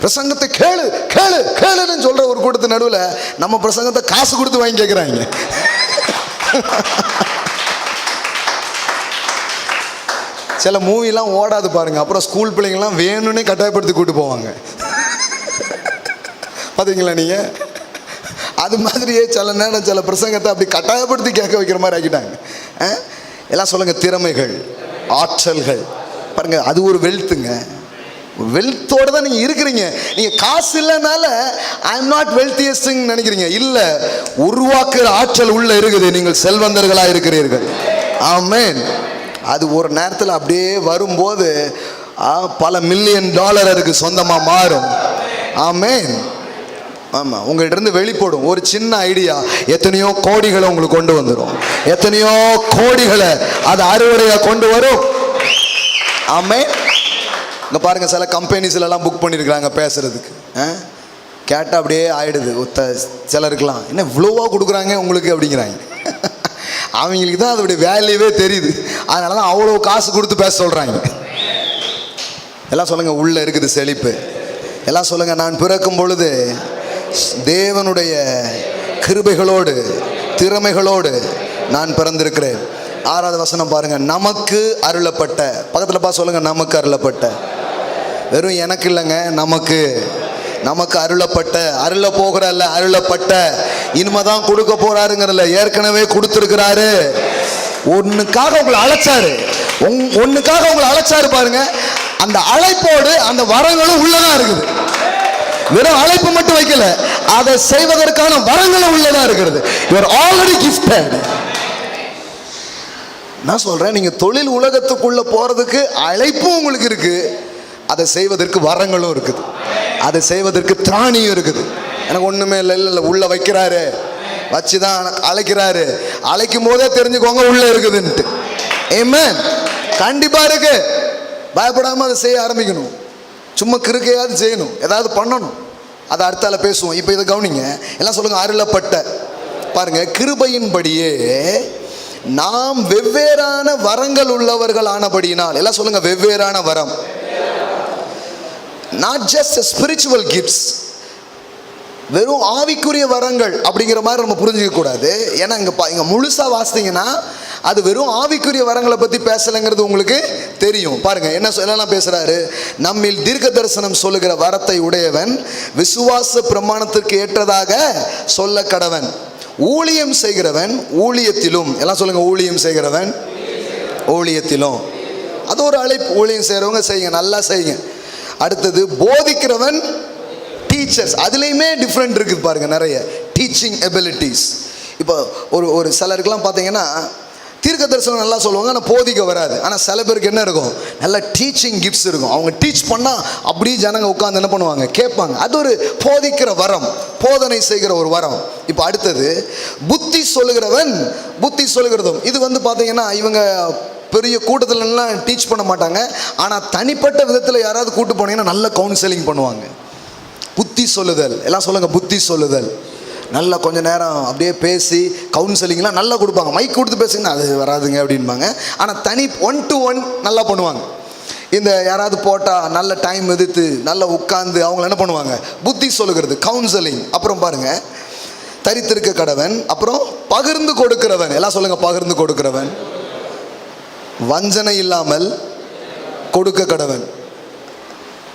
பிரசங்கத்தை கேளு கேளு கேளுன்னு சொல்ற ஒரு கூட்டத்து நடுவில் நம்ம பிரசங்கத்தை காசு கொடுத்து வாங்கி கேட்குறாங்க. சில மூவிலாம் ஓடாது பாருங்க, அப்புறம் ஸ்கூல் பிள்ளைங்கள்லாம் வேணும்னே கட்டாயப்படுத்தி கூட்டு போவாங்க. பார்த்தீங்களா நீங்க? அது மாதிரியே சில நேரம் சில பிரசங்கத்தை அப்படி கட்டாயப்படுத்தி கேட்க வைக்கிற மாதிரி ஆக்கிட்டாங்க. எல்லாம் சொல்லுங்க, திறமைகள், ஆற்றல்கள். பாருங்க, அது ஒரு வெல்த்துங்க. வெல்த்தோடு தான் நீங்கள் இருக்கிறீங்க. நீங்கள் காசு இல்லைனால ஐ எம் நாட் வெல்த்தியஸ்ட்னு நினைக்கிறீங்க. இல்லை, உருவாக்குற ஆற்றல் உள்ள இருக்குது. நீங்கள் செல்வந்தர்களாக இருக்கிறீர்கள். ஆமென். அது ஒரு நேரத்தில் அப்படியே வரும்போது பல $1,000,000 அதுக்கு சொந்தமாக மாறும். ஆமென். ஆமாம், உங்கள்கிட்ட இருந்து வெளிப்படும் ஒரு சின்ன ஐடியா எத்தனையோ கோடிகளை உங்களுக்கு கொண்டு வந்துடும். எத்தனையோ கோடிகளை அது அறுவடையாக கொண்டு வரும். ஆமென். இங்கே பாருங்கள், சில கம்பெனிஸ்லாம் புக் பண்ணியிருக்கிறாங்க பேசுகிறதுக்கு. கேட்டால் அப்படியே ஆகிடுது. சிலருக்கெல்லாம் என்ன இவ்வளோவா கொடுக்குறாங்க உங்களுக்கு அப்படிங்கிறாங்க. அவங்களுக்கு தான் அதோடைய வேல்யூவே தெரியுது. அதனால தான் அவ்வளோ காசு கொடுத்து பேச சொல்கிறாங்க. எல்லாம் சொல்லுங்கள், உள்ளே இருக்குது செழிப்பு. எல்லாம் சொல்லுங்கள், நான் பிறக்கும் பொழுது தேவனுடைய கிருபைகளோடு திறமைகளோடு நான் பிறந்திருக்கிறேன். 6வது வசனம் பாருங்க, நமக்கு அருளப்பட்ட. பக்கத்தில் பா சொல்லுங்க, நமக்கு அருளப்பட்ட. வெறும் எனக்கு இல்லைங்க, நமக்கு. நமக்கு அருளப்பட்ட, அருள போகிற அல்ல, அருளப்பட்ட. இனிமேதான் கொடுக்க போறாருங்கிறல, ஏற்கனவே கொடுத்துருக்கிறாரு. ஒன்னுக்காக உங்களை அழைச்சாரு, ஒன்னுக்காக உங்களை அழைச்சாரு. பாருங்க, அந்த அழைப்போடு அந்த வரங்களும் உள்ளதான் இருக்குது. வெறும் அழைப்பு மட்டும் வைக்கல, அதை செய்வதற்கான வரங்களும் உள்ளதா இருக்கிறது. you are already gifted. நான் சொல்றேன், நீங்க தொழில் உலகத்துக்குள்ள போறதுக்கு அழைப்பும் உங்களுக்கு இருக்கு, அதை செய்வதற்கு வரங்களும் இருக்குது, அதை செய்வதற்கு திராணியும் இருக்குது. எனக்கு ஒண்ணுமே இல்லை, இல்லை உள்ள வைக்கிறாரு, வச்சுதான் அழைக்கிறாரு. அழைக்கும் போதே தெரிஞ்சுக்கோங்க உள்ள இருக்குதுன்ட்டு. ஆமென். கண்டிப்பா இருக்கு. பயப்படாம அதை செய்ய ஆரம்பிக்கணும். சும்மா கிறுக்கையாவது செய்யணும், ஏதாவது பண்ணணும். அதை அடுத்தால பேசுவோம். இப்போ இதை கவனிங்க. எல்லாம் சொல்லுங்க, அருளப்பட்ட. பாருங்க, கிருபையின்படியே நாம் வெவ்வேறான வரங்கள் உள்ளவர்கள் ஆனபடியினால். எல்லாம் சொல்லுங்க, வெவ்வேறான வரம். நாட் ஜஸ்ட் ஸ்பிரிச்சுவல் கிஃப்ட்ஸ், வெறும் ஆவிக்குரிய வரங்கள் அப்படிங்கிற மாதிரி நம்ம புரிஞ்சுக்க கூடாது. ஏன்னா இங்க முழுசா வாசித்தீங்கன்னா அது வெறும் ஆவிக்குரிய வரங்களை பற்றி பேசலைங்கிறது உங்களுக்கு தெரியும். பாருங்க என்னெல்லாம் பேசுறாரு. நம்மில் தீர்க்க தரிசனம் சொல்லுகிற வரத்தை உடையவன் விசுவாச பிரமாணத்திற்கு ஏற்றதாக சொல்ல கடவன். ஊழியம் செய்கிறவன் ஊழியத்திலும். எல்லாம் சொல்லுங்க, ஊழியம் செய்கிறவன் ஊழியத்திலும். அது ஒரு அழைப்பு. ஊழியம் செய்கிறவங்க செய்யுங்க, நல்லா செய்யுங்க. அடுத்தது போதிக்கிறவன் டீச்சர்ஸ். அதுலேயுமே டிஃப்ரெண்ட் இருக்குது பாருங்க, நிறைய டீச்சிங் எபிலிட்டிஸ். இப்போ ஒரு சிலருக்கெல்லாம் பார்த்தீங்கன்னா தீர்க்க தரிசனம் நல்லா சொல்லுவாங்க, ஆனால் போதிக்க வராது. ஆனால் சில பேருக்கு என்ன இருக்கும், நல்ல டீச்சிங் கிஃப்ட்ஸ் இருக்கும். அவங்க டீச் பண்ணால் அப்படியே ஜனங்க உட்காந்து என்ன பண்ணுவாங்க, கேட்பாங்க. அது ஒரு போதிக்கிற வரம், போதனை செய்கிற ஒரு வரம். இப்போ அடுத்தது புத்தி சொல்லுகிறவன், புத்தி சொல்லுகிறதும். இது வந்து பார்த்தீங்கன்னா இவங்க பெரிய கூட்டத்திலலாம் டீச் பண்ண மாட்டாங்க. ஆனால் தனிப்பட்ட விதத்தில் யாராவது கூட்டு போனீங்கன்னா நல்ல கவுன்சிலிங் பண்ணுவாங்க. புத்தி சொல்லுதல், எல்லாம் சொல்லுங்கள், புத்தி சொல்லுதல். நல்லா கொஞ்சம் நேரம் அப்படியே பேசி கவுன்சிலிங்லாம் நல்லா கொடுப்பாங்க. மைக் கொடுத்து பேசுங்கன்னா அது வராதுங்க அப்படின்பாங்க. ஆனால் தனி 1 to 1 நல்லா பண்ணுவாங்க. இந்த யாராவது போட்டால் நல்ல டைம் எதிர்த்து நல்லா உட்காந்து அவங்கள என்ன பண்ணுவாங்க, புத்தி சொல்லுகிறது, கவுன்சிலிங். அப்புறம் பாருங்கள், தரித்திருக்க கடவன், அப்புறம் பகிர்ந்து கொடுக்கிறவன். எல்லாம் சொல்லுங்கள், பகிர்ந்து கொடுக்கிறவன். வஞ்சனை இல்லாமல் கொடுக்க கடவன்.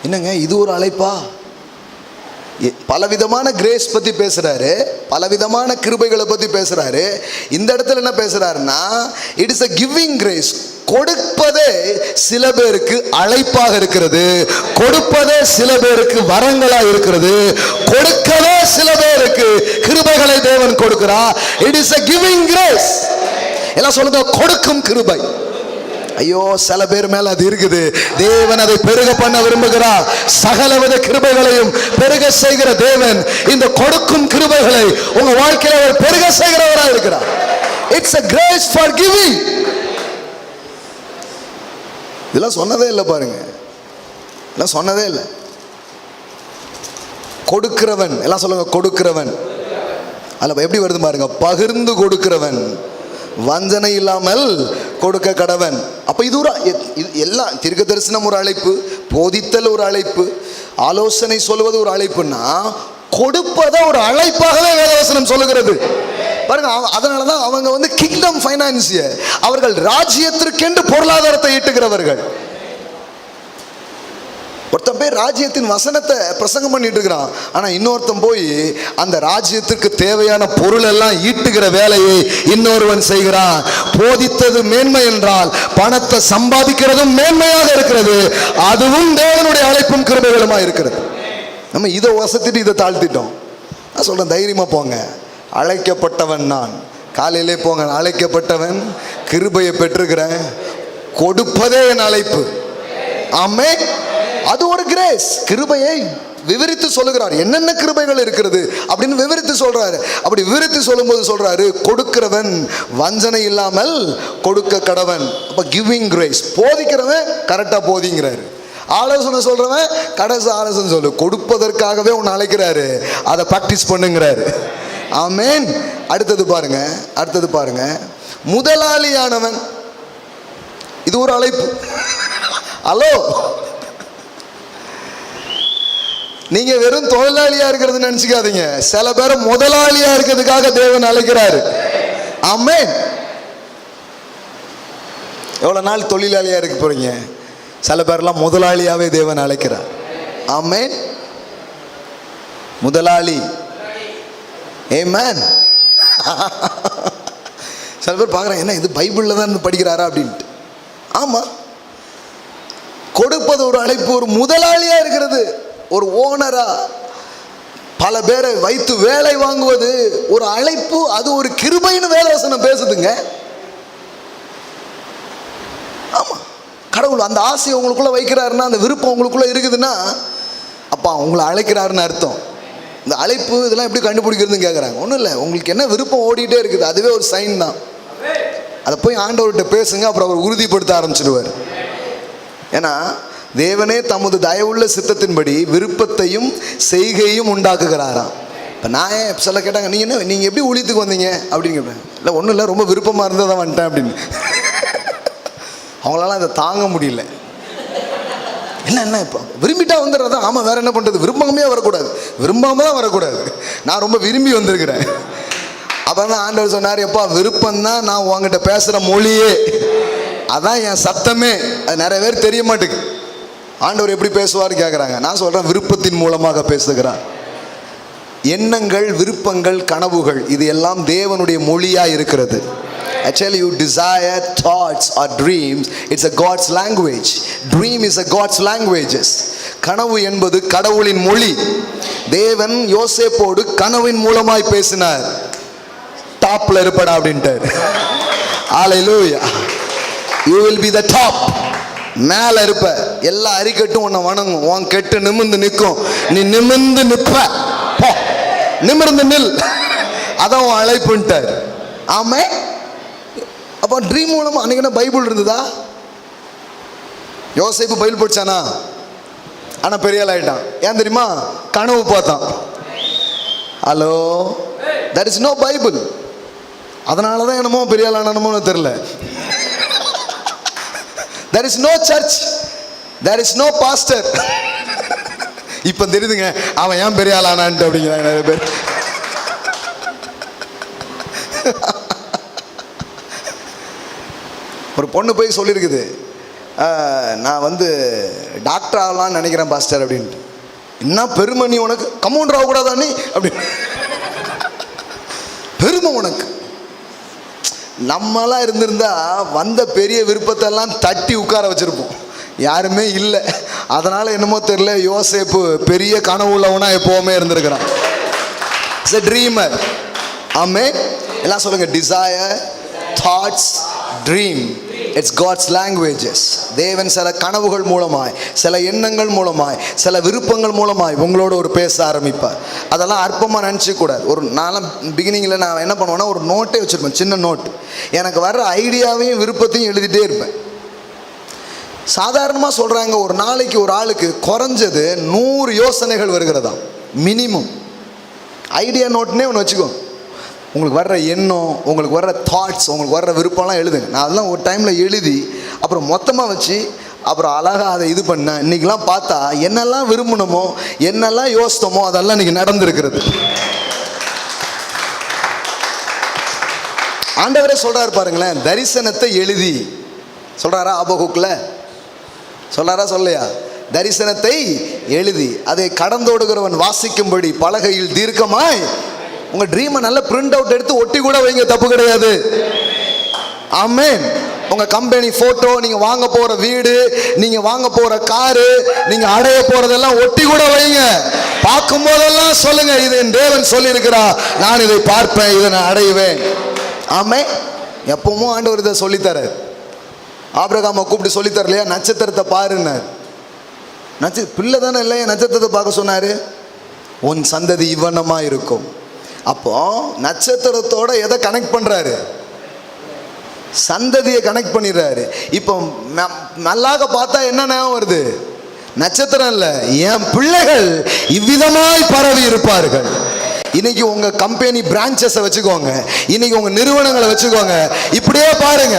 என்னங்க இது ஒரு அழைப்பா? பலவிதமான கிரேஸ் பற்றி பேசுகிறாரு, பலவிதமான கிருபைகளை பற்றி பேசுகிறாரு. இந்த இடத்துல என்ன பேசுகிறாருன்னா, it is a giving grace. கொடுப்பதே சில பேருக்கு அழைப்பாக இருக்கிறது, கொடுப்பதே சில பேருக்கு வரங்களாக இருக்கிறது, கொடுக்கவே சில பேருக்கு கிருபைகளை தேவன் கொடுக்கிறார். It is a giving grace. எல்லாம் சொல்லுங்க, கொடுக்கும் கிருபை. ஐயோ, சில பேர் மேல அது இருக்குது. தேவன் அதை பெருக பண்ண விரும்புகிறார். சகலவித கிருபைகளையும் பெருக செய்கிற தேவன் இந்த கொடுக்கும் கிருபைகளை உங்க வாழ்க்கையில அவர் பெருக செய்கிறவராக இருக்கிறார். It's a grace for giving. இதெல்லாம் சொன்னதே இல்லை பாருங்க, இதெல்லாம் சொன்னதே இல்லை. கொடுக்கிறவன், எல்லாம் சொல்லுங்க, கொடுக்கிறவன். அல்ல எப்படி வருது பாருங்க, பகிர்ந்து கொடுக்கிறவன், வஞ்சனை இல்லாமல் கொடுக்க கடவன். அப்போ இது ஒரு எல்லாம் தீர்க்க தரிசனம் ஒரு அழைப்பு, போதித்தல் ஒரு அழைப்பு, ஆலோசனை சொல்வது ஒரு அழைப்புன்னா கொடுப்பதை ஒரு அழைப்பாகவே வேதவசனம் சொல்லுகிறது பாருங்க. அதனால தான் அவங்க வந்து கிங்டம் ஃபைனான்சியர், அவர்கள் ராஜ்யத்திற்கென்று பொருளாதாரத்தை ஈட்டுகிறவர்கள். ஒருத்தன் போய் ராஜ்யத்தின் வசனத்தை பிரசங்கம் பண்ணிட்டு இருக்கிறான், ஆனால் இன்னொருத்தன் போய் அந்த ராஜ்யத்திற்கு தேவையான பொருள் எல்லாம் ஈட்டுகிற வேலையை இன்னொருவன் செய்கிறான். போதித்தது மேன்மை என்றால் பணத்தை சம்பாதிக்கிறதும் மேன்மையாக இருக்கிறது. அதுவும் தேவனுடைய அழைப்பும் கிருபைகளுமா இருக்கிறது. நம்ம இதை வசத்திட்டு இதை தாழ்த்திட்டோம். நான் சொல்றேன், தைரியமா போங்க. அழைக்கப்பட்டவன் நான், காலையிலே போங்க. அழைக்கப்பட்டவன், கிருபையை பெற்றிருக்கிறேன், கொடுப்பதே என் அழைப்பு. ஆமென். அது ஒரு கிரேஸ். கிருபையை விவரித்து சொல்லுகிறார், என்னென்ன கிருபைகள் இருக்கிறது அப்படின்னு விவரித்து சொல்றாரு. அப்படி விவரித்து சொல்லும்போது சொல்றாரு, கொடுக்கிறவன் வஞ்சனை இல்லாமல் கொடுக்க கடவன். அப்ப கிவிங் கிரேஸ். போதிக்கிறவன் கரெக்டா போதிங்கிறாரு, ஆலோசனை சொல்றவன் கடைசி ஆலோசனை சொல்லு. கொடுப்பதற்காகவே உன்னை அழைக்கிறாரு, அதை பிராக்டிஸ் பண்ணுங்கிறாரு. ஆமென். அடுத்தது பாருங்க, அடுத்தது பாருங்க, முதலாளியானவன். இது ஒரு அழைப்பு. ஹலோ, நீங்க வெறும் தொழிலாளியா இருக்கிறது நினைச்சுக்காதீங்க. சில பேர் முதலாளியா இருக்கிறதுக்காக தேவன் அழைக்கிறாரு. ஆமென். எவ்வளவு நாள் தொழிலாளியா இருக்க போறீங்க? சில பேர்லாம் முதலாளியாவே தேவன் அழைக்கிறார். ஆமென். முதலாளி. ஆமென். சில பேர் பார்க்குறாங்க, என்ன இது பைபிளில் தான் இருந்து படிக்கிறாரா அப்படின்ட்டு. ஆமா, கொடுப்பது ஒரு அழைப்பு. ஒரு முதலாளியா இருக்கிறது, ஒரு ஓனரா பல பேரை வைத்து வேலை வாங்குவது ஒரு அழைப்பு. அது ஒரு கிருபைன்னு வேதவசனம் பேசுதுங்க. ஆமா, கடவுள் அந்த ஆசையை உங்களுக்குள்ள வைக்கிறாருன்னா, அந்த விருப்பம் உங்களுக்குள்ள இருக்குதுன்னா, அப்பா உங்களை அழைக்கிறாருன்னு அர்த்தம். இந்த அழைப்பு இதெல்லாம் எப்படி கண்டுபிடிக்கிறதுன்னு கேட்குறாங்க. ஒன்றும் இல்லை, உங்களுக்கு என்ன விருப்பம் ஓடிட்டே இருக்குது, அதுவே ஒரு சைன் தான். அதை போய் ஆண்டவர்கிட்ட பேசுங்க, அப்புறம் அவர் உறுதிப்படுத்த ஆரம்பிச்சிடுவார். ஏன்னா தேவனே தமது தயவுள்ள சித்தத்தின்படி விருப்பத்தையும் செய்கையும் உண்டாக்குகிறாராம். இப்போ நான் சில கேட்டாங்க, நீங்கள் எப்படி ஊழியத்துக்கு வந்தீங்க அப்படின்னு கேட்பேன். இல்லை ஒன்றும் இல்லை, ரொம்ப விருப்பமாக இருந்தால் தான் வந்துட்டேன் அப்படின்னு. அவங்களால அதை தாங்க முடியல. என்ன இப்போ விரும்பிட்டா வந்துடுறதா? ஆமாம், வேறு என்ன பண்ணுறது, விரும்பாமே வரக்கூடாது, விரும்பாம தான் வரக்கூடாது. நான் ரொம்ப விரும்பி வந்திருக்கிறேன். அப்போ தான் ஆண்டவர் சொன்னார், எப்பா விருப்பம்தான் நான் உங்ககிட்ட பேசுகிற மொழியே, அதான் என் சத்தமே. அது நிறைய பேர் தெரிய மாட்டேங்குது. ஆண்டவர் எப்படி பேசுவார் கேட்குறாங்க. நான் சொல்கிறேன், விருப்பத்தின் மூலமாக பேசுகிறார். எண்ணங்கள், விருப்பங்கள், கனவுகள், இது எல்லாம் தேவனுடைய மொழியாக இருக்கிறது. I tell you, desire, thoughts or dreams, it's a God's language. Dream is a God's languages. கனவு என்பது கடவுளின் மொழி. தேவன் யோசேப்போடு கனவின் மூலமாய் பேசினார். டாப்ல இருப்படா அப்படின்ட்டார். Hallelujah. You will be the top. மேல இருப்ப. எல்லா அரிக்கட்டும் உன்னை வணங்கும். உன் கெட்டு நிமிர்ந்து நிற்கும். நீ நிமிர்ந்து நிற்ப. நிமிர்ந்து நில். அதான் உன் அழைப்புன்ட்டார். ஆமே. அப்போ ட்ரீம் மூலமா அன்னைக்கு என்ன பைபிள் இருந்ததா? யோசேப்பு பைபிள் படிச்சானா? ஆனா பெரிய ஆள் ஆயிட்டான். ஏன் தெரியுமா? கனவு பார்த்தான். Hello, there is no Bible. அதனால தான் என்னமோ பெரிய ஆள் ஆனமோ தெரியல. There is no church, there is no pastor. இப்ப தெரியுதுங்க அவன் ஏன் பெரிய ஆள் ஆனான்ட்டு அப்படிங்கிறாங்க நிறைய பேர். ஒரு பொண்ணு போய் சொல்லியிருக்குது, நான் வந்து டாக்டர் ஆகலான்னு நினைக்கிறேன் பாஸ்டர் அப்படின்ட்டு. என்ன பெருமை நீ உனக்கு? கம்பவுண்டர் ஆகக்கூடாதா நீ அப்படின்னு பெருமை உனக்கு. நம்மளாம் இருந்திருந்தா வந்த பெரிய விருப்பத்தை எல்லாம் தட்டி உட்கார வச்சிருப்போம். யாருமே இல்லை. அதனால என்னமோ தெரியல, யோசேப்பு பெரிய கனவு உள்ளவனா எப்பவுமே இருந்திருக்கிறான். It's a trimmer. ஆமே. எல்லாம் சொல்லுங்க, desire, thoughts, dream. It's God's languages. தேவன் சில கனவுகள் மூலமாய், சில எண்ணங்கள் மூலமாய், சில விருப்பங்கள் மூலமாய் உங்களோட ஒரு பேச ஆரம்பிப்பார். அதெல்லாம் அற்பமாக நினச்சிக்கூடாது. ஒரு நாளும் பிகினிங்கில் நான் என்ன பண்ணுவேன்னா, ஒரு நோட்டே வச்சுருப்பேன், சின்ன நோட். எனக்கு வர்ற ஐடியாவையும் விருப்பத்தையும் எழுதிட்டே இருப்பேன். சாதாரணமாக சொல்கிறாங்க, ஒரு நாளைக்கு ஒரு ஆளுக்கு குறைஞ்சது 100 யோசனைகள் வருகிறதா மினிமம். ஐடியா நோட்னே ஒன்று வச்சுக்கோ. உங்களுக்கு வர்ற எண்ணம், உங்களுக்கு வர்ற தாட்ஸ், உங்களுக்கு வர்ற விருப்பம்லாம் எழுதுங்க. நான் அதெல்லாம் ஒரு டைமில் எழுதி அப்புறம் மொத்தமாக வச்சு அப்புறம் அழகாக அதை இது பண்ணேன். இன்றைக்கெலாம் பார்த்தா என்னெல்லாம் விரும்பணுமோ என்னெல்லாம் யோசித்தோமோ அதெல்லாம் இன்றைக்கி நடந்திருக்கிறது. ஆண்டவரே சொல்கிறார் பாருங்களேன், தரிசனத்தை எழுதி சொல்கிறாரா? ஆபகுக்கில் சொல்கிறாரா? சொல்லையா? தரிசனத்தை எழுதி அதை கடந்தோடுகிறவன் வாசிக்கும்படி பலகையில் தீர்க்கமாய். உங்க ட்ரீமை நல்ல பிரிண்ட் அவுட் எடுத்து ஒட்டி கூட வைங்க, தப்பு கிடையாது. ஆமென். உங்க கம்பெனி போட்டோ, நீங்க வாங்க போற வீடு, நீங்க வாங்க போற காரு, நீங்க அடைய போறதெல்லாம் ஒட்டி கூட வைங்க. பார்க்கும் போதெல்லாம் சொல்லுங்க, இது என் தேவன் சொல்லி இருக்கிறா, நான் இதை பார்ப்பேன், இதை நான் அடைவேன். ஆமென். எப்பவும் ஆண்டவர் இதை சொல்லித்தர. ஆபிரகாமை கூப்பிட்டு சொல்லித்தர இல்லையா, நட்சத்திரத்தை பாருன்னு. பிள்ளை தானே இல்லையா நட்சத்திரத்தை பார்க்க சொன்னாரு. உன் சந்ததி இவ்வனமா இருக்கும். அப்போ நட்சத்திரத்தோட எதை கனெக்ட் பண்றாரு? சந்ததியை கனெக்ட் பண்ணிடுறாரு. இப்போ நல்லாக பார்த்தா என்ன ஞாபகம் வருது? நட்சத்திரம் இல்ல, என் பிள்ளைகள் இவ்விதமாய் பரவி இருப்பார்கள். இன்னைக்கு உங்க கம்பெனி பிரான்ச்சஸை வச்சுக்கோங்க, இன்னைக்கு உங்க நிறுவனங்களை வச்சுக்கோங்க. இப்படியே பாருங்க,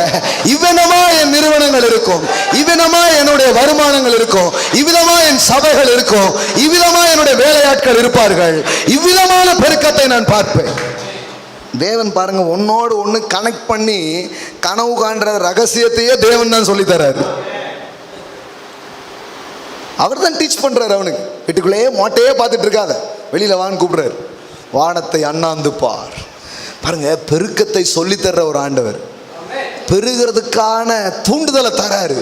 இவ்விதமா என் நிறுவனங்கள் இருக்கும், இவ்விதமா என்னுடைய வருமானங்கள் இருக்கும், இவ்விதமா என் சபைகள் இருக்கும், இவ்விதமா என்னுடைய வேலையாட்கள் இருப்பார்கள், இவ்விதமான பெருக்கத்தை நான் பார்ப்பேன். தேவன் பாருங்க, ஒன்னோடு ஒன்று கனெக்ட் பண்ணி கனவு காண்ற ரகசியத்தையே தேவன் தான் சொல்லி தராரு. அவர் தான் டீச் பண்றாரு. அவனுக்கு வீட்டுக்குள்ளேயே மோட்டையே பார்த்துட்டு இருக்காத, வெளியில வான்னு கூப்பிடுறாரு. வானத்தை அண்ணாந்து பார். பாருங்க, பெருக்கத்தை சொல்லித்தர்ற ஒரு ஆண்டவர். பெருகிறதுக்கான தூண்டுதலை தராரு,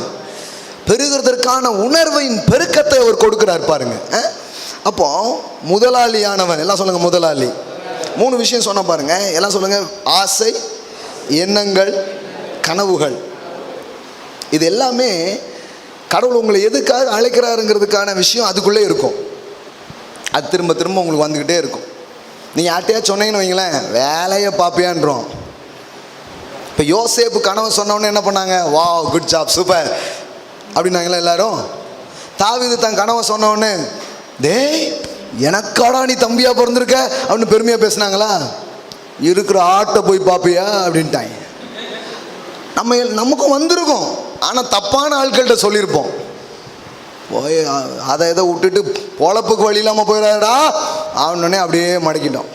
பெருகிறதுக்கான உணர்வின் பெருக்கத்தை அவர் கொடுக்கிறார் பாருங்க. அப்போ முதலாளியானவன், எல்லாம் சொல்லுங்க முதலாளி. 3 விஷயம் சொன்ன பாருங்க, எல்லாம் சொல்லுங்க. ஆசை, எண்ணங்கள், கனவுகள். இது எல்லாமே கடவுள் உங்களை எதுக்காக அழைக்கிறாருங்கிறதுக்கான விஷயம் அதுக்குள்ளே இருக்கும். அது திரும்ப திரும்ப உங்களுக்கு வந்துக்கிட்டே இருக்கும். நீங்கள் யார்ட்டையா சொன்னீங்கன்னு வைங்களேன், வேலையை பார்ப்பியான்றோம். இப்போ யோசேப்பு கனவு சொன்னோன்னே என்ன பண்ணாங்க? வா, குட் ஜாப், சூப்பர் அப்படின்னாங்களா எல்லாரும். தாவீது தன் கனவை சொன்னோடனே, டேய் எனக்காடா நீ தம்பியா பிறந்திருக்க அப்படின்னு பெருமையாக பேசினாங்களா? இருக்கிற ஆட்டை போய் பார்ப்பியா அப்படின்ட்டாங்க. நமக்கும் வந்திருக்கும், ஆனால் தப்பான ஆட்கள்கிட்ட சொல்லியிருப்போம். போய் அதை எதை விட்டுட்டு பொழப்புக்கு வழி இல்லாமல் போயிடாதடா அவனே அப்படியே மடக்கிட்டோம்.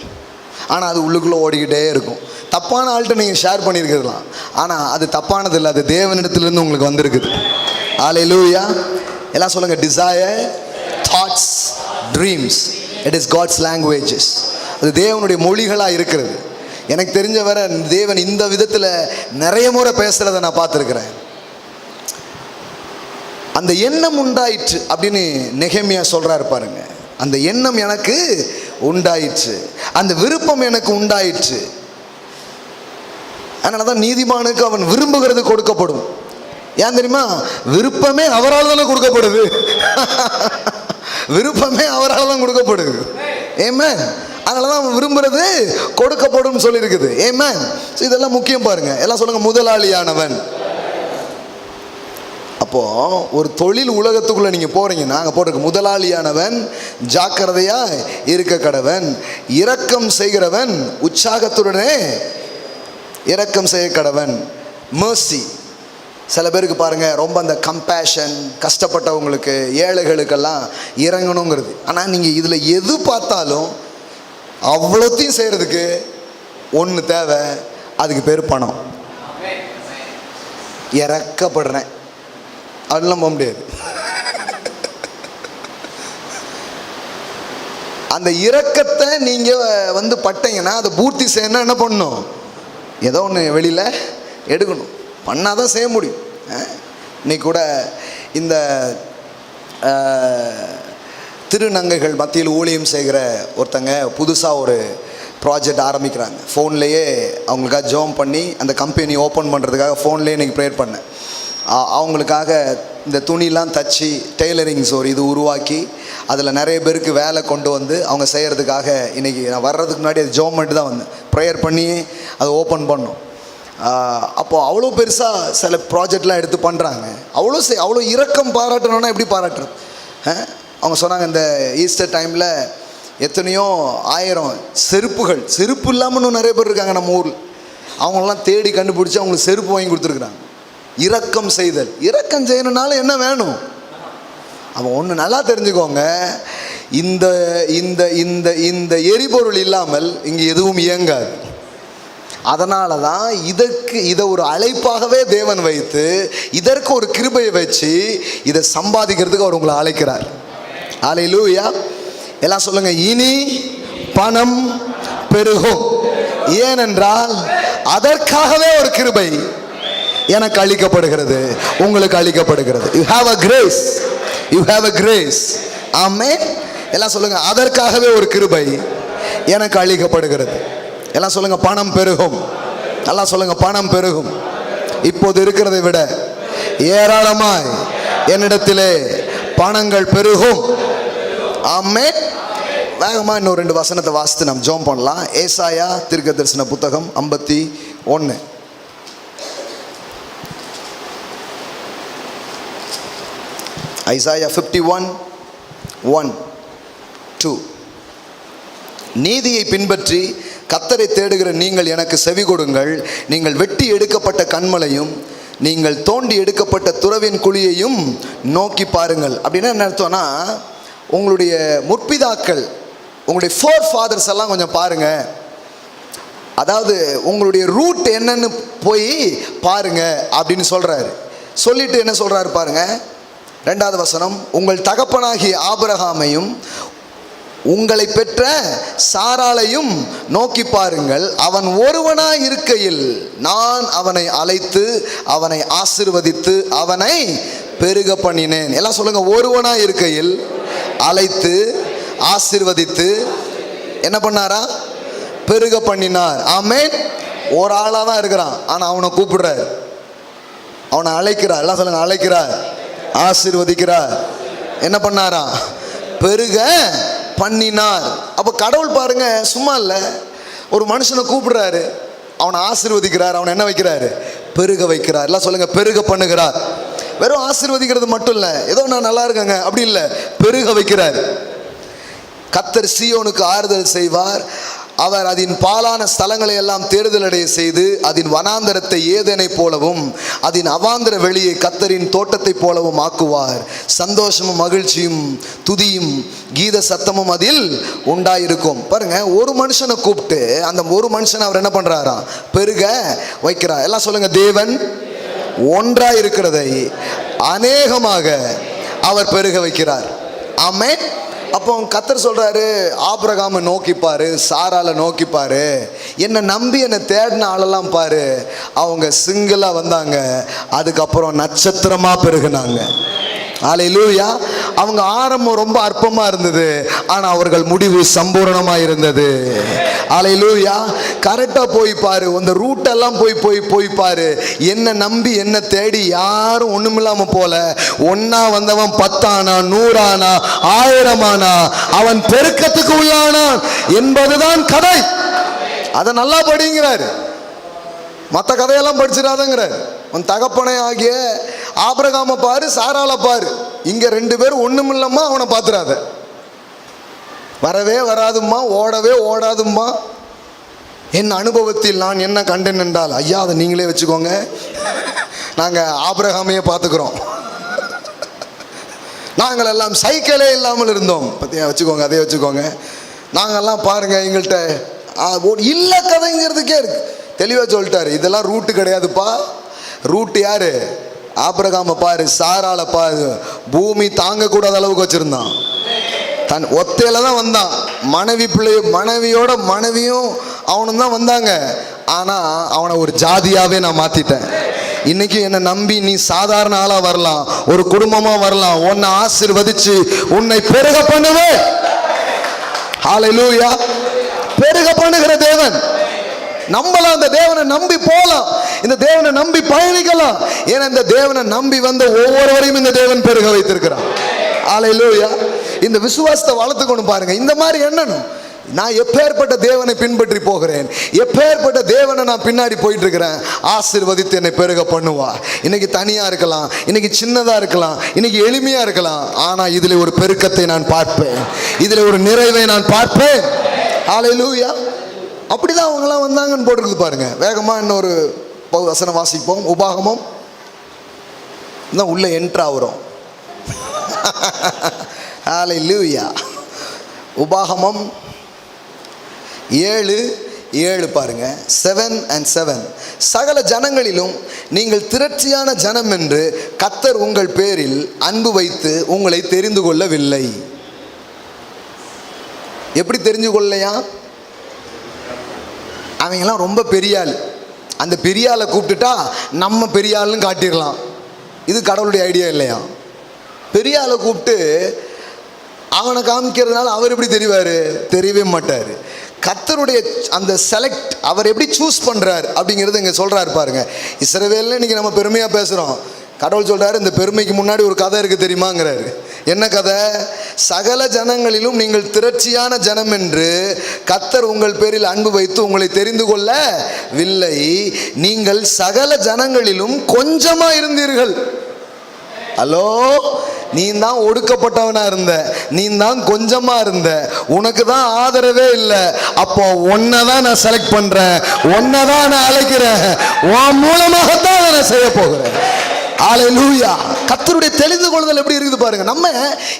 ஆனால் அது உள்ளுக்குள்ளே ஓடிக்கிட்டே இருக்கும். தப்பான ஆள்கிட்ட நீங்கள் ஷேர் பண்ணியிருக்கலாம், ஆனால் அது தப்பானது இல்லை, அது தேவனிடத்துலேருந்து உங்களுக்கு வந்திருக்குது. ஹல்லேலூயா. எல்லாம் சொல்லுங்கள், desire, thoughts, dreams. It is God's languages. அது தேவனுடைய மொழிகளாக இருக்கிறது. எனக்கு தெரிஞ்ச வர தேவன் இந்த விதத்தில் நிறைய முறை பேசுகிறத நான் பார்த்துருக்கிறேன். அந்த எண்ணம் உண்டாயிற்று அப்படின்னு நெகேமியா சொல்றாரு பாருங்க. அந்த எண்ணம் எனக்கு உண்டாயிற்று, அந்த விருப்பம் எனக்கு உண்டாயிற்று. அதனால தான் நீதிமானுக்கு அவன் விரும்புகிறது கொடுக்கப்படும். ஏன் தெரியுமா? விருப்பமே அவரால் தானே கொடுக்கப்படுது. விருப்பமே அவரால் தான் கொடுக்கப்படுது. ஆமென். அதனால தான் அவன் விரும்புறது கொடுக்கப்படும் சொல்லி இருக்குது. ஆமென். இதெல்லாம் முக்கியம் பாருங்க. எல்லாம் சொல்லுங்க, முதலாளியானவன். அப்போ ஒரு தொழில் உலகத்துக்குள்ள நீங்க போறீங்கன்னா அங்க போட்டிருக்கு, முதலாளியானவன் ஜாக்கிரதையா இருக்க கடவன், இரக்கம் செய்கிறவன் உற்சாகத்துடனே இரக்கம் செய்ய கடவன். mercy. சில பேருக்கு பாருங்க ரொம்ப அந்த கம்பேஷன், கஷ்டப்பட்டவங்களுக்கு ஏழைகளுக்கெல்லாம் இறங்கணுங்கிறது. ஆனால் நீங்கள் இதில் எது பார்த்தாலும் அவ்வளோத்தையும் செய்கிறதுக்கு ஒன்று தேவை, அதுக்கு பேர் பணம். இறக்கப்படுறேன் அதெல்லாம் போக முடியாது. அந்த இரக்கத்தை நீங்கள் பட்டீங்கன்னா அதை பூர்த்தி செய்யணும். என்ன பண்ணணும்? ஏதோ ஒன்று வெளியில் எடுக்கணும், பண்ணாதான் செய்ய முடியும். இன்னைக்கு கூட இந்த திருநங்கைகள் மத்தியில் ஊழியம் செய்கிற ஒருத்தங்க புதுசாக ஒரு ப்ராஜெக்ட் ஆரம்பிக்கிறாங்க. ஃபோன்லேயே அவங்களுக்காக ஜோம் பண்ணி அந்த கம்பெனி ஓப்பன் பண்ணுறதுக்காக ஃபோன்லேயே இன்றைக்கி ப்ரேயர் பண்ணேன். அவங்களுக்காக இந்த துணிலாம் தச்சு டெய்லரிங்ஸ் ஒரு இது உருவாக்கி அதில் நிறைய பேருக்கு வேலை கொண்டு வந்து அவங்க செய்கிறதுக்காக இன்றைக்கி நான் வர்றதுக்கு முன்னாடி அது ஜோம் பண்ணிட்டு தான் வந்தேன். ப்ரேயர் பண்ணி அதை ஓப்பன் பண்ணோம். அப்போது அவ்வளோ பெருசாக சில ப்ராஜெக்ட்லாம் எடுத்து பண்ணுறாங்க. அவ்வளோ இரக்கம் பாராட்டணுன்னா எப்படி பாராட்டுறது? அவங்க சொன்னாங்க, இந்த ஈஸ்டர் டைமில் எத்தனையோ 1000 செருப்பு இல்லாமல் இன்னும் நிறைய பேர் இருக்காங்க நம்ம ஊரில். அவங்களெல்லாம் தேடி கண்டுபிடிச்சி அவங்களுக்கு செருப்பு வாங்கி கொடுத்துருக்குறாங்க. இரக்கம் செய்தல். இரக்கம் செய்யணுன்னாலும் என்ன வேணும்? அவன் ஒன்று நல்லா தெரிஞ்சுக்கோங்க, இந்த இந்த இந்த இந்த எரிபொருள் இல்லாமல் இங்கே எதுவும் இயங்காது. அதனால தான் இதை ஒரு அழைப்பாகவே தேவன் வைத்து இதற்கு ஒரு கிருபையை வச்சு இதை சம்பாதிக்கிறதுக்கு அவர் உங்களை அழைக்கிறார். அல்லேலூயா. எல்லாம் சொல்லுங்க, இனி பணம் பெருகும். ஏனென்றால் அதற்காகவே ஒரு கிருபை எனக்கு அளிக்கப்படுகிறது, உங்களுக்கு அளிக்கப்படுகிறது. You have a grace. You have a grace. ஆமென். எல்லாம் சொல்லுங்க, அதற்காகவே ஒரு கிருபை எனக்கு அளிக்கப்படுகிறது. எல்லாம் சொல்லுங்க, பணம் பெருகும். எல்லாம் சொல்லுங்க, பணம் பெருகும். இப்போது இருக்கிறதை விட ஏராளமாய் என்னிடத்திலே பணங்கள் பெருகும். ஆமென். வேகமாக இன்னும் 2 வசனத்தை வாசித்து நாம் ஜெபம் பண்ணலாம். ஏசாயா தீர்க்கதரிசன புத்தகம் 51. ஐசாயா 51:1-2. நீதியை பின்பற்றி கர்த்தரை தேடுகிற நீங்கள் எனக்கு செவி கொடுங்கள். நீங்கள் வெட்டி எடுக்கப்பட்ட கன்மலையும் நீங்கள் தோண்டி எடுக்கப்பட்ட துறவின் குழியையும் நோக்கி பாருங்கள். அப்படின்னா என்ன அர்த்தம்னா, உங்களுடைய முற்பிதாக்கள், உங்களுடைய ஃபோர் ஃபாதர்ஸ் எல்லாம் கொஞ்சம் பாருங்க. அதாவது உங்களுடைய ரூட் என்னன்னு போய் பாருங்க அப்படின்னு சொல்றாரு. சொல்லிட்டு என்ன சொல்றாரு பாருங்க, 2வது வசனம், உங்கள் தகப்பனாகிய ஆபிரகாமையும் உங்களை பெற்ற சாராளையும் நோக்கி பாருங்கள். அவன் ஒருவனாய் இருக்கையில் நான் அவனை அழைத்து அவனை ஆசீர்வதித்து அவனை பெருக பண்ணினேன். எல்லாம் சொல்லுங்க, ஒருவனாய் இருக்கையில் அழைத்து ஆசீர்வதித்து என்ன பண்ணாரா? பெருக பண்ணினார். ஆமென். ஒரு ஆளாக தான் இருக்கிறான், ஆனால் அவனை கூப்பிடுறார், அவனை அழைக்கிறார். எல்லாம் சொல்லுங்க, அழைக்கிறார், ஆசீர்வதிக்கிறார். என்ன பண்ணாரா? பெருக பண்ணினார். அப்போ கடவுள் பாருங்க, சும்மா இல்லை, ஒரு மனுஷனை கூப்பிடுறாரு, அவனை ஆசீர்வதிக்கிறார், அவனை என்ன வைக்கிறாரு? பெருக வைக்கிறார். எல்லாம் சொல்லுங்க, பெருக பண்ணுகிறார். வெறும் ஆசீர்வதிக்கிறது மட்டும் இல்லை, ஏதோ நான் நல்லா இருக்கேங்க அப்படி இல்லை, பெருக வைக்கிறார். கர்த்தர் சீயோனுக்கு ஆறுதல் செய்வார். அவர் அதன் பாலான ஸ்தலங்களை எல்லாம் தேர்தலடைய செய்து அதன் வனாந்தரத்தை ஏதேனை போலவும் அதன் அவாந்தர வெளியை கர்த்தரின் தோட்டத்தை போலவும் ஆக்குவார். சந்தோஷமும் மகிழ்ச்சியும் துதியும் கீத சத்தமும் அதில் உண்டாயிருக்கும். பாருங்க, ஒரு மனுஷனை கூப்பிட்டு அந்த ஒரு மனுஷனை அவர் என்ன பண்றாரா? பெருக வைக்கிறார். எல்லாம் சொல்லுங்க, தேவன் ஒன்றாய் இருக்கிறதை அநேகமாக அவர் பெருக வைக்கிறார். ஆமென். அப்போ கர்த்தர் சொல்றாரு, ஆபிரகாமை நோக்கிப்பாரு, சாரால நோக்கிப்பாரு, என்னை நம்பி என்னை தேடின ஆளெல்லாம் பாரு, அவங்க சிங்கிளா வந்தாங்க, அதுக்கப்புறம் நட்சத்திரமா பெருகுனாங்க. அல்லேலூயா. அவங்க ஆரம்பம் ரொம்ப அற்பமா இருந்தது, ஆனா அவர்கள் முடிவு சம்பூரணமா இருந்தது. அல்லேலூயா. கரெக்டா போய் பாரு, அந்த ரூட் எல்லாம் போய் பாரு. என்ன நம்பி என்ன தேடி யாரும் ஒண்ணுமில்லாம போல. ஒன்னா வந்தவன் 10 ஆனா, 100 ஆனா, 1000 ஆனா, அவன் பெருக்கத்துக்கு உள்ளானான் என்பதுதான் கதை. அதை நல்லா படிங்கிறாரு. மற்ற கதையெல்லாம் படிச்சிடாதங்கிறார். உன் தகப்பனை ஆகிய ஆபிரகாம பாரு, சாரால பாரு. இங்க 2 பேரும் ஒண்ணுமில்லம்மா, அவனை பாத்துறாத. வரவே வராதும்மா, ஓடவே ஓடாதும்மா. என் அனுபவத்தில் நான் என்ன கண்டேன் என்றால், ஐயா அதை நீங்களே வச்சுக்கோங்க, நாங்க ஆபிரகாமையே பார்த்துக்கிறோம். நாங்கள் எல்லாம் சைக்கிளே இல்லாமல் இருந்தோம். பத்தியா வச்சுக்கோங்க, அதே வச்சுக்கோங்க. நாங்கெல்லாம் பாருங்க, எங்கள்கிட்ட இல்ல கதைங்கிறதுக்கே இருக்கு. தெளிவாக சொல்லிட்டாரு, இதெல்லாம் ரூட்டு கிடையாதுப்பா. ரூட்டு யாரு? ஆபிரகாம பாரு, சாரால பாரு. பூமி தாங்கக்கூடாத அளவுக்கு வச்சிருந்தான். தன் ஒத்தையில தான் வந்தான். மனைவியோட மனைவியும் அவனும் தான் வந்தாங்க. ஆனா அவனை ஒரு ஜாதியாவே நான் மாத்திட்டேன். இன்னைக்கு என்னை நம்பி நீ சாதாரண ஆளா வரலாம், ஒரு குடும்பமா வரலாம். உன்னை ஆசீர்வதிச்சு உன்னை பெருக பண்ணுவேன். ஹல்லேலூயா. பெருக பண்ணுகிற தேவன். நம்பலாம், அந்த தேவனை நம்பி போலாம், இந்த தேவனை நம்பி பயணிக்கலாம். ஏன்னா இந்த தேவனை நம்பி வந்த ஒவ்வொருவரையும் இந்த தேவன் பெருக வைத்திருக்கிறான். ஹல்லேலூயா. இந்த விசுவாசத்தை வளர்த்துக்கணும் பாருங்க. இந்த மாதிரி எண்ணணும், நான் எப்பேற்பட்ட தேவனை பின்பற்றி போகிறேன், எப்பேற்பட்ட தேவனை நான் பின்னாடி போயிட்டு இருக்கிறேன். ஆசீர்வதித்து என்னை பெருக பண்ணுவா. இன்னைக்கு தனியா இருக்கலாம், இன்னைக்கு சின்னதா இருக்கலாம், இன்னைக்கு எளிமையா இருக்கலாம், ஆனா இதுல ஒரு பெருக்கத்தை நான் பார்ப்பேன், இதுல ஒரு நிறைவை நான் பார்ப்பேன். ஹல்லேலூயா. அப்படிதான் அவங்கெல்லாம் வந்தாங்கன்னு போட்டுருக்கு பாருங்க. வேகமா இன்னொரு வசனம் வாசிப்போம். உபாகமம் தான் உள்ள என்ட்ரா வரும். ஹல்லேலூயா. உபாகமம் 7:7 பாருங்க. 7 and 7. சகல ஜனங்களிலும் நீங்கள் திரட்சியான ஜனம் என்று கர்த்தர் உங்கள் பேரில் அன்பு வைத்து உங்களை தெரிந்து கொள்ளவில்லை. எப்படி தெரிஞ்சு கொள்ளலையா? அவங்கெல்லாம் ரொம்ப பெரிய ஆள், அந்த பெரிய ஆளை கூப்பிட்டுட்டா நம்ம பெரிய ஆளுன்னு காட்டிடலாம். இது கடவுளுடைய ஐடியா இல்லையா? பெரிய ஆளை கூப்பிட்டு அவனை காமிக்கிறதுனால அவர் எப்படி தெரிவார்? தெரியவே மாட்டார். கர்த்தருடைய அந்த செலக்ட், அவர் எப்படி சூஸ் பண்ணுறார் அப்படிங்கிறது இங்கே சொல்கிறாரு பாருங்க. இஸ்ரவேல்னு இன்னைக்கு நம்ம பெருமையாக பேசுகிறோம். கடவுள் சொல்கிறாரு, இந்த பெருமைக்கு முன்னாடி ஒரு கதை இருக்குது தெரியுமாங்கிறாரு. என்ன கதை? சகல ஜனங்களிலும் நீங்கள் திரட்சியான ஜனம் என்று கர்த்தர் உங்கள் பேரில் அன்பு வைத்து உங்களை தெரிந்து கொள்ளவில்லை. நீங்கள் சகல ஜனங்களிலும் கொஞ்சமா இருந்தீர்கள். ஹலோ, நீ தான் ஒடுக்கப்பட்டவனா இருந்த, நீ தான் கொஞ்சமா இருந்த, உனக்கு தான் ஆதரவே இல்லை. அப்போ உன்னைதான் நான் செலக்ட் பண்றேன், உன்னைதான் நான் அழைக்கிறேன், உன் மூலமாகத்தான் நான் செய்ய போகிறேன். ஹல்லேலூயா. கர்த்தருடைய தெரிந்து கொள்ளுதல் எப்படி இருக்குது பாருங்க. நம்ம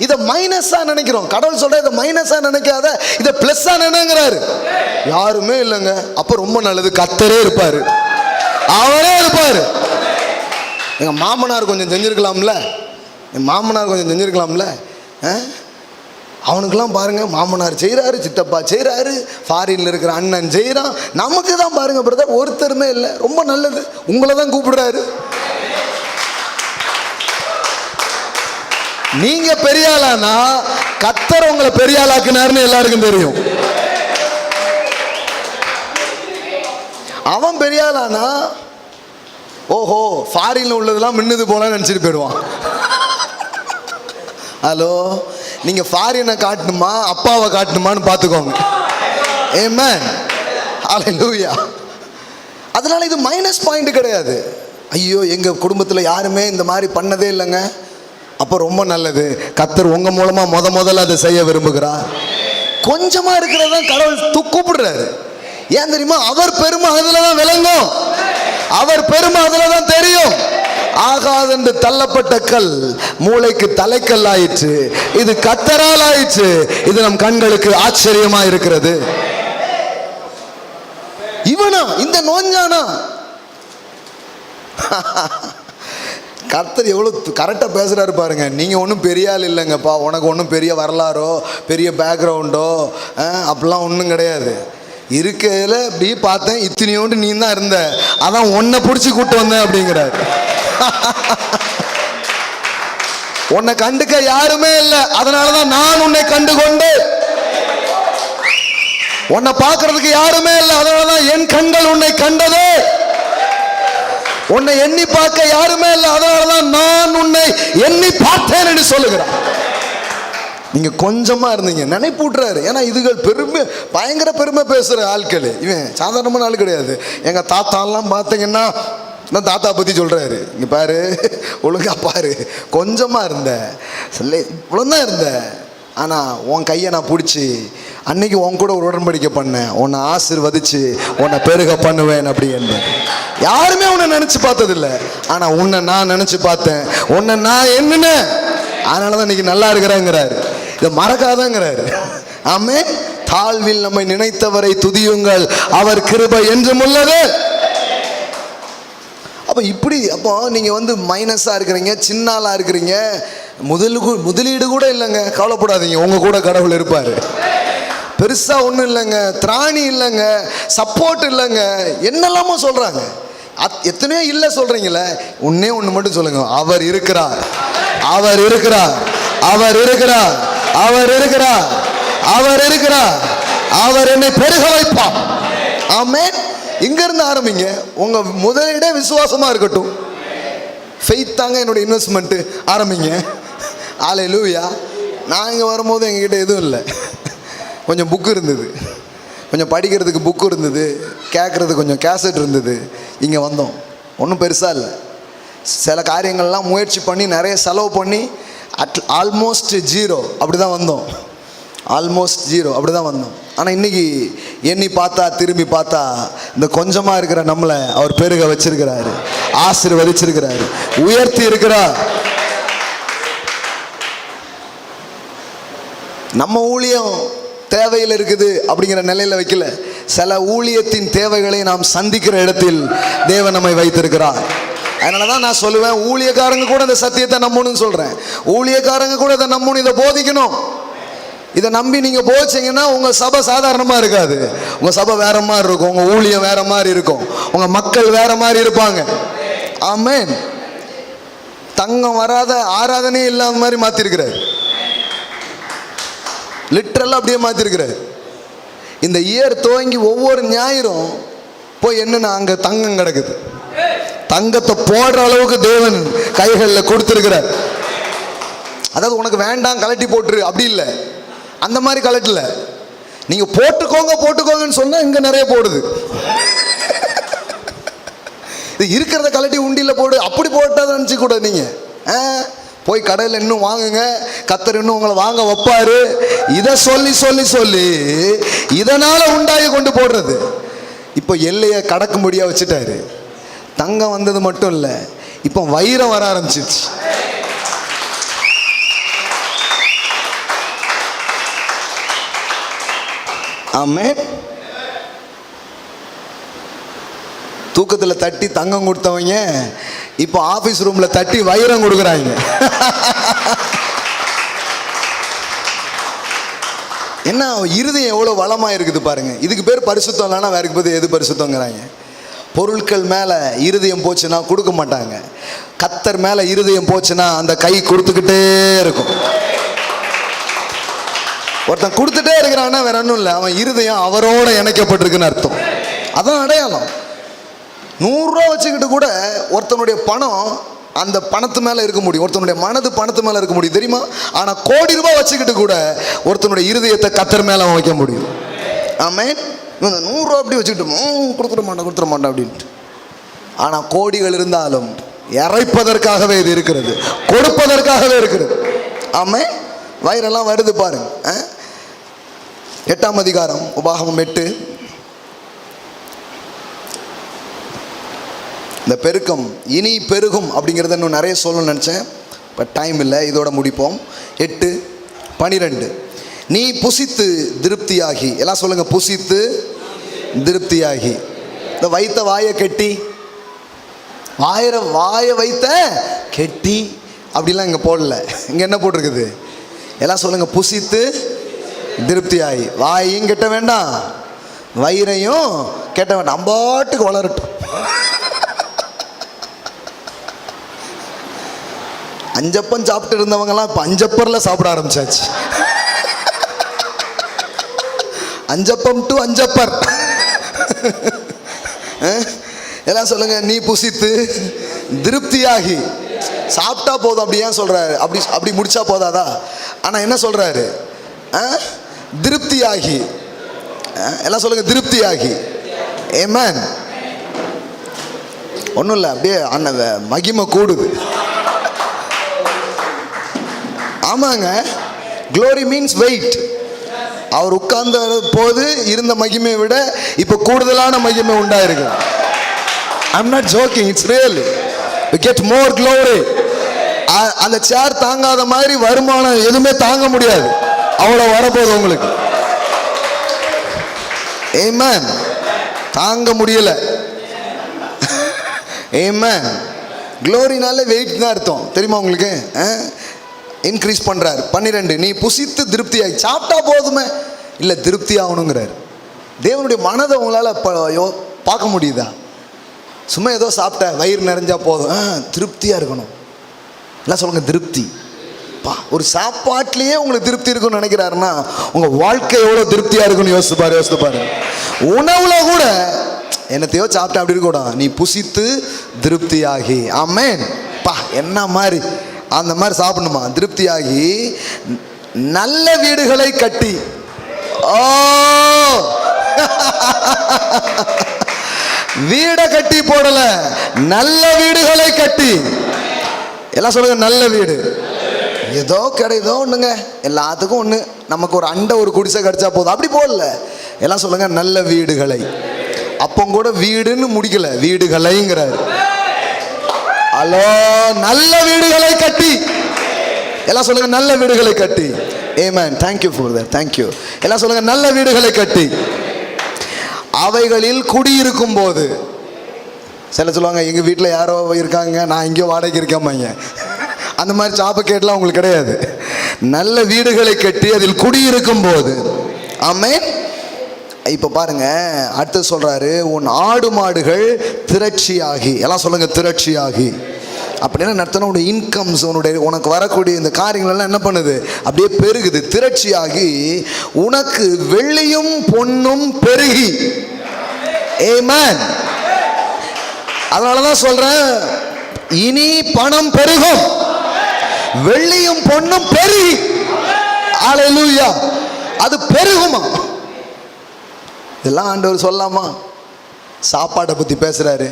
இதை மைனஸா நினைக்கிறோம். கடவுள் சொல்ற இதை மைனஸா நினைக்காத, இதை பிளஸ்ஸா நினைக்கிறாரு. யாருமே இல்லைங்க. அப்ப ரொம்ப நல்லது, கர்த்தரே இருப்பாரு, அவரே இருப்பாரு. எங்க மாமனார் கொஞ்சம் செஞ்சிருக்கலாம்ல, என் மாமனார் கொஞ்சம் செஞ்சிருக்கலாம்ல. அவனுக்கெல்லாம் பாருங்க, மாமனார் செய்கிறாரு, சித்தப்பா செய்கிறாரு, ஃபாரின்ல இருக்கிற அண்ணன் செய்கிறான். நமக்கு தான் பாருங்க பிரதர் ஒருத்தருமே இல்லை. ரொம்ப நல்லது, உங்களை தான் கூப்பிடுறாரு. நீங்க பெரிய ஆளானா கர்த்தர் உங்களை பெரிய ஆளாக்குனாருன்னு எல்லாருக்கும் தெரியும். அவன் பெரிய ஆளானா ஓஹோ ஃபாரின்ல உள்ளதெல்லாம் மின்னுது போல நினைச்சிட்டு போயிடுவான். ஹலோ, நீங்க ஃபாரினை காட்டணுமா அப்பாவை காட்டணுமான்னு பார்த்துக்கோங்க. ஆமென். ஹல்லேலூயா. அதனால இது மைனஸ் பாயிண்ட் கிடையாது. ஐயோ எங்க குடும்பத்தில் யாருமே இந்த மாதிரி பண்ணதே இல்லைங்க. அப்போ ரொம்ப நல்லது, கர்த்தர் உங்க மூலமா முதல்ல அதை செய்ய விரும்புகிறார். கொஞ்சமா இருக்கிறதா கடவுள் கூப்பிடுறாரு. ஏன் தெரியுமா? அவர் பெருமை அதுல தான் விளங்கும், அவர் பெருமை அதுல தான் தெரியும். ஆகாதென்று தள்ளப்பட்ட கல் மூளைக்கு தலைக்கல் ஆயிற்று, இது கர்த்தரால் ஆயிற்று. இது நம் கண்களுக்கு ஆச்சரியமா இருக்கிறது. இவனா இந்த நோஞ்சானா? கர்த்தர் எவ்வளோ கரெக்டாக பேசுகிறாரு பாருங்க. நீங்கள் ஒன்றும் பெரிய ஆள் இல்லைங்கப்பா, உனக்கு ஒன்றும் பெரிய வரலாறோ பெரிய பேக்ரவுண்டோ அப்படிலாம் ஒன்றும் கிடையாது. இருக்கையில் இப்படி பார்த்தேன், இத்தனையோண்டு நீ தான் இருந்த, அதான் உன்னை பிடிச்சி கூட்டு வந்தேன் அப்படிங்கிறாரு. உன்னை கண்டுக்க யாருமே இல்லை, அதனாலதான் நான் உன்னை கண்டு கொண்டு. உன்னை பார்க்கறதுக்கு யாருமே இல்லை, அதனாலதான் என் கண்கள் உன்னை கண்டது. உன்னை எண்ணி பார்க்க யாருமே இல்லை, அதனாலதான் நான் உன்னை எண்ணி பார்த்தேன் என்று சொல்லுகிறான். நீங்க கொஞ்சமா இருந்தீங்க நினைப்பூட்டுறாரு. ஏன்னா இதுகள் பெருமை, பயங்கர பெருமை பேசுற ஆட்கள். இவன் சாதாரணமான ஆள் கிடையாது. எங்க தாத்தாலாம் பார்த்தீங்கன்னா தான் தாத்தா பத்தி சொல்றாரு. இங்க பாரு, ஒழுங்கா பாரு, கொஞ்சமா இருந்த, இவ்வளவுதான் இருந்த, ஆனா உன் கையை நான் பிடிச்சி அன்னைக்கு உன் கூட ஒரு உடன்படிக்கை பண்ணேன், உன்னை ஆசீர்வதிச்சு உன்னை பெருக பண்ணுவேன் அப்படி என்று. யாருமே உன்னை நினைச்சு பார்த்ததில்லை, ஆனா உன்னை நான் நினைச்சு பார்த்தேன். உன்னை நான் என்னன்னு, அதனாலதான் இன்னைக்கு நல்லா இருக்கிறேங்கிறாரு. இதை மறக்காதங்கிறாரு. ஆமென். தாழ்வில் நம்மை நினைத்தவரை துதியுங்கள், அவர் கிருபை என்றும் உள்ளது. அப்போ இப்படி, அப்போ நீங்கள் மைனஸாக இருக்கிறீங்க, சின்ன ஆளாக இருக்கிறீங்க, முதலீடு கூட இல்லைங்க, கவலைப்படாதீங்க, உங்கள் கூட கடவுள் இருப்பார். பெருசாக ஒன்றும் இல்லைங்க, திராணி இல்லைங்க, சப்போர்ட் இல்லைங்க, என்னெல்லாமோ சொல்கிறாங்க. எத்தனையோ இல்லை சொல்கிறீங்களே, ஒன்னே ஒன்று மட்டும் சொல்லுங்க, அவர் இருக்கிறார், அவர் இருக்கிறார், அவர் இருக்கிறார், அவர் இருக்கிறார், அவர் இருக்கிறார், அவர் என்னை பெருக வைப்பார். ஆமென். இங்க இருந்து ஆரம்பிங்க. உங்க முதலீடே விசுவாசமா இருக்கட்டும். ஃபெய்த் தாங்க என்னோட இன்வெஸ்ட்மெண்ட். ஆரம்பிங்க. ஹல்லேலூயா. நான் இங்கே வரும்போது எங்ககிட்ட எதுவும் இல்லை, கொஞ்சம் புக்கு இருந்தது, கொஞ்சம் படிக்கிறதுக்கு புக்கு இருந்தது, கேட்குறதுக்கு கொஞ்சம் கேசட் இருந்தது. இங்கே வந்தோம், ஒன்றும் பெருசாக இல்லை. சில காரியங்கள்லாம் முயற்சி பண்ணி நிறைய செலவு பண்ணி ஆல்மோஸ்ட் ஜீரோ அப்படி தான் வந்தோம். ஆல்மோஸ்ட் ஜீரோ அப்படி தான் வந்தோம். ஆனால் இன்னைக்கு எண்ணி பார்த்தா, திரும்பி பார்த்தா, இந்த கொஞ்சமாக இருக்கிற நம்மளை அவர் பெருக வச்சிருக்கிறாரு, ஆசீர்வதிச்சிருக்கிறாரு, உயர்த்தி இருக்கிறார். நம்ம ஊழியம் தேவையில் இருக்குது அப்படிங்கிற நிலையில் வைக்கல. சில ஊழியத்தின் தேவைகளை நாம் சந்திக்கிற இடத்தில் தேவன் நம்மை வைத்திருக்கிறார். அதனால தான் நான் சொல்லுவேன், ஊழியக்காரங்க கூட இந்த சத்தியத்தை நம்பணும்னு சொல்கிறேன். ஊழியக்காரங்க கூட இதை நம்பணும், இதை போதிக்கணும். இதை நம்பி நீங்கள் போச்சிங்கன்னா உங்கள் சபை சாதாரணமாக இருக்காது. உங்கள் சபை வேற மாதிரி இருக்கும், உங்கள் ஊழியம் வேற மாதிரி இருக்கும், உங்கள் மக்கள் வேற மாதிரி இருப்பாங்க. ஆமென். தங்கம் வராத ஆராதனையே இல்லாத மாதிரி மாற்றிருக்கிறார். லிட்டரலாக அப்படியே மாற்றிருக்கிறார். இந்த இயர் துவங்கி ஒவ்வொரு ஞாயிறும் போய் என்னன்னா அங்கே தங்கம் கிடக்குது. தங்கத்தை போடுற அளவுக்கு தேவன் கைகளில் கொடுத்துருக்கிறார். அதாவது உனக்கு வேண்டாம் கலட்டி போட்டுரு அப்படி இல்லை, அந்த மாதிரி கலட்டல. நீங்க போட்டுக்கோங்க போட்டுக்கோங்கன்னு சொன்னா இங்க நிறைய போடுது. இது இருக்கிறத கலட்டி உண்டியில போடு, அப்படி போட்டா நினச்சி கூட நீங்க போய் கடையில் இன்னும் வாங்குங்க, கத்தர் இன்னும் உங்களை வாங்க வைப்பாரு. இதை சொல்லி சொல்லி சொல்லி இதனால உண்டாகி கொண்டு போடுறது. இப்போ எல்லையை கடக்கும்படியா வச்சுட்டாரு. தங்கம் வந்தது மட்டும் இல்லை, இப்போ வைரம் வர ஆரம்பிச்சிருச்சு. ஆமென். தூக்கத்தில் தட்டி தங்கம் கொடுத்தவங்க இப்போ ஆபீஸ் ரூம்ல தட்டி வைரம் கொடுக்குறாங்க. என்ன இருதயம் எவ்வளவு வளமா இருக்குது பாருங்க. இதுக்கு பேர் பரிசுத்தம் இல்லைன்னா வேற பேர் எது பரிசுத்தங்கிறாங்க. பொருட்கள் மேல இருதயம் போச்சுன்னா கொடுக்க மாட்டாங்க. கத்தர் மேல இருதயம் போச்சுன்னா அந்த கை கொடுத்துக்கிட்டே இருக்கும். ஒருத்தன் கொடுத்துட்டே இருக்கிறான்னா வேற ஒன்றும் இல்லை, அவன் இருதயம் அவரோட இணைக்கப்பட்டிருக்குன்னு அர்த்தம். அதான் அடையாளம். 100 ரூபா வச்சுக்கிட்டு கூட ஒருத்தனுடைய பணம் அந்த பணத்து மேல இருக்க முடியும், ஒருத்தனுடைய மனது பணத்து மேல இருக்க முடியும் தெரியுமா? ஆனா கோடி ரூபாய் வச்சுக்கிட்டு கூட ஒருத்தனுடைய இருதயத்தை கத்தர் மேல வைக்க முடியும். ஆமென். 100 ரூபா அப்படி வச்சுக்கிட்டு கொடுத்துட மாட்டேன் அப்படின்ட்டு. ஆனா கோடிகள் இருந்தாலும் இறைப்பதற்காகவே இது இருக்கிறது, கொடுப்பதற்காகவே இருக்கிறது. ஆமென். வயிறெல்லாம் வருது பாருங்க. 8ஆம் அதிகாரம் உபாகமம் 8. இந்த பெருக்கம் இனி பெருகும் அப்படிங்கிறத இன்னும் நிறைய சொல்லணும்னு நினச்சேன், பட் டைம் இல்லை, இதோட முடிப்போம். 8:12 நீ புசித்து திருப்தியாகி, எல்லாம் சொல்லுங்க, புசித்து திருப்தியாகி. இந்த வைத்த வாயை கெட்டி, வாயை வைத்த கெட்டி அப்படிலாம் இங்கே போடல. இங்கே என்ன போட்டிருக்குது? எல்லாம் சொல்லுங்க, புசித்து திருப்தியாகி. வாயையும் கெட்ட வேண்டாம், வயிறையும் கெட்ட வேண்டாம், அம்பாட்டுக்கு வளரட்டும். அஞ்சப்பம் சாப்பிட்டு இருந்தவங்கலாம் இப்போ அஞ்சப்பரில் சாப்பிட ஆரம்பிச்சாச்சு. அஞ்சப்பம் டு அஞ்சப்பர். எல்லாம் சொல்லுங்க, நீ புசித்து திருப்தியாகி. சாப்பிட்டா போதும் அப்படி ஏன் சொல்றாரு? அப்படி முடிச்சா போதாதா? ஆனா என்ன சொல்றாரு? திருப்தியாகி. எல்லாம் சொல்லுங்க, திருப்தியாகி. ஆமென். ஒன்றும் இல்லை, அப்படியே அண்ணன் மகிமை கூடுது. ஆமாங்க, க்ளோரி மீன்ஸ் வெயிட். அவர் உட்கார்ந்த போது இருந்த மகிமையை விட இப்போ கூடுதலான மகிமை உண்டாயிருக்கு. I'm not joking, it's real. You get more glory. அந்த சேர் தாங்காத மாதிரி வருமானம் எதுவுமே தாங்க முடியாது, அவ்வளோ வரப்போகுது உங்களுக்கு. ஆமென். தாங்க முடியல. ஆமென். க்ளோரினால வெயிட் தான் அர்த்தம், தெரியுமா உங்களுக்கு? இன்க்ரீஸ் பண்றார். 12, நீ புசித்து திருப்தியாகி. சாப்பிட்டா போதுமே, இல்லை திருப்தி ஆகணுங்கிறார். தேவனுடைய மனதை உங்களால் பார்க்க முடியுதா? சும்மா ஏதோ சாப்பிட்ட வயிறு நிறைஞ்சா போதும், திருப்தியாக இருக்கணும். எல்லாம் சொல்லுங்க, திருப்தி. ஒரு சாப்பாட்டிலேயே உங்களுக்கு திருப்தி இருக்குன்னு நினைக்கிறாருன்னா உங்க வாழ்க்கை எவ்வளோ திருப்தியாக இருக்குன்னு யோசிச்சு பாரு. உணவுல கூட என்னத்தையோ சாப்பிட்டா அப்படி இருக்கக்கூடாது, நீ புசித்து திருப்தியாகி. ஆமென். என்ன மாதிரி அந்த மாதிரி சாப்பிடணுமா? திருப்தியாகி நல்ல வீடுகளை கட்டி. ஓ, வீடை கட்டி போடல, நல்ல வீடுகளை கட்டி. எல்லாம் சொல்லுங்க, நல்ல வீடு. ஏதோ கிடையதோ ஒண்ணுங்க, எல்லாத்துக்கும் ஒண்ணு. நமக்கு ஒரு அண்டை ஒரு குடிசை கிடைச்சா போதும், அப்படி போடல. எல்லாம் சொல்லுங்க, நல்ல வீடுகளை. அப்போ கூட வீடுன்னு முடிக்கல, வீடுகளைங்கிறாரு. ஹலோ, நல்ல வீடுகளை கட்டி. எல்லாம் சொல்லுங்க, நல்ல வீடுகளை கட்டி. ஆமென். Thank you for that. Thank you. எல்லாம் சொல்லுங்க, நல்ல வீடுகளை கட்டி அவைகளில் குடியிருக்கும் போது. சில சொல்லுவாங்க, எங்க வீட்டில் யாரோ இருக்காங்க, நான் எங்கேயோ வாடகைக்கு இருக்கேன். அந்த மாதிரி சாபக்கேட்லாம் உங்களுக்கு கிடையாது. நல்ல வீடுகளை கட்டி அதில் குடியிருக்கும் போது. ஆமென். இப்போ பாருங்க, அடுத்து சொல்றாரு, உன் ஆடு மாடுகள் திரட்சியாகி. எல்லாம் சொல்லுங்க, திரட்சியாகி. அப்படின்னா நடத்தின உன்னுடைய இன்கம்ஸ், உனக்கு வரக்கூடிய இந்த காரியங்கள் எல்லாம் என்ன பண்ணுது? அப்படியே பெருகுது. திரட்சியாகி உனக்கு வெள்ளியும் பொன்னும் பெருகி. ஆமென். அதனாலதான் சொல்றேன், இனி பணம் பெருகும், வெள்ளியும் பொன்னும் பெருகி. ஹல்லேலூயா. அது பெருகுமா? இதெல்லாம் ஆண்டவர் சொல்லலாமா? சாப்பாட்டை பத்தி பேசுறாரு,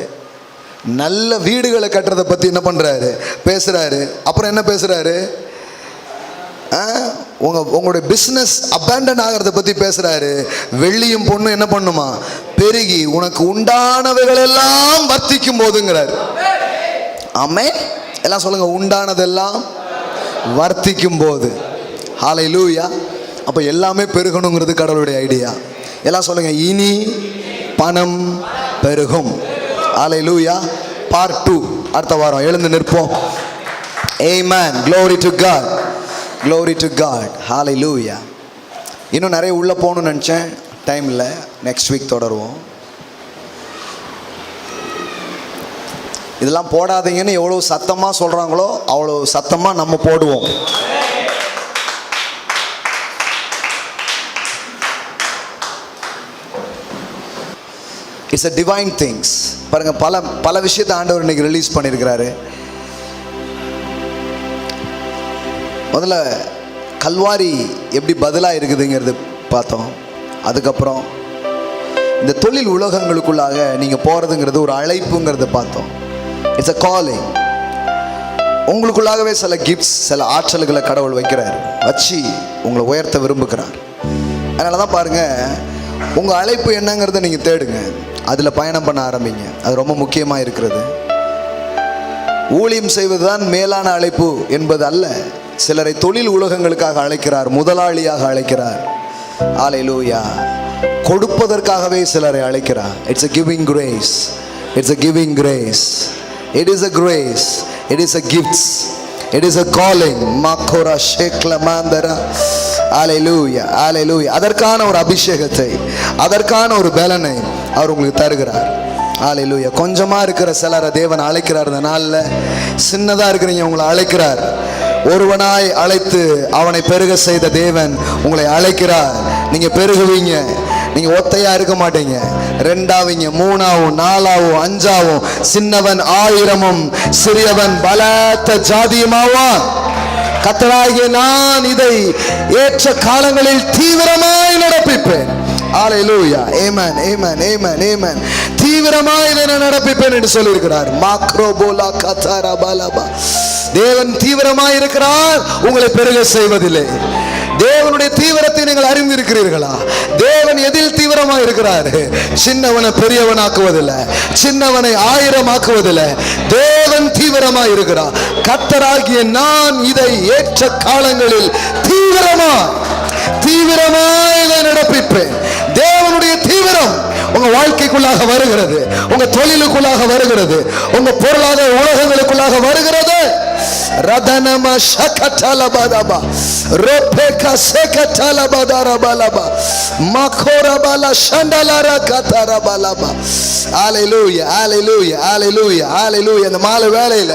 நல்ல வீடுகளை கட்டுறதை பத்தி என்ன பண்றாரு? பேசுறாரு. அப்புறம் என்ன பேசுறாரு? உங்களுடைய பிசினஸ் அபேண்டன் ஆகிறத பத்தி பேசுறாரு. வெள்ளியும் பொண்ணும் என்ன பண்ணுமா? பெருகி உனக்கு உண்டானவைகள் எல்லாம் வர்த்திக்கும் போதுங்கிறார். ஆமென். எல்லாம் சொல்லுங்க, உண்டானதெல்லாம் வர்த்திக்கும் போது. ஹல்லேலூயா. அப்ப எல்லாமே பெருகணுங்கிறது கடவுளுடைய ஐடியா. எல்லாம் சொல்லுங்க, இனி பணம் பெருகும். ஹல்லேலூயா. பார்ட் 2 அடுத்த வாரம். எழுந்து நிற்போம். ஆமென். Glory to God. Glory to God. Hallelujah. இன்னும் நிறைய உள்ள போகணும்னு நினச்சேன், டைம் இல்லை. நெக்ஸ்ட் வீக் தொடருவோம். இதெல்லாம் போடாதீங்கன்னு எவ்வளோ சத்தமாக சொல்கிறாங்களோ அவ்வளோ சத்தமாக நம்ம போடுவோம். It's a divine things. பாருங்க, பல விஷயத்தை ஆண்டவர் இன்னைக்கு ரிலீஸ் பண்ணியிருக்கிறாரு. முதல்ல கல்வாரி எப்படி பதிலாக இருக்குதுங்கிறது பார்த்தோம். அதுக்கப்புறம் இந்த தொழில் உலகங்களுக்குள்ளாக நீங்கள் போகிறதுங்கிறது ஒரு அழைப்புங்கிறத பார்த்தோம். It's a calling. உங்களுக்குள்ளாகவே சில கிஃப்ட்ஸ், சில ஆற்றல்களை கடவுள் வச்சு உங்களை உயர்த்த விரும்புகிறார். அதனால தான் பாருங்கள், உங்கள் அழைப்பு என்னங்கிறத நீங்கள் தேடுங்க, அதில் பயணம் பண்ண ஆரம்பிங்க. அது ரொம்ப முக்கியமாக இருக்கிறது. ஊழியம் செய்வது தான் மேலான அழைப்பு என்பது அல்ல. சிலரை தொழில் உலகங்களுக்காக அழைக்கிறார், முதலாளியாக அழைக்கிறார். ஹல்லேலூயா. கொடுப்பதற்காகவே சிலரை அழைக்கிறார். It's a giving grace. It's a giving grace. It is a grace. It is a gifts. It is a calling. Makora shekla mandara. Hallelujah. Hallelujah. அதற்கான ஒரு அபிஷேகத்தை, அதற்கான ஒரு பலனை அவர் உங்களுக்கு தருகிறார். ஹல்லேலூயா. கொஞ்சமா இருக்கிற சிலரை தேவன் அழைக்கிறார். இந்த நாள்ல சின்னதா இருக்கிறீங்க, உங்களை அழைக்கிறார். ஒருவனாய் அழைத்து அவனை பெருக செய்த தேவன் உங்களை அழைக்கிறார். நீங்க பெருகுவீங்க. நீங்க ஒத்தையா இருக்க மாட்டீங்க, ரெண்டாவீங்க, மூணாவும், நாலாவும், அஞ்சாவும். சின்னவன் 1000-ம் சிறியவன் பலத்த ஜாதியுமாவான். கர்த்தராகிய நான் இதை ஏற்ற காலங்களில் தீவிரமாய் நடப்பிப்பேன். ஹல்லேலூயா. ஆமென், ஆமென், ஆமென், ஆமென். தீவிரமாய் இதை நான் நடப்பிப்பேன் என்று சொல்லி இருக்கிறார். மாக்ரோபோலா கதாரபாலபா. தேவன் தீவிரமாய் இருக்கிறார், உங்களை பெருக செய்வதில்லை. தேவனுடைய தீவிரத்தை நீங்கள் அறிந்திருக்கிறீர்களா? தேவன் எதில் தீவிரமாய் இருக்கிறார்? சின்னவனை பெரியவனாக்குவதில்லை, சின்னவனை 1000 ஆக்குவதில்லை. தேவன் தீவிரமாய் இருக்கிறார். கர்த்தராகிய நான் இதை ஏற்ற காலங்களில் தீவிரமாய் இதை நடப்பிப்பேன். தேவனுடைய தீவிரம் உங்க வாழ்க்கைக்குள்ளாக வருகிறது, உங்க தொழிலுக்குள்ளாக வருகிறது, உங்க பொருளாதார உலகங்களுக்குள்ளாக வருகிறது. ரதனம ஷகதலபதபா ரோபேகா செகதலபதரபலபா மகோரபல ஷண்டலர கதரபலபா. ஹல்லேலூயா, ஹல்லேலூயா, ஹல்லேலூயா, ஹல்லேலூயா. இந்த மாலை வேளையில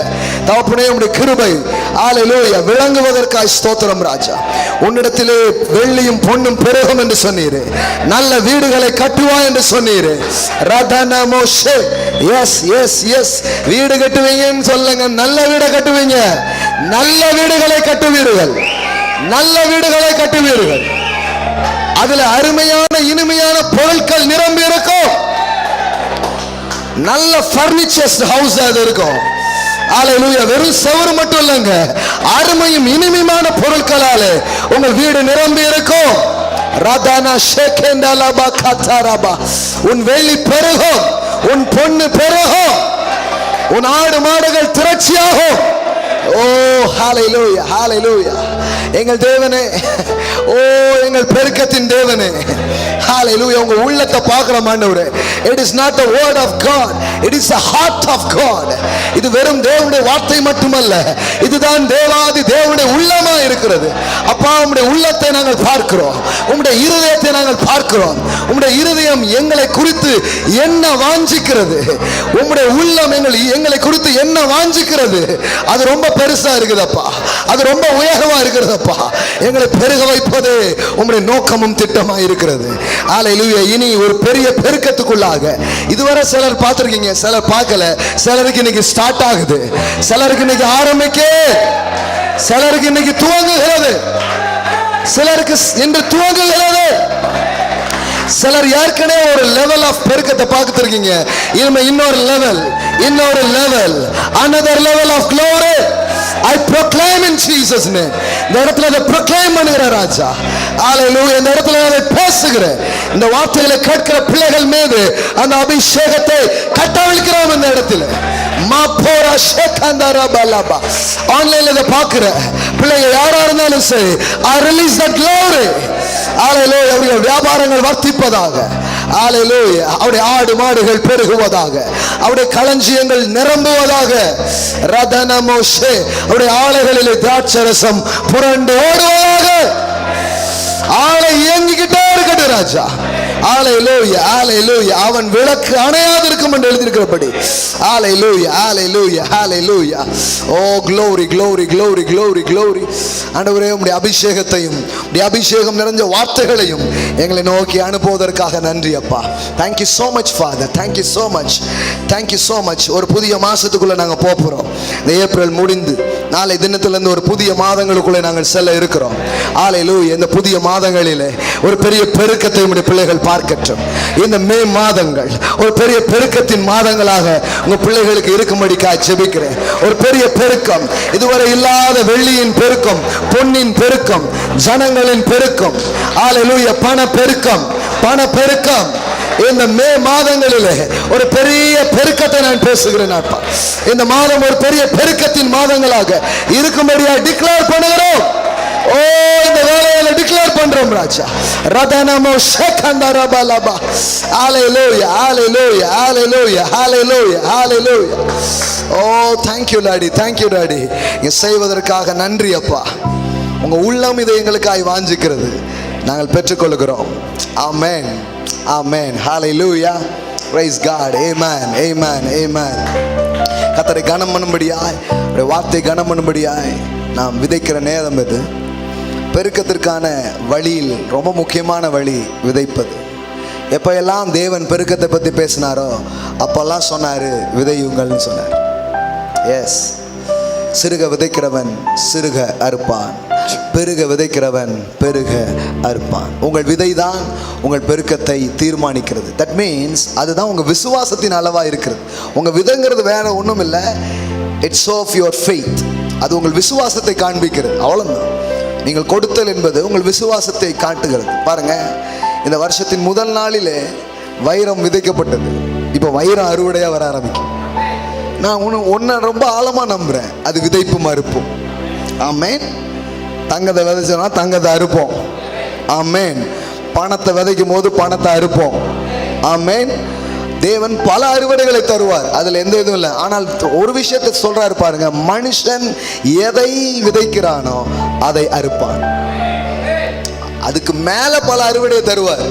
தகப்பனே உம்முடைய கிருபை ஹல்லேலூயா விளங்குவதற்காய் ஸ்தோத்திரம் ராஜா. உன்னிடத்திலே வெள்ளியும் பொன்னும் பெருகும் என்று சொன்னீரே, நல்ல வீடுகளை கட்டுவாய் என்று சொன்னீரே. ரதனமோஷே. Yes yes yes. வீடு கட்டுவீங்கன்னு சொல்லுங்க, நல்ல வீடை கட்டுவீங்க. நல்ல வீடுகளை கட்டுவீர்கள், நல்ல வீடுகளை கட்டுவீர்கள். அதுல அருமையான இனிமையான பொருட்கள் நிரம்பி இருக்கும். நல்ல பர்னிச்சர்ஸ் ஹவுஸ் அது இருக்கும். ஹல்லேலூயா. வெறும் செவுரு மட்டும் இல்லைங்க, அருமையும் இனிமையான பொருட்களாலே உங்கள் வீடு நிரம்பி இருக்கும். ரதானா ஷேகேண்டலபா கதரபா. உன் வெள்ளி பெருகும், உன் பொன்னு பெருகும், உன் ஆடு மாடுகள் திரட்சியாகும். ஓ ஹல்லேலூயா, ஹல்லேலூயா. எங்கள் தேவனே, ஓ எங்கள் பெருக்கத்தின் தேவனே, ஹல்லேலூயா. உங்க உள்ளத்தை பார்க்கிறோம் ஆண்டவரே. It is not the word of God, it is the heart of God. இது வெறும் தேவனுடைய வார்த்தை மட்டுமல்ல, இதுதான் தேவாதி தேவனுடைய உள்ளமா இருக்கிறது. அப்பா, உம்முடைய உள்ளத்தை நாங்கள் பார்க்கிறோம், உம்முடைய இருதயத்தை நாங்கள் பார்க்கிறோம். உம்முடைய இருதயம் எங்களை குறித்து என்ன வாஞ்சிக்கிறது, உம்முடைய உள்ளம் எங்களை குறித்து என்ன வாஞ்சிக்கிறது, அது ரொம்ப பெருசா இருக்குதப்பா, அது ரொம்ப உயர்வா இருக்கிறதப்பா. எங்களை பெருக வைப்பதே உம்முடைய நோக்கமும் திட்டமா இருக்கிறது. ஹல்லேலூயா. இனி ஒரு பெரிய பெருக்கத்துக்குள்ளாக இதுவரை சிலர் பார்த்திருக்கீங்க, சிலர் பார்க்கல. சிலருக்கு இன்னைக்கு ஸ்டார்ட் ஆகுது, சிலருக்கு இன்னைக்கு ஆரம்பிக்க, சிலருக்கு இன்னைக்கு துவங்குகிறது, சிலருக்கு இன்று துவங்குகிறது. சிலர் ஏற்கனவே ஒரு லெவல் ஆஃப் பெருக்கத்தை பார்த்துருக்கீங்க. இனிமே இன்னொரு லெவல், இன்னொரு level, another level of glory. I proclaim in Jesus name. இந்த இடத்துல அதை proclaim பண்ணுகிற ராஜா. ஹல்லேலூயா. இந்த இடத்துல அதை பேசுகிறேன். இந்த வார்த்தைகளை கேட்கிற பிள்ளைகள் மீது அந்த அபிஷேகத்தை கட்டவிழ்க்கிறோம். இந்த இடத்துல மாபோரா ஷேகந்தரா பலபா. ஆன்லைன்ல இதை பார்க்கிற பிள்ளைகள் யாரா இருந்தாலும் சரி, I release the glory. ஹல்லேலூயா. அவருடைய வியாபாரங்கள் வர்த்திப்பதாக. ஹல்லேலூயா. அவருடைய ஆடு மாடுகள் பெருகுவதாக, அவருடைய களஞ்சியங்கள் நிரம்புவதாக. ரதனமோஷே. அவருடைய ஆலைகளிலே திராட்சரசம் புரண்டு ஓடுவதாக. ஆலை இயங்கிக்கிட்டே இருக்கட்டும் ராஜா. ஹல்லேலூயா, ஹல்லேலூயா. அவன் விளக்கு அணையாது இருக்கும் என்று எழுதியிருக்கிறபடி. ஹல்லேலூயா, ஹல்லேலூயா, ஹல்லேலூயா. ஓ glory, glory, glory, glory, glory. ஆண்டவரே, உம்முடைய அபிஷேகத்தையும் உம்முடைய அபிஷேகம் நிறைஞ்ச வார்த்தைகளையும் எங்களை நோக்கி அனுப்புவதற்காக நன்றி அப்பா. Thank you so much Father. Thank you so much. Thank you so much. ஒரு புதிய மாசத்துக்குள்ள நாங்க போறோம். இந்த ஏப்ரல் முடிந்து நாளை தினத்திலிருந்து ஒரு புதிய மாதங்களுக்குள்ள நாங்கள் செல்ல இருக்கிறோம். ஹல்லேலூயா. இந்த புதிய மாதங்களிலே ஒரு பெரிய பெருக்கத்தை உம்முடைய பிள்ளைகள் பார்க்கட்டும். இந்த மே மாதங்கள் ஒரு பெரிய பெருக்கத்தின் மாதங்களாக உங்க பிள்ளைகளுக்கு இருக்கும்படிக்காக ஜெபிக்கிறேன். ஒரு பெரிய பெருக்கம், இதுவரை இல்லாத வெள்ளியின் பெருக்கம், பொன்னின் பெருக்கம், ஜனங்களின் பெருக்கம். ஹல்லேலூயா. பண பெருக்கம், பண பெருக்கம். இந்த மே மாதங்களிலே ஒரு பெரிய பெருக்கத்தை நான் பேசுகிறேன். இந்த மாதம் ஒரு பெரிய பெருக்கத்தின் மாதங்களாக இருக்கும்படியா டிக்ளேர் பண்ணுகிறோம். ஓ, இந்த வேலையில டிக்ளேர் பண்றோம் ராஜா. ரதனமோ ஷேகந்தரபலபா. ஹல்லேலூயா, ஹல்லேலூயா, ஹல்லேலூயா, ஹல்லேலூயா, ஹல்லேலூயா. ஓ, thank you daddy, thank you daddy. இங்க செய்வதற்காக நன்றி அப்பா. உங்க உள்ளம் இதை எங்களுக்காய் வாஞ்சிக்கிறது, நாங்கள் பெற்றுக்கொள்கிறோம். ஆமென், ஆமென். ஹல்லேலூயா, Praise God. Amen. Amen. Amen. கர்த்தரை கனம் பண்ணும்படியாய், வார்த்தை கனம் பண்ணும்படியாய் நாம் விதைக்கிற நேரம் இது. பெருக்கத்திற்கான வழியில் ரொம்ப முக்கியமான வழி விதைப்பது. எப்போ எல்லாம் தேவன் பெருக்கத்தை பற்றி பேசினாரோ அப்பெல்லாம் சொன்னார் விதையுங்கள்னு சொன்னார். எஸ், சிறுக விதைக்கிறவன் சிறுக அறுப்பான், பெருக விதைக்கிறவன் பெருக அறுப்பான். உங்கள் விதை தான் உங்கள் பெருக்கத்தை தீர்மானிக்கிறது. தட் மீன்ஸ் அதுதான் உங்கள் விசுவாசத்தின் அளவாக இருக்கிறது. உங்கள் விதைங்கிறது வேற ஒன்றும் இல்லை, இட்ஸ் ஆஃப் யுவர் ஃபெய்த். அது உங்கள் விசுவாசத்தை காண்பிக்கிறது, அவ்வளோதான். நீங்கள் கொடுத்தல் என்பது உங்கள் விசுவாசத்தை காட்டுகிறது. பாருங்க, இந்த வருஷத்தின் முதல் நாளிலே வைரம் விதைக்கப்பட்டது, இப்போ வைரம் அறுவடையாக வர ஆரம்பிக்கும். நான் ஒன்றை ரொம்ப ஆழமாக நம்புகிறேன், அது விதைப்பும் அறுப்பும். ஆமேன். தங்கத்தை விதைச்சோன்னா தங்கத்தை அறுப்போம். ஆமேன். பணத்தை விதைக்கும் போது பணத்தை அறுப்போம். ஆமேன். தேவன் பல அறுவடைகளை தருவார், அதில் எந்த இதுவும் இல்லை. ஆனால் ஒரு விஷயத்தை சொல்றாரு பாருங்க, மனுஷன் எதை விதைக்கிறானோ அதை அறுப்பான். அதுக்கு மேல பல அறுவடையை தருவார்,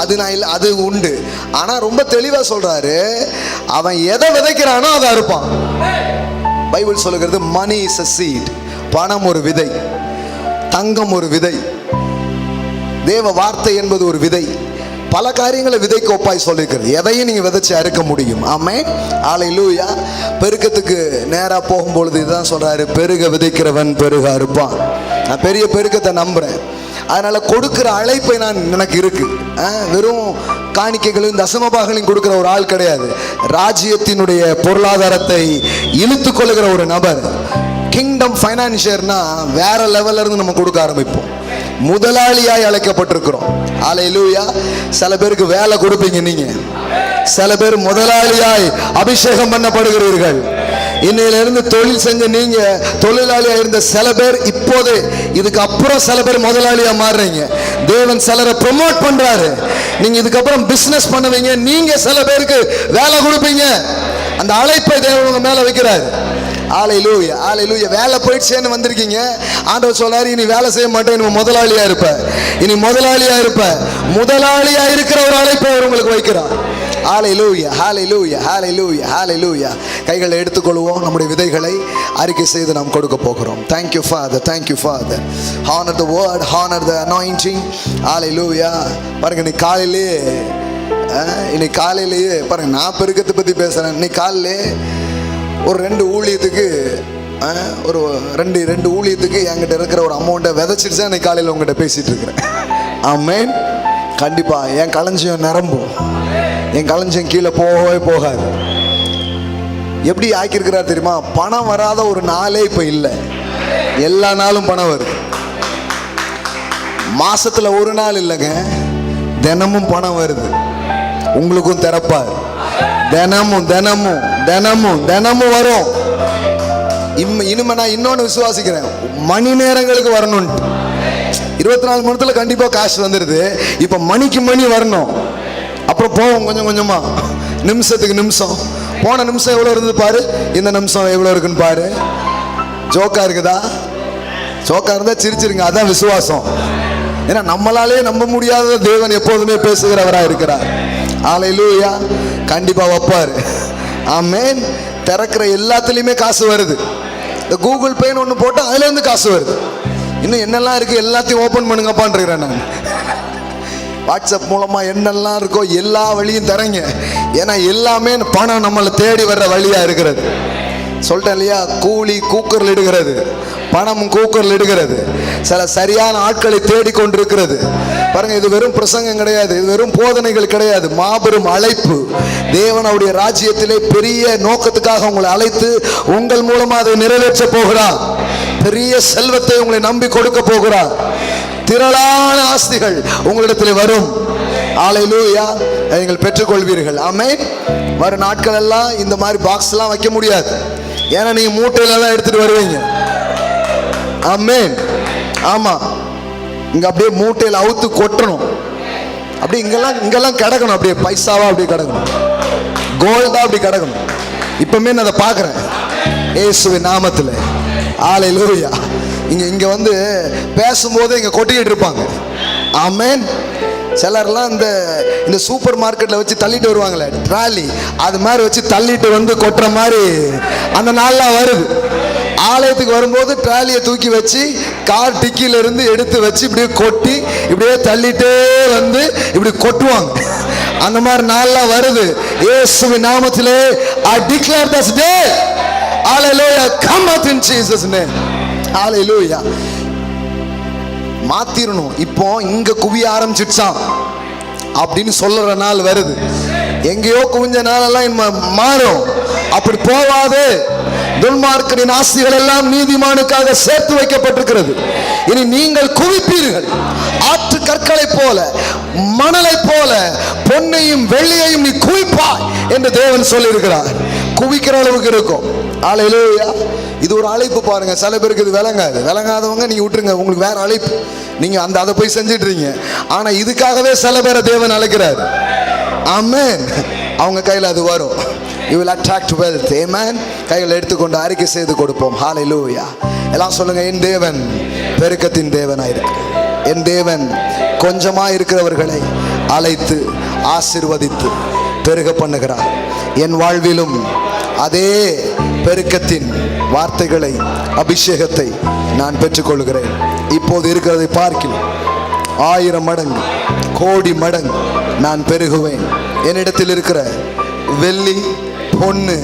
அது நான் இல்லை, அது உண்டு. ஆனா ரொம்ப தெளிவா சொல்றாரு, அவன் எதை விதைக்கிறானோ அதை அறுப்பான். பைபிள் சொல்லுகிறது மணி இஸ் a seed. பணம் ஒரு விதை, தங்கம் ஒரு விதை, தேவ வார்த்தை என்பது ஒரு விதை. பல காரியங்களை விதைக்கு ஒப்பாய் சொல்லியிருக்கிறது. எதையும் நீங்க விதைச்சு அறுக்க முடியும். ஆமென். ஹல்லேலூயா. பெருக்கத்துக்கு நேரா போகும்பொழுது இதுதான் சொல்றாரு, பெருக விதைக்கிறவன் பெருக அறுப்பான். நான் பெரிய பெருக்கத்தை நம்புறேன். அதனால கொடுக்கிற அழைப்பை எனக்கு இருக்கு. வெறும் காணிக்கைகளையும் தசமபாகங்களையும் கொடுக்கிற ஒரு ஆள் கிடையாது. ராஜ்யத்தினுடைய பொருளாதாரத்தை இழுத்து கொள்ளுகிற ஒரு நபர். கிங்டம் ஃபைனான்சியர்னா வேற லெவல்ல இருந்து நம்ம கொடுக்க ஆரம்பிப்போம். முதலாளியாய் அழைக்கப்பட்டிருக்கிறோம். ஹல்லேலூயா. சில பேருக்கு வேலை கொடுப்பீங்க நீங்க, சில பேர் முதலாளியாய் அபிஷேகம் பண்ணப்படுகிறீர்கள். இன்னையிலிருந்து தொழில் செஞ்ச நீங்க தொழிலாளியா இருந்த சில பேர் இப்போது இதுக்கு அப்புறம் சில பேர் முதலாளியா மாறுறீங்க. தேவன் சிலரை ப்ரொமோட் பண்றாரு. நீங்க இதுக்கப்புறம் பிசினஸ் பண்ணுவீங்க, நீங்க சில பேருக்கு வேலை கொடுப்பீங்க. அந்த அழைப்பை தேவன் உங்க மேல வைக்கிறாரு. ஹல்லேலூயா. ஹல்லேலூயா. வேலை போயிடுச்சேன்னு வந்திருக்கீங்க, ஆண்டவர் சொல்றாரு இனி வேலை செய்ய மாட்டேன், இனி முதலாளியா இருப்ப, இனி முதலாளியா இருப்ப. முதலாளியா இருக்கிற ஒரு அழைப்பை அவர் உங்களுக்கு வைக்கிறார். ஹல்லேலூயா. ஹல்லேலூயா. ஹல்லேலூயா. ஹல்லேலூயா. கைகளை எடுத்துக்கொள்வோம். நம்முடைய விதைகளை அறிக்கை செய்து நாம் கொடுக்க போகிறோம். Thank you Father. Thank you Father. Honor the word, honor the anointing. ஹல்லேலூயா. பாருங்க, இன்னைக்கு காலையிலேயே பாருங்க, நான் பெருக்கத்தை பத்தி பேசுறேன். இன்னைக்கு காலையிலே ஒரு ரெண்டு ஊழியத்துக்கு என்கிட்ட இருக்கிற ஒரு அமௌண்ட்டை விதைச்சிட்டு தான் இன்னைக்கு காலையில் உங்ககிட்ட பேசிட்டு இருக்கிறேன். ஆமென். கண்டிப்பா என் களஞ்சியம் நிரம்பும், என் களஞ்சியம் கீழே போகவே போகாது. எப்படி ஆக்கியிருக்கிறார் தெரியுமா? பணம் வராத ஒரு நாளே இப்ப இல்லை, எல்லா நாளும் பணம் வருது. மாசத்துல ஒரு நாள் இல்லைங்க, தினமும் பணம் வருது. உங்களுக்கும் திறப்பார். தினமும் தினமும் தினமும் தினமும் வரும். இனிமே நான் இன்னொன்னு விசுவாசிக்கிறேன், மணி நேரங்களுக்கு வரணும். 24 மணி நேரத்துல கண்டிப்பா காசு வந்துடுது. இப்ப மணிக்கு மணி வரணும். அப்புறம் போவோம் கொஞ்சம் கொஞ்சமா, நிமிஷத்துக்கு நிமிஷம். போன நிமிஷம் எவ்வளவு இருந்தது பாரு, இந்த நிமிஷம் எவ்வளவு இருக்குன்னு பாரு. ஜோக்கா இருக்குதா? ஜோக்கா இருந்தா சிரிச்சிருங்க, அதான் விசுவாசம். ஏன்னா நம்மளாலே நம்ப முடியாத தேவன் எப்போதுமே பேசுகிறவரா இருக்கிறார். ஹல்லேலூயா. கண்டிப்பா வைப்பாரு. ஆமென். திறக்கிற எல்லாத்துலயுமே காசு வருது. இந்த கூகுள் பேன்னு ஒன்று போட்டு அதுல இருந்து காசு வருது. இன்னும் என்னெல்லாம் இருக்கு எல்லாத்தையும் ஓபன் பண்ணுங்கப்பான் இருக்கிறேன் நான். வாட்ஸ்அப் மூலமா என்னெல்லாம் இருக்கோ எல்லா வழியும் தரங்க. ஏன்னா எல்லாமே பணம் நம்மளை தேடி வர்ற வழியா இருக்கிறது. சொல்லிட்டேன் இல்லையா, கூலி கூக்கரில் இடுகிறது, பணமும் கூக்கரில் இடுகிறது. சில சரியான ஆட்களை தேடிக்கொண்டிருக்கிறது. பாருங்க, இது வெறும் பிரசங்கம் கிடையாது, இது வெறும் போதனைகள் கிடையாது, மாபெரும் அழைப்பு. தேவன் அவருடைய ராஜ்யத்திலே பெரிய நோக்கத்துக்காக உங்களை அழைத்து உங்கள் மூலமா அதை நிறைவேற்ற போகிறார். பெரிய செல்வத்தை உங்களை நம்பி கொடுக்க போகிறார். திரளான ஆஸ்திகள் உங்களிடத்தில் வரும். ஹல்லேலூயா. நீங்கள் பெற்றுக்கொள்வீர்கள். ஆமென். வரும் நாட்கள் எல்லாம் இந்த மாதிரி பாக்ஸ் எல்லாம் வைக்க முடியாது. ஏன்னா நீங்க மூட்டையில எல்லாம் எடுத்துட்டு வருவீங்க. ஆமென். ஆமா, இங்க அப்படியே மூட்டையில அவுத்து கொட்டணும். அப்படி இங்கெல்லாம் கிடக்கணும், அப்படியே பைசாவா அப்படியே கிடக்கணும், கோல்டா அப்படி கிடக்கணும். இப்பமே நான் அதை பார்க்கிறேன் இயேசுவின் நாமத்துல. ஹல்லேலூயா. இங்க வந்து பேசும்போது இங்க கொட்டிக்கிட்டு இருப்பாங்க. ஆமென். சிலர்லாம் இந்த சூப்பர் மார்க்கெட்டில் வச்சு தள்ளிட்டு வருவாங்களே ட்ராலி, அது மாதிரி வச்சு தள்ளிட்டு வந்து கொட்டுற மாதிரி அந்த நாள்லாம் வருது. ஆலயத்துக்கு வரும்போது ட்ராலியை தூக்கி வச்சு கார் டிக்கில இருந்து எடுத்து வச்சு இப்படியே கொட்டி இப்படியே தள்ளிட்டே வந்து இப்படி கொட்டுவாங்க. அந்த மாதிரி நாள்லாம் வருது. இயேசுவின் நாமத்திலே I declare this day, hallelujah, come out in Jesus name, hallelujah. மாத்திரணும். இப்போ இங்க குவிய ஆரம்பிச்சிடுச்சான் அப்படின்னு சொல்லுற நாள் வருது. எங்கேயோ குவிஞ்ச நாளெல்லாம் மாறும். அப்படி போவாது. துன்மார்க்கரின் ஆஸ்திகள் எல்லாம் நீதிமானுக்காக சேர்த்து வைக்கப்பட்டிருக்கிறது. இனி நீங்கள் குவிப்பீர்கள். ஆற்று கற்களை போல, மணலை போல, பொன்னையும் வெள்ளியையும் நீ குவிப்பாய் என்று தேவன் சொல்லி இருக்கிறார். குவிக்கிற அளவுக்கு இருக்கும். ஹல்லேலூயா. இது ஒரு அழைப்பு பாருங்க. சில பேருக்கு இது விளங்காது. விளங்காதவங்க நீங்க விட்டுருங்க, உங்களுக்கு வேற அழைப்பு. நீங்க அதை போய் செஞ்சிட்டு இருக்கீங்க. ஆனா இதுக்காகவே சில பேரை தேவன் அழைக்கிறார். ஆமென். அவங்க கையில் அது வரும். You will attract wealth. Amen. கையில் எடுத்துக்கொண்டு அறிக்கை செய்து கொடுப்போம். ஹல்லேலூயா. எல்லாம் சொல்லுங்க, என் தேவன் பெருக்கத்தின் தேவனாயிருக்கிறார். என் தேவன் கொஞ்சமா இருக்கிறவர்களை அழைத்து ஆசீர்வதித்து பெருக பண்ணுகிறார். என் வாழ்விலும் அதே பெருக்கத்தின் வார்த்தைகளை, அபிஷேகத்தை நான் பெற்றுக்கொள்கிறேன். இப்போது இருக்கிறதை பார்க்கிறேன் 1000 மடங்கு, கோடி மடங்கு நான் பெருகுவேன். என்னிடத்தில் இருக்கிற வெள்ளி, பொன்னு,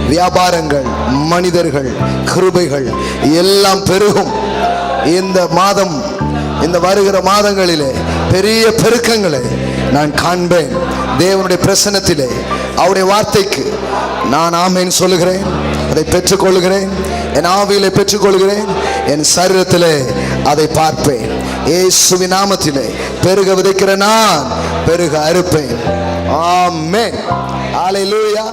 வியாபாரங்கள், மனிதர்கள், கிருபைகள் எல்லாம் பெருகும். இந்த மாதம், இந்த வருகிற மாதங்களிலே பெரிய பெருக்கங்களை நான் காண்பேன். தேவனுடைய பிரசன்னத்திலே, அவருடைய வார்த்தைக்கு நான் ஆமென் சொல்லுகிறேன். அதை பெற்றுக்கொள்கிறேன். என் ஆவியிலே பெற்றுக்கொள்கிறேன். என் சரீரத்திலே அதை பார்ப்பேன். இயேசுவின் நாமத்திலே பெருக விதைக்கிற நான் பெருக அறுப்பேன். ஆமென். ஹல்லேலூயா.